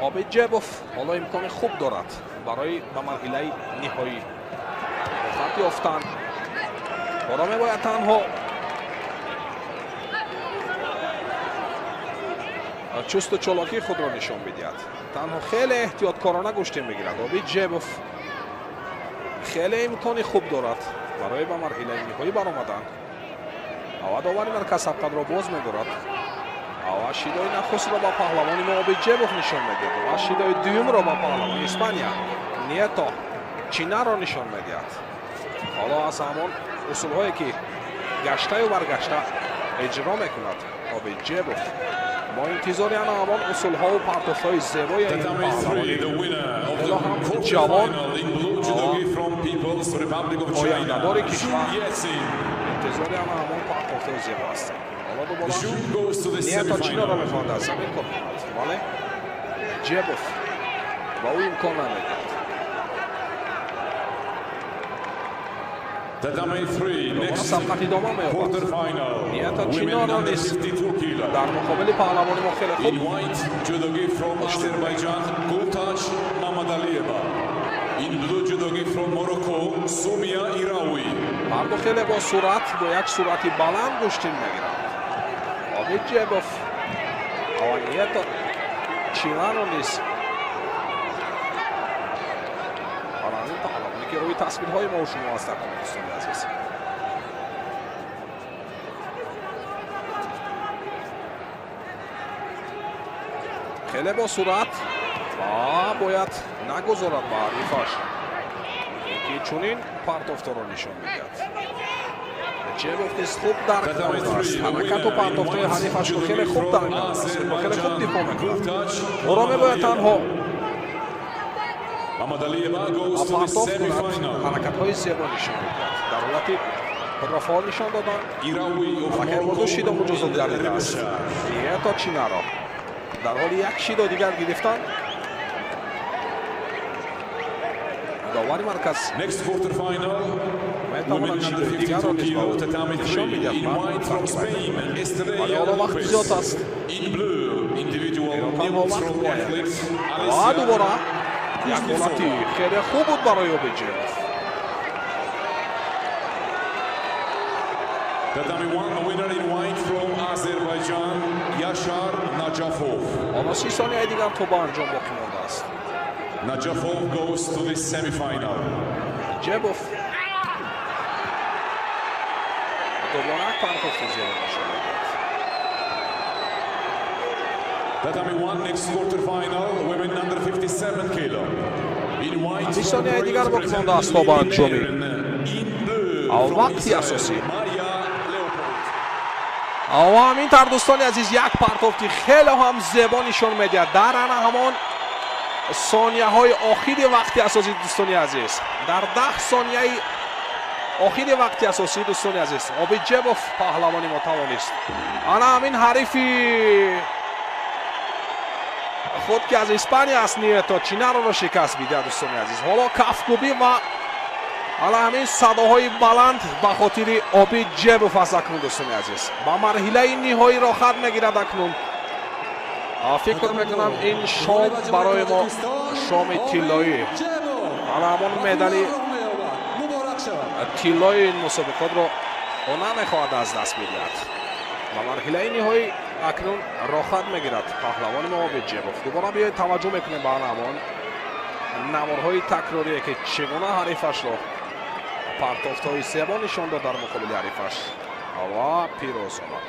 Обиджебов ҳоло имкони хуб дорад барои ба марҳилаи ниҳоӣ муваффақият ёфтан. ҳоло мебояд танҳо чусту чолокии худро нишон бидиҳад. танҳо хеле эҳтиёткорона гӯштин мегирад. Обиджебов хеле имкони хуб дорад барои ба марҳилаи ниҳоӣ баромадан. ва довари марказ сабқатро боз медорад. ва шидои нахустро ба паҳлавони мо Обиджебов нишон медиҳад ва шидои дуюмро ба паҳлавони Испания Нието Чинаро нишон медиҳад. ҳоло аз ҳамон усулҳое ки гаштаю баргашта эҷро мекунад Обиджебов мо интизори ана ҳамон усулҳову партофҳои зебои ҷавон ояндадори кишвар интизори ана ҳамон партофҳои зебо ҳастанд. Нието Чинаро мехоҳад аз замин кор кунад, вале Джебов ба ӯ имкон намедиҳад. сабқат идома меёбад. Нието Чинаро низ дар муқобили паҳлавони мо хеле хуб ҳарду хеле бо суръат бо як суръати баланд гӯштин мегиранд. Обиджебов ва Нието Чинаро низ ҳамин паҳлавоне ки рӯи тасвирҳои мо шумо ҳастанд. дӯстони азиз, хеле бо суръат ва бояд нагузорад ба ҳарифаш ки чунин партофтро нишон медиҳад. Джебов низ хуб дарк намудааст. ҳаракату партофтои ҳарифашро хеле хуб дарк намудааст. хеле хуб дифоъ мекунад. ӯро мебояд танҳо партофт кунад, ҳаракатҳои зебо нишон медиҳад. дар ҳолати рафаъол нишон додан ҳаракаи мурду шидо муҷозот гардидааст. Нието Чинаро дар ҳоли як шидо дигар гирифтан. довари марказ метавонад шидои дигарро низ ба ӯ нишон бидиҳад. вале ҳоло вақти зиёд аст. танҳо вақт бояд. ва дубора як ҳолати хеле хуб буд барои Обиджебов. ҳоло 30 сонияи дигар то ба анҷом боқӣ мондааст. Najafov goes to the semi-final. Джебов дубора партофти зебо нишон медиҳад. Tatami 1 next quarter final, women under 57 kilo. In white Эстонияи from дигар Greece боксонда representing Астобан Ҷомӣ. in blue Ал from вақти Israel, асосӣ. Maria Leopold. ва ҳамин тар дӯстони азиз як партофти хеле ҳам зебо нишон медиҳад дар ана ҳамон сонияҳои охири вақти асосӣ дӯстони азиз дар 10 сонияи охири вақти асосӣ дӯстони азиз Обиҷебов паҳлавони мо тавонист ана ҳамин ҳарифи худ ки аз Испания аст Нието Чинароро шикаст бидиҳад дӯстони азиз ҳоло кафкӯбӣ ва ана ҳамин садоҳои баланд ба хотири Обиҷебов аст акнун дӯстони азиз ба марҳилаи ниҳоиро хат мегирад акнун фикр мекунам ин шом барои мо шоми тиллоӣ ана ҳамон медали тиллои ин мусобиқотро о намехоҳад аз даст бидиҳад ба марҳилаи ниҳоӣ акнун рохат мегирад паҳлавони мо Обиҷебов дубора биёед таваҷҷӯҳ мекунем ба ана ҳамон наморҳои такрорие ки чигуна ҳарифашро партофтҳои зебо нишон дод дар муқобили ҳарифаш ва пирӯз омад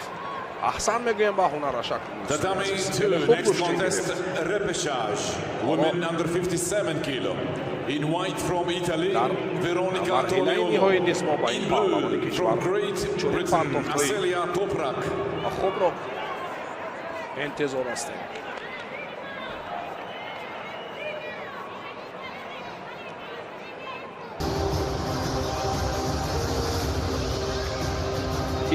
аҳсан мегӯем ба ҳунараш Tatami to next contest repechage. Women under 57 kilo. In white from Italy, Veronica марҳилаи ниҳоӣ Toniolo. низ мо ба ин In паҳлавони blue кишвар from Great чунин Britain, партофтҳои Aselia Toprak. хубро интизор ҳастем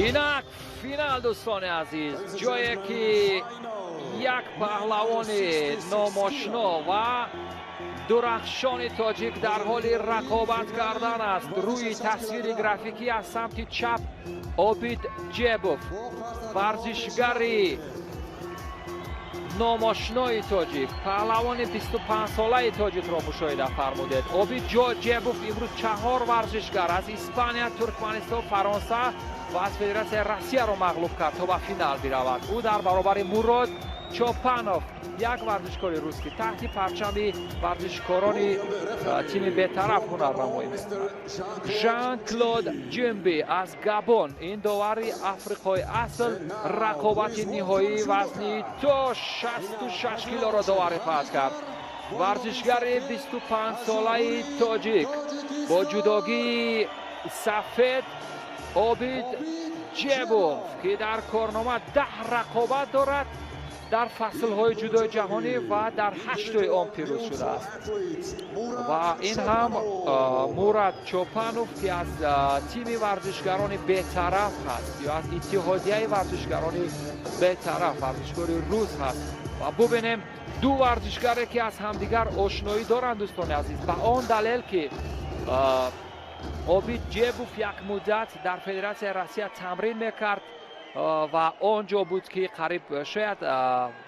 инак финал дӯстони азиз ҷое ки як паҳлавони номошно ва дурахшони тоҷик дар ҳоли рақобат кардан аст рӯи тасвири графикӣ аз самти чап Обиҷебов варзишгари номошнои тоҷик паҳлавони 25-солаи тоҷикро мушоҳида фармудед Обиҷебов имрӯз 4 варзишгар аз Испания, Туркманистон, Фаронса ва аз Федератсияи Россияро мағлуб кард то ба финал биравад ӯ дар баробари Мурод Чопанов як варзишкори рус ки таҳти парчами варзишкорони тими бетараф ҳунарнамоӣ мекунад Жан-Клод Ҷимби аз Габон ин довари африқои асл рақобати ниҳоии вазни то 66 килоро доварӣ хоҳад кард варзишгари 25-солаи тоҷик бо ҷудогии сафед Обиҷебов ки дар корнома 10 рақобат дорад дар фаслҳои ҷудои ҷаҳонӣ ва дар 8 он пирӯз шудааст ва ин ҳам Мурад Чопанов ки аз тими варзишгарони бетараф ҳаст ё аз иттиҳодияи варзишгарони бетараф варзишгори рус ҳаст ва бубинем ду варзишгаре ки аз ҳамдигар ошноӣ доранд дӯстони азиз ба он далел ки Обиҷебов як муддат дар Федератсияи Россия тамрин мекард ва он ҷо буд ки қариб шояд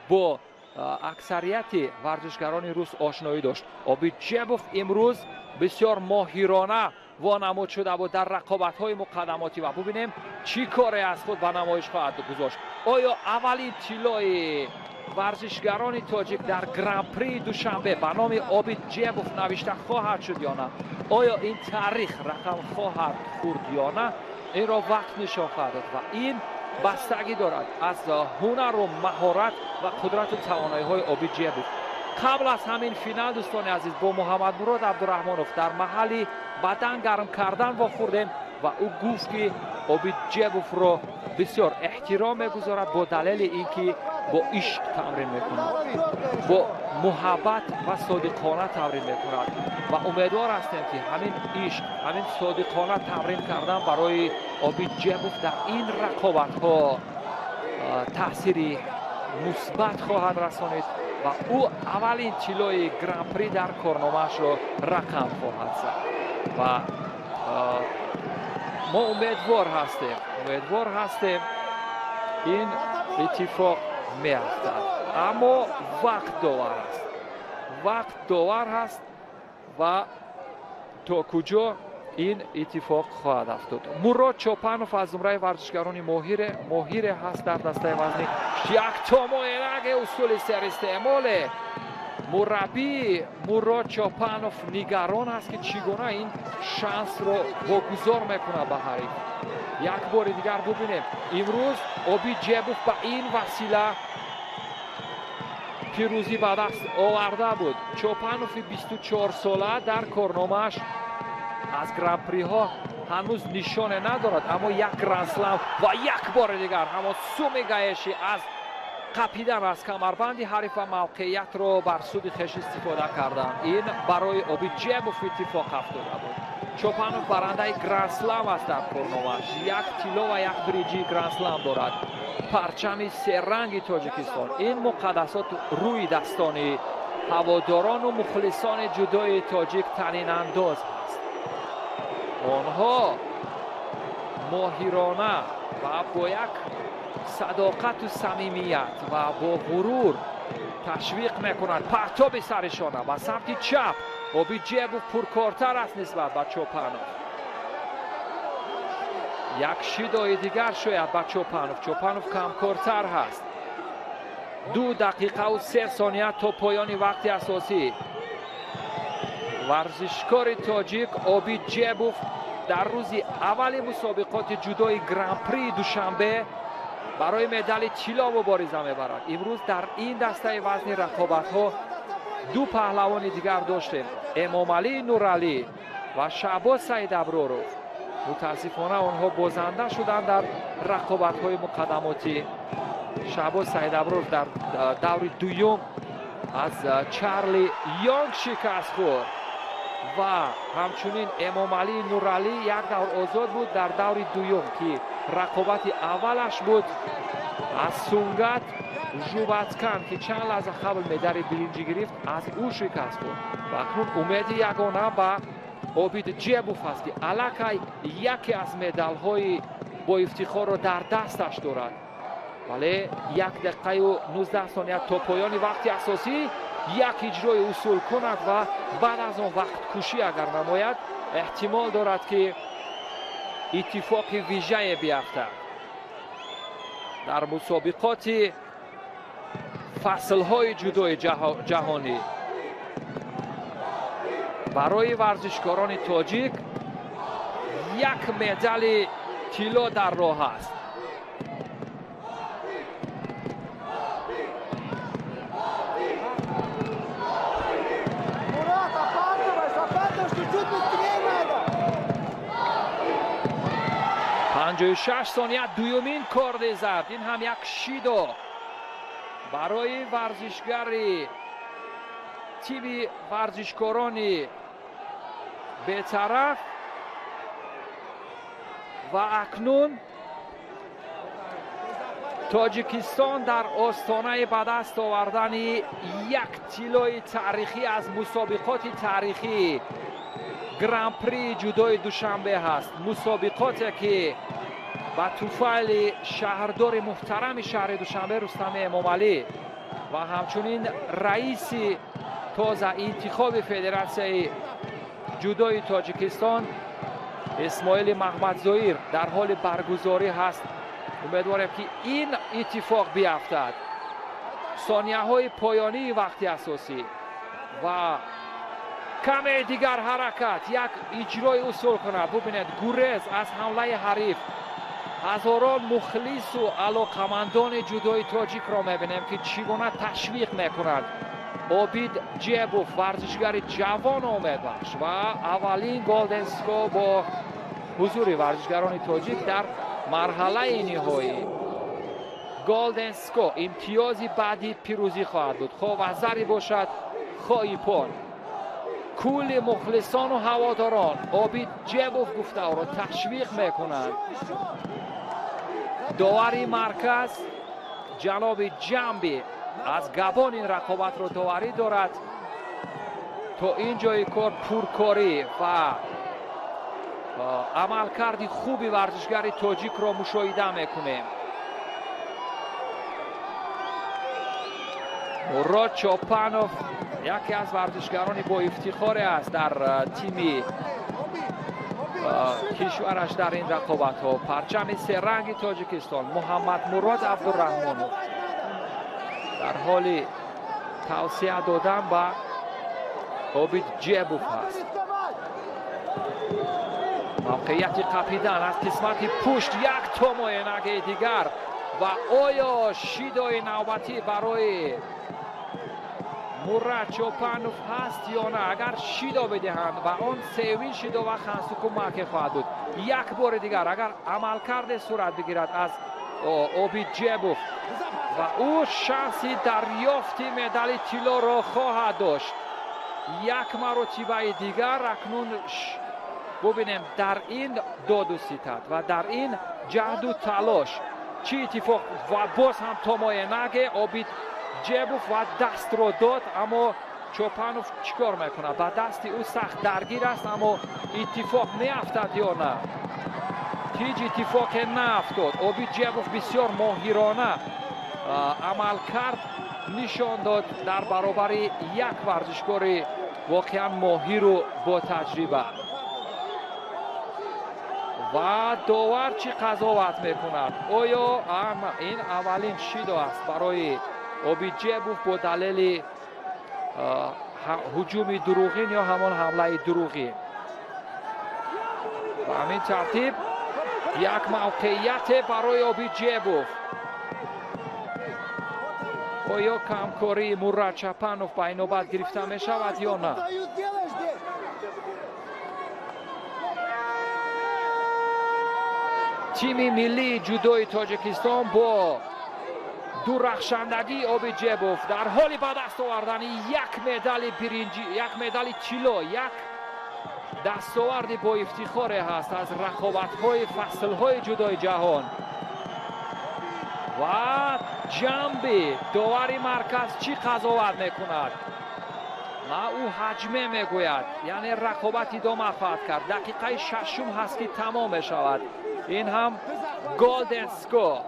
бо аксарияти варзишгарони рус ошноӣ дошт Обиҷебов имрӯз бисёр моҳирона вонамуд шуда буд дар рақобатҳои муқаддамотӣ ва бубинем чӣ коре аз худ ба намоиш хоҳад гузошт оё аввалин тиллои варзишгарони тоҷик дар гран-прии душанбе ба номи Обиҷебов навишта хоҳад шуд ё на оё ин таърих рақам хоҳад хурд ё на инро вақт нишон хоҳад дод ва ин бастагӣ дорад аз ҳунару маҳорат ва қудрату тавоноиҳои Обиҷебов қабл аз ҳамин финал дӯстони азиз бо Муҳаммадмурод Абдураҳмонов дар маҳалли бадан гарм кардан вохӯрдем ва ӯ гуфт ки Обиҷебовро бисёр эҳтиром мегузорад бо далели ин ки бо ишқ тамрин мекунад бо муҳаббат ва содиқона тамрин мекунад ва умедвор ҳастем ки ҳамин ишқ ҳамин содиқона тамрин кардан барои Обиҷебов дар ин рақобатҳо таъсири мусбат хоҳад расонид ва ӯ аввалин тиллои гран-при дар корномаашро рақам хоҳад зад ва мо умедвор ҳастем ин иттифоқ меафтад аммо вақт довар ҳаст ва то куҷо ин иттифоқ хоҳад афтод Мурод Чопанов аз зумраи варзишгарони моҳире ҳаст дар дастаи вазни яктомоенаге усули серистеъмоле мураббии Мурод Чопанов нигарон аст ки чӣ гуна ин шансро вогузор мекунад ба ҳариф як бори дигар бубинем имрӯз Обиҷебов ба ин васила پیروزی به دست آورده بود. چوپانوف 24 ساله در کارنامه‌اش از گرند پری ها هنوز نشانه ندارد، اما یک گرند اسلم و یک بار دیگر همون سومیگایشی از قپیدن از کمربند حریف و موقعیت رو بر سود خویش استفاده کردن. این برای اوبیدژیبوف اتفاق افتاده بود. چوپانوف برنده گرند اسلم است در کارنامه‌اش، یک طلا و یک بریجی گرند اسلم دارد. پرچم سه رنگی تاجیکستان، این مقدسات روی دستان هواداران و مخلصان جدای تاجیک طنین انداز است. آنها ماهرانه و با یک صداقت و صمیمیت و با غرور تشویق میکنند. پرتاب سرشانه و سمت چپ اوبیدژیبوف پرکارتر است نسبت به چوپانوف. یک شیدای دیگر شاید به چوپانوف کمکارتر هست. 2 دقیقه و 3 ثانیه تا پایان وقت اساسی. ورزشکار تاجیک اوبیدژیبوف در روز اول مسابقات جودوی گرند پری دوشنبه برای مدال طلا مبارزه میبرد. امروز در این دسته وزن رقابت ها 2 پهلوان دیگر داشتیم، امامعلی نورعلی و شعباز سیدابروروف. متاسفانه آنها بازنده شدند در رقابت های مقدماتی. شعباز سیدابروروف در دور دوم از چارلی یانگ شکست خورد و همچنین امامعلی نورعلی یک دور آزاد بود در دور دوم که رقابت اولش بود از سونگات ژوباتکان که چند لحظه قبل مدال برنجی گرفت، از او شکست خورد و اکنون امید یگانه به اوبیدژیبوف است که الکی یکی از مدال های با افتخار را در دستش دارد. ولی 1 دقیقه و 19 ثانیه تا پایان وقت اساسی یک اجرای اصول کند و بعد از آن وقت کشی اگر نماید احتمال دارد که اتفاق ویژه بیفتد. در مسابقات فصل‌های جودوی جهانی برای ورزشکاران تاجیک یک مدال طلا در راه است. و 56 ثانیه دومین کارد زد. این هم یک شیدو برای ورزشگری تیم ورزشکاران بی‌طرف و اکنون تاجیکستان در آستانه به دست آوردن یک طلای تاریخی از مسابقات تاریخی گرند پری جودوی دوشنبه هست. مسابقاتی که با توفیل شهردار محترم شهر دوشنبه رستم امامعلی و همچنین رئیس تازه انتخاب فدراسیون جودوی تاجیکستان اسماعیل محمدزایر در حال برگزاری هست. امیدوارم که این اتفاق بیفتد. ثانیه های پایانی وقت اساسی و کمی دیگر حرکت، یک اجرای اصول کند. ببینید گریز از حمله حریف. هزاران مخلص و علاقمندان جودوی تاجیک را میبینیم که چگونه تشویق میکنند. اوبیدژیبوف ورزشگر جوان امیدبخش و اولین گلدن اسکو با حضور ورزشگران تاجیک در مرحله نهایی. گلدن اسکو امتیازی بعدی پیروزی خواهد بود، خواه وزری باشد خواه ایپان. کل مخلصان و هواداران اوبیدژیبوف گفته او را تشویق میکنند. داوری مرکز جناب جنبی از گبان این رقابت را داوری دارد. تا اینجای کار پرکاری و عملکرد خوبی ورزشگر تاجیک را مشاهده میکنیم. مراد چوپانوف یکی از ورزشگرانی با افتخار است در تیم کشورش در این رقابت ها. پرچم سه رنگ تاجیکستان محمد مراد عبدالرحمانوف در حال توصیه دادن به اوبیدژیبوف هست. موقعیت قپیدن از قسمت پشت، یک تماینه دیگر و آیا شیدای نوبتی برای مورد چوپانوف هست یا نه. اگر شیدو بدهند و آن سومین شیدو و خانسوکو مکه خواهد بود. یک بار دیگر اگر عملکرد صورت بگیرد از اوبید جیبوف و او شانسی دریافت مدال طلا را خواهد داشت. یک مرتبه دیگر اکنون ببینیم در این داد و ستد و در این جهد و تلاش چی اتفاق و باز هم تمای نگه اوبید جیبوف و دست رو داد، اما چوپانوف چیکار میکنه؟ با دست او سخت درگیر است اما اتفاق نیفتاد یا نه؟ هیچ اتفاق نیفتاد. اوبید جیبوف بسیار ماهرانه عمل کرد، نشان داد در برابر یک ورزشکار واقعا ماهر و با تجربه. و داور چی قضاوت میکند؟ آیا این اولین شیدو است برای اوبید جیبوف با دلیل هجوم دروغین یا همان حمله دروغین؟ و همین ترتیب یک موقعیت برای اوبید جیبوف. آیا کمکاری مورد چوپانوف به نوبت گرفته می شود یا نه؟ تیم ملی جودوی تاجیکستان با درخشندگی اوبید جیبوف در حال به دست آوردن یک مدال برنجی، یک مدال طلا، یک دستاورد با افتخار هست از رقابت‌های فصل‌های جودوی جهان. و جنبه داوری مرکز چی قضاوت میکند؟ او حجمه میگوید، یعنی رقابت ادامه خواهد کرد. دقیقه ششم هست که تمام میشود. این هم گلدن سکور.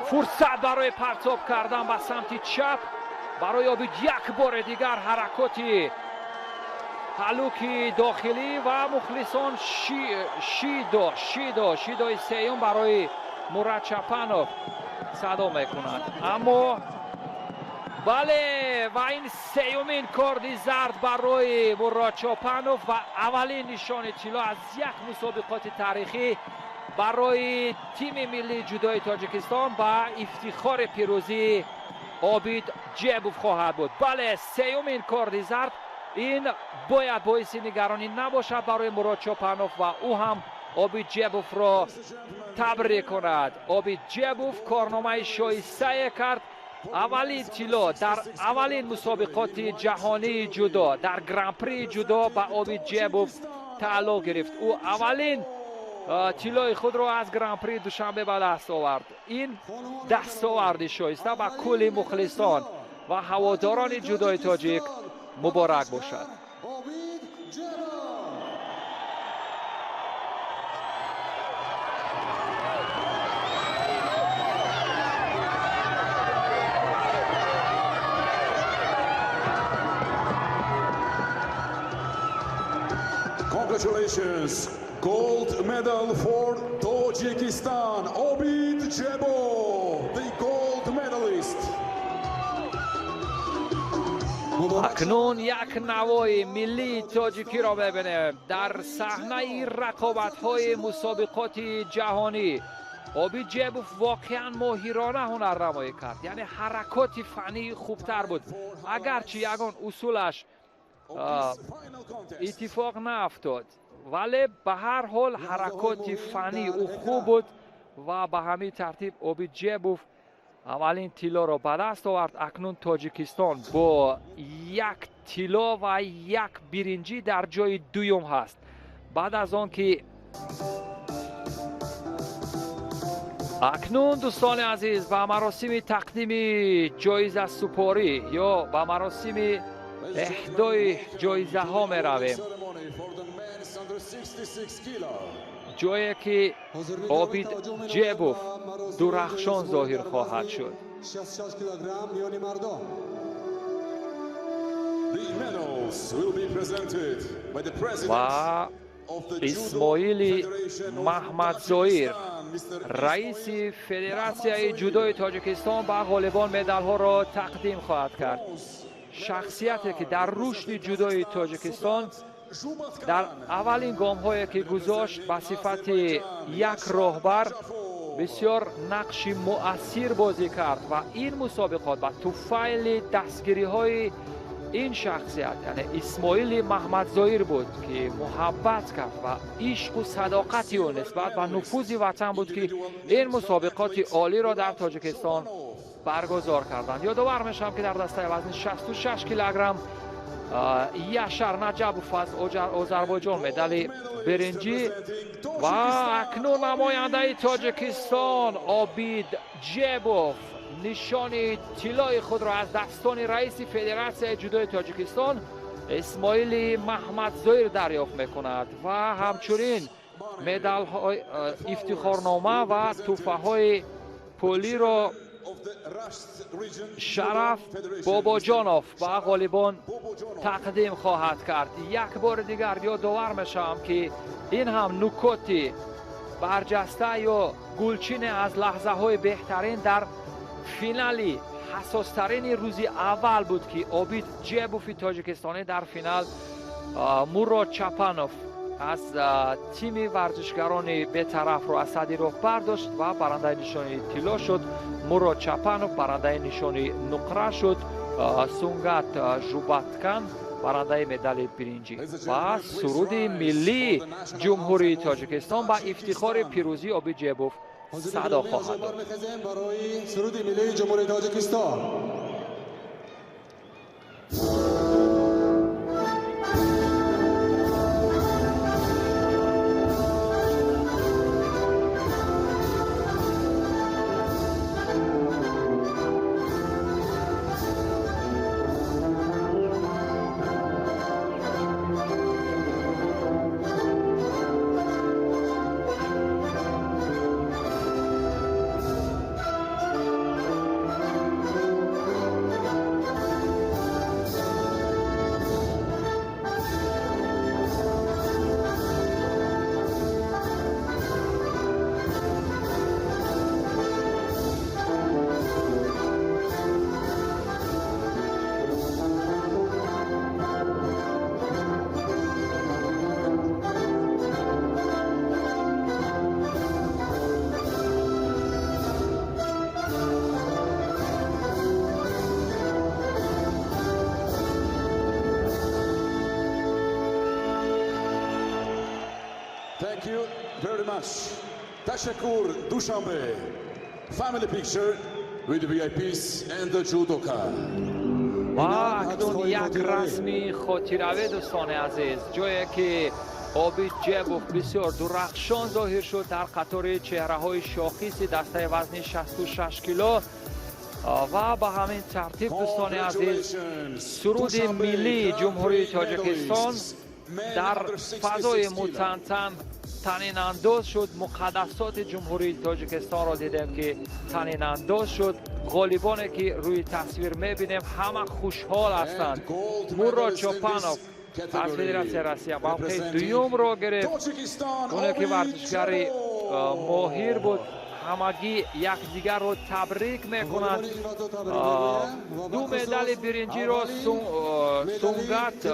فرصت برای پرتاب کردن به سمت چپ برای اوبید یک بار دیگر حرکاتی حلوکی داخلی و مخلصان شیدوی سیوم برای مورد چوپانوف صدا میکند. اما بله، و این سیومین کارد زرد برای مورد چوپانوف و اولین نشان طلا از یک مسابقات تاریخی برای تیم ملی جودوی تاجیکستان با افتخار پیروزی اوبید جیبوف خواهد بود. بله، سیومین کارد زرد. این باید باعث نگرانی نباشد برای مورد چوپانوف و او هم اوبید جیبوف را تبریک کند. اوبید جیبوف کارنامه شایسته کرد. اولین طلا در اولین مسابقات جهانی جودو در گران پری جودو با اوبید جیبوف تعلق گرفت. او اولین طلای خود را از گران پری دوشنبه به دست آورد. این دستاورد شایسته و کل مخلصان و هواداران جودوی تاجیک مبارک باشد. Congratulations, gold medal for Tajikistan, Obid Jebov, the gold medalist. اکنون یک نوای ملی تاجیکی را ببینیم در صحنه رقابت‌های مسابقات جهانی. اوبید جیبوف واقعا ماهرانه هنرنمایی کرد، یعنی حرکات فنی خوبتر بود، اگرچه یگان اصولش اتفاق نیفتاد، ولی به هر حال حرکات فنی او خوب بود و به همین ترتیب اوبید جیبوف اولین طلا را به دست آورد. اکنون تاجیکستان با یک طلا و یک برنجی در جای دوم هست. بعد از آن که اکنون دوستان عزیز به مراسم تقدیم جایزه سپاری یا به مراسم اهدای جایزه ها می رویم، جایی که اوبید جیبوف درخشان ظاهر خواهد شد. و اسماعیل محمدزایر رئیس فدراسیون جودوی تاجیکستان به غالبان مدال ها را تقدیم خواهد کرد. شخصیتی که در رشد جودوی تاجیکستان در اولین گام هایی که گذاشت به صفت یک راهبر بسیار نقش مؤثر بازی کرد و این مسابقات و توفیل دستگیری های این شخصیت یعنی اسماعیل محمد ظاهر بود که محبت کرد و عشق و صداقتی و نسبت و نفوذ وطن بود که این مسابقات عالی را در تاجیکستان برگزار کردند. یادآور میشم که در دسته وزن 66 کیلوگرم یاشار نجابوف از آذربایجان مدال برنجی و اکنون نماینده تاجیکستان عابید جیبوف نشان طلای خود را از دستان رئیس فدراسیون جودو تاجیکستان اسماعیل محمد ظاهر دریافت میکند و همچنین مدال های افتخارنامه و تحفه های پولی را شرف باباجانوف و غالبان تقدیم خواهد کرد. یک بار دیگر یادآور میشم که این هم نکاتی برجسته یا گلچین از لحظه های بهترین در فینالی حساسترین روزی اول بود که عابید جیبوف تاجیکستانی در فینال مراد چپانوف از تیم ورزشگران بی‌طرف را از صدر راه برداشت و برنده نشانی طلا شد. مراد چپانوف برنده نشانی نقره شد. سونگات ژوباتکان برنده مدال برنجی و سرود ملی جمهوری تاجیکستان با افتخار پیروزی عابید جیبوف صدا خواهد داد. برای سرود ملی جمهوری تاجیکستان. Thank you very much. Tashakkur Dushanbe. Family picture with the VIPs and the judoka. و اکنون یک رسمی خاطره‌ای دوستان عزیز، جایی که عابید جیبوف بسیار درخشان ظاهر شد در قطار چهره‌های شاخص دسته وزن 66 کیلو و به همین ترتیب دوستان عزیز سرود ملی جمهوری تاجیکستان در فضای متنطن طنین انداز شد. مقدسات جمهوری تاجیکستان را دیدیم که طنین انداز شد. غالبانی که روی تصویر میبینیم همه خوشحال هستند. مراد چپانوف از فدراسیون روسیه موقع دوم را گرفت. اون که ورزشگر ماهر بود. همگی یکدیگر رو تبریک میکنند. دو مدال برنجی را سونگات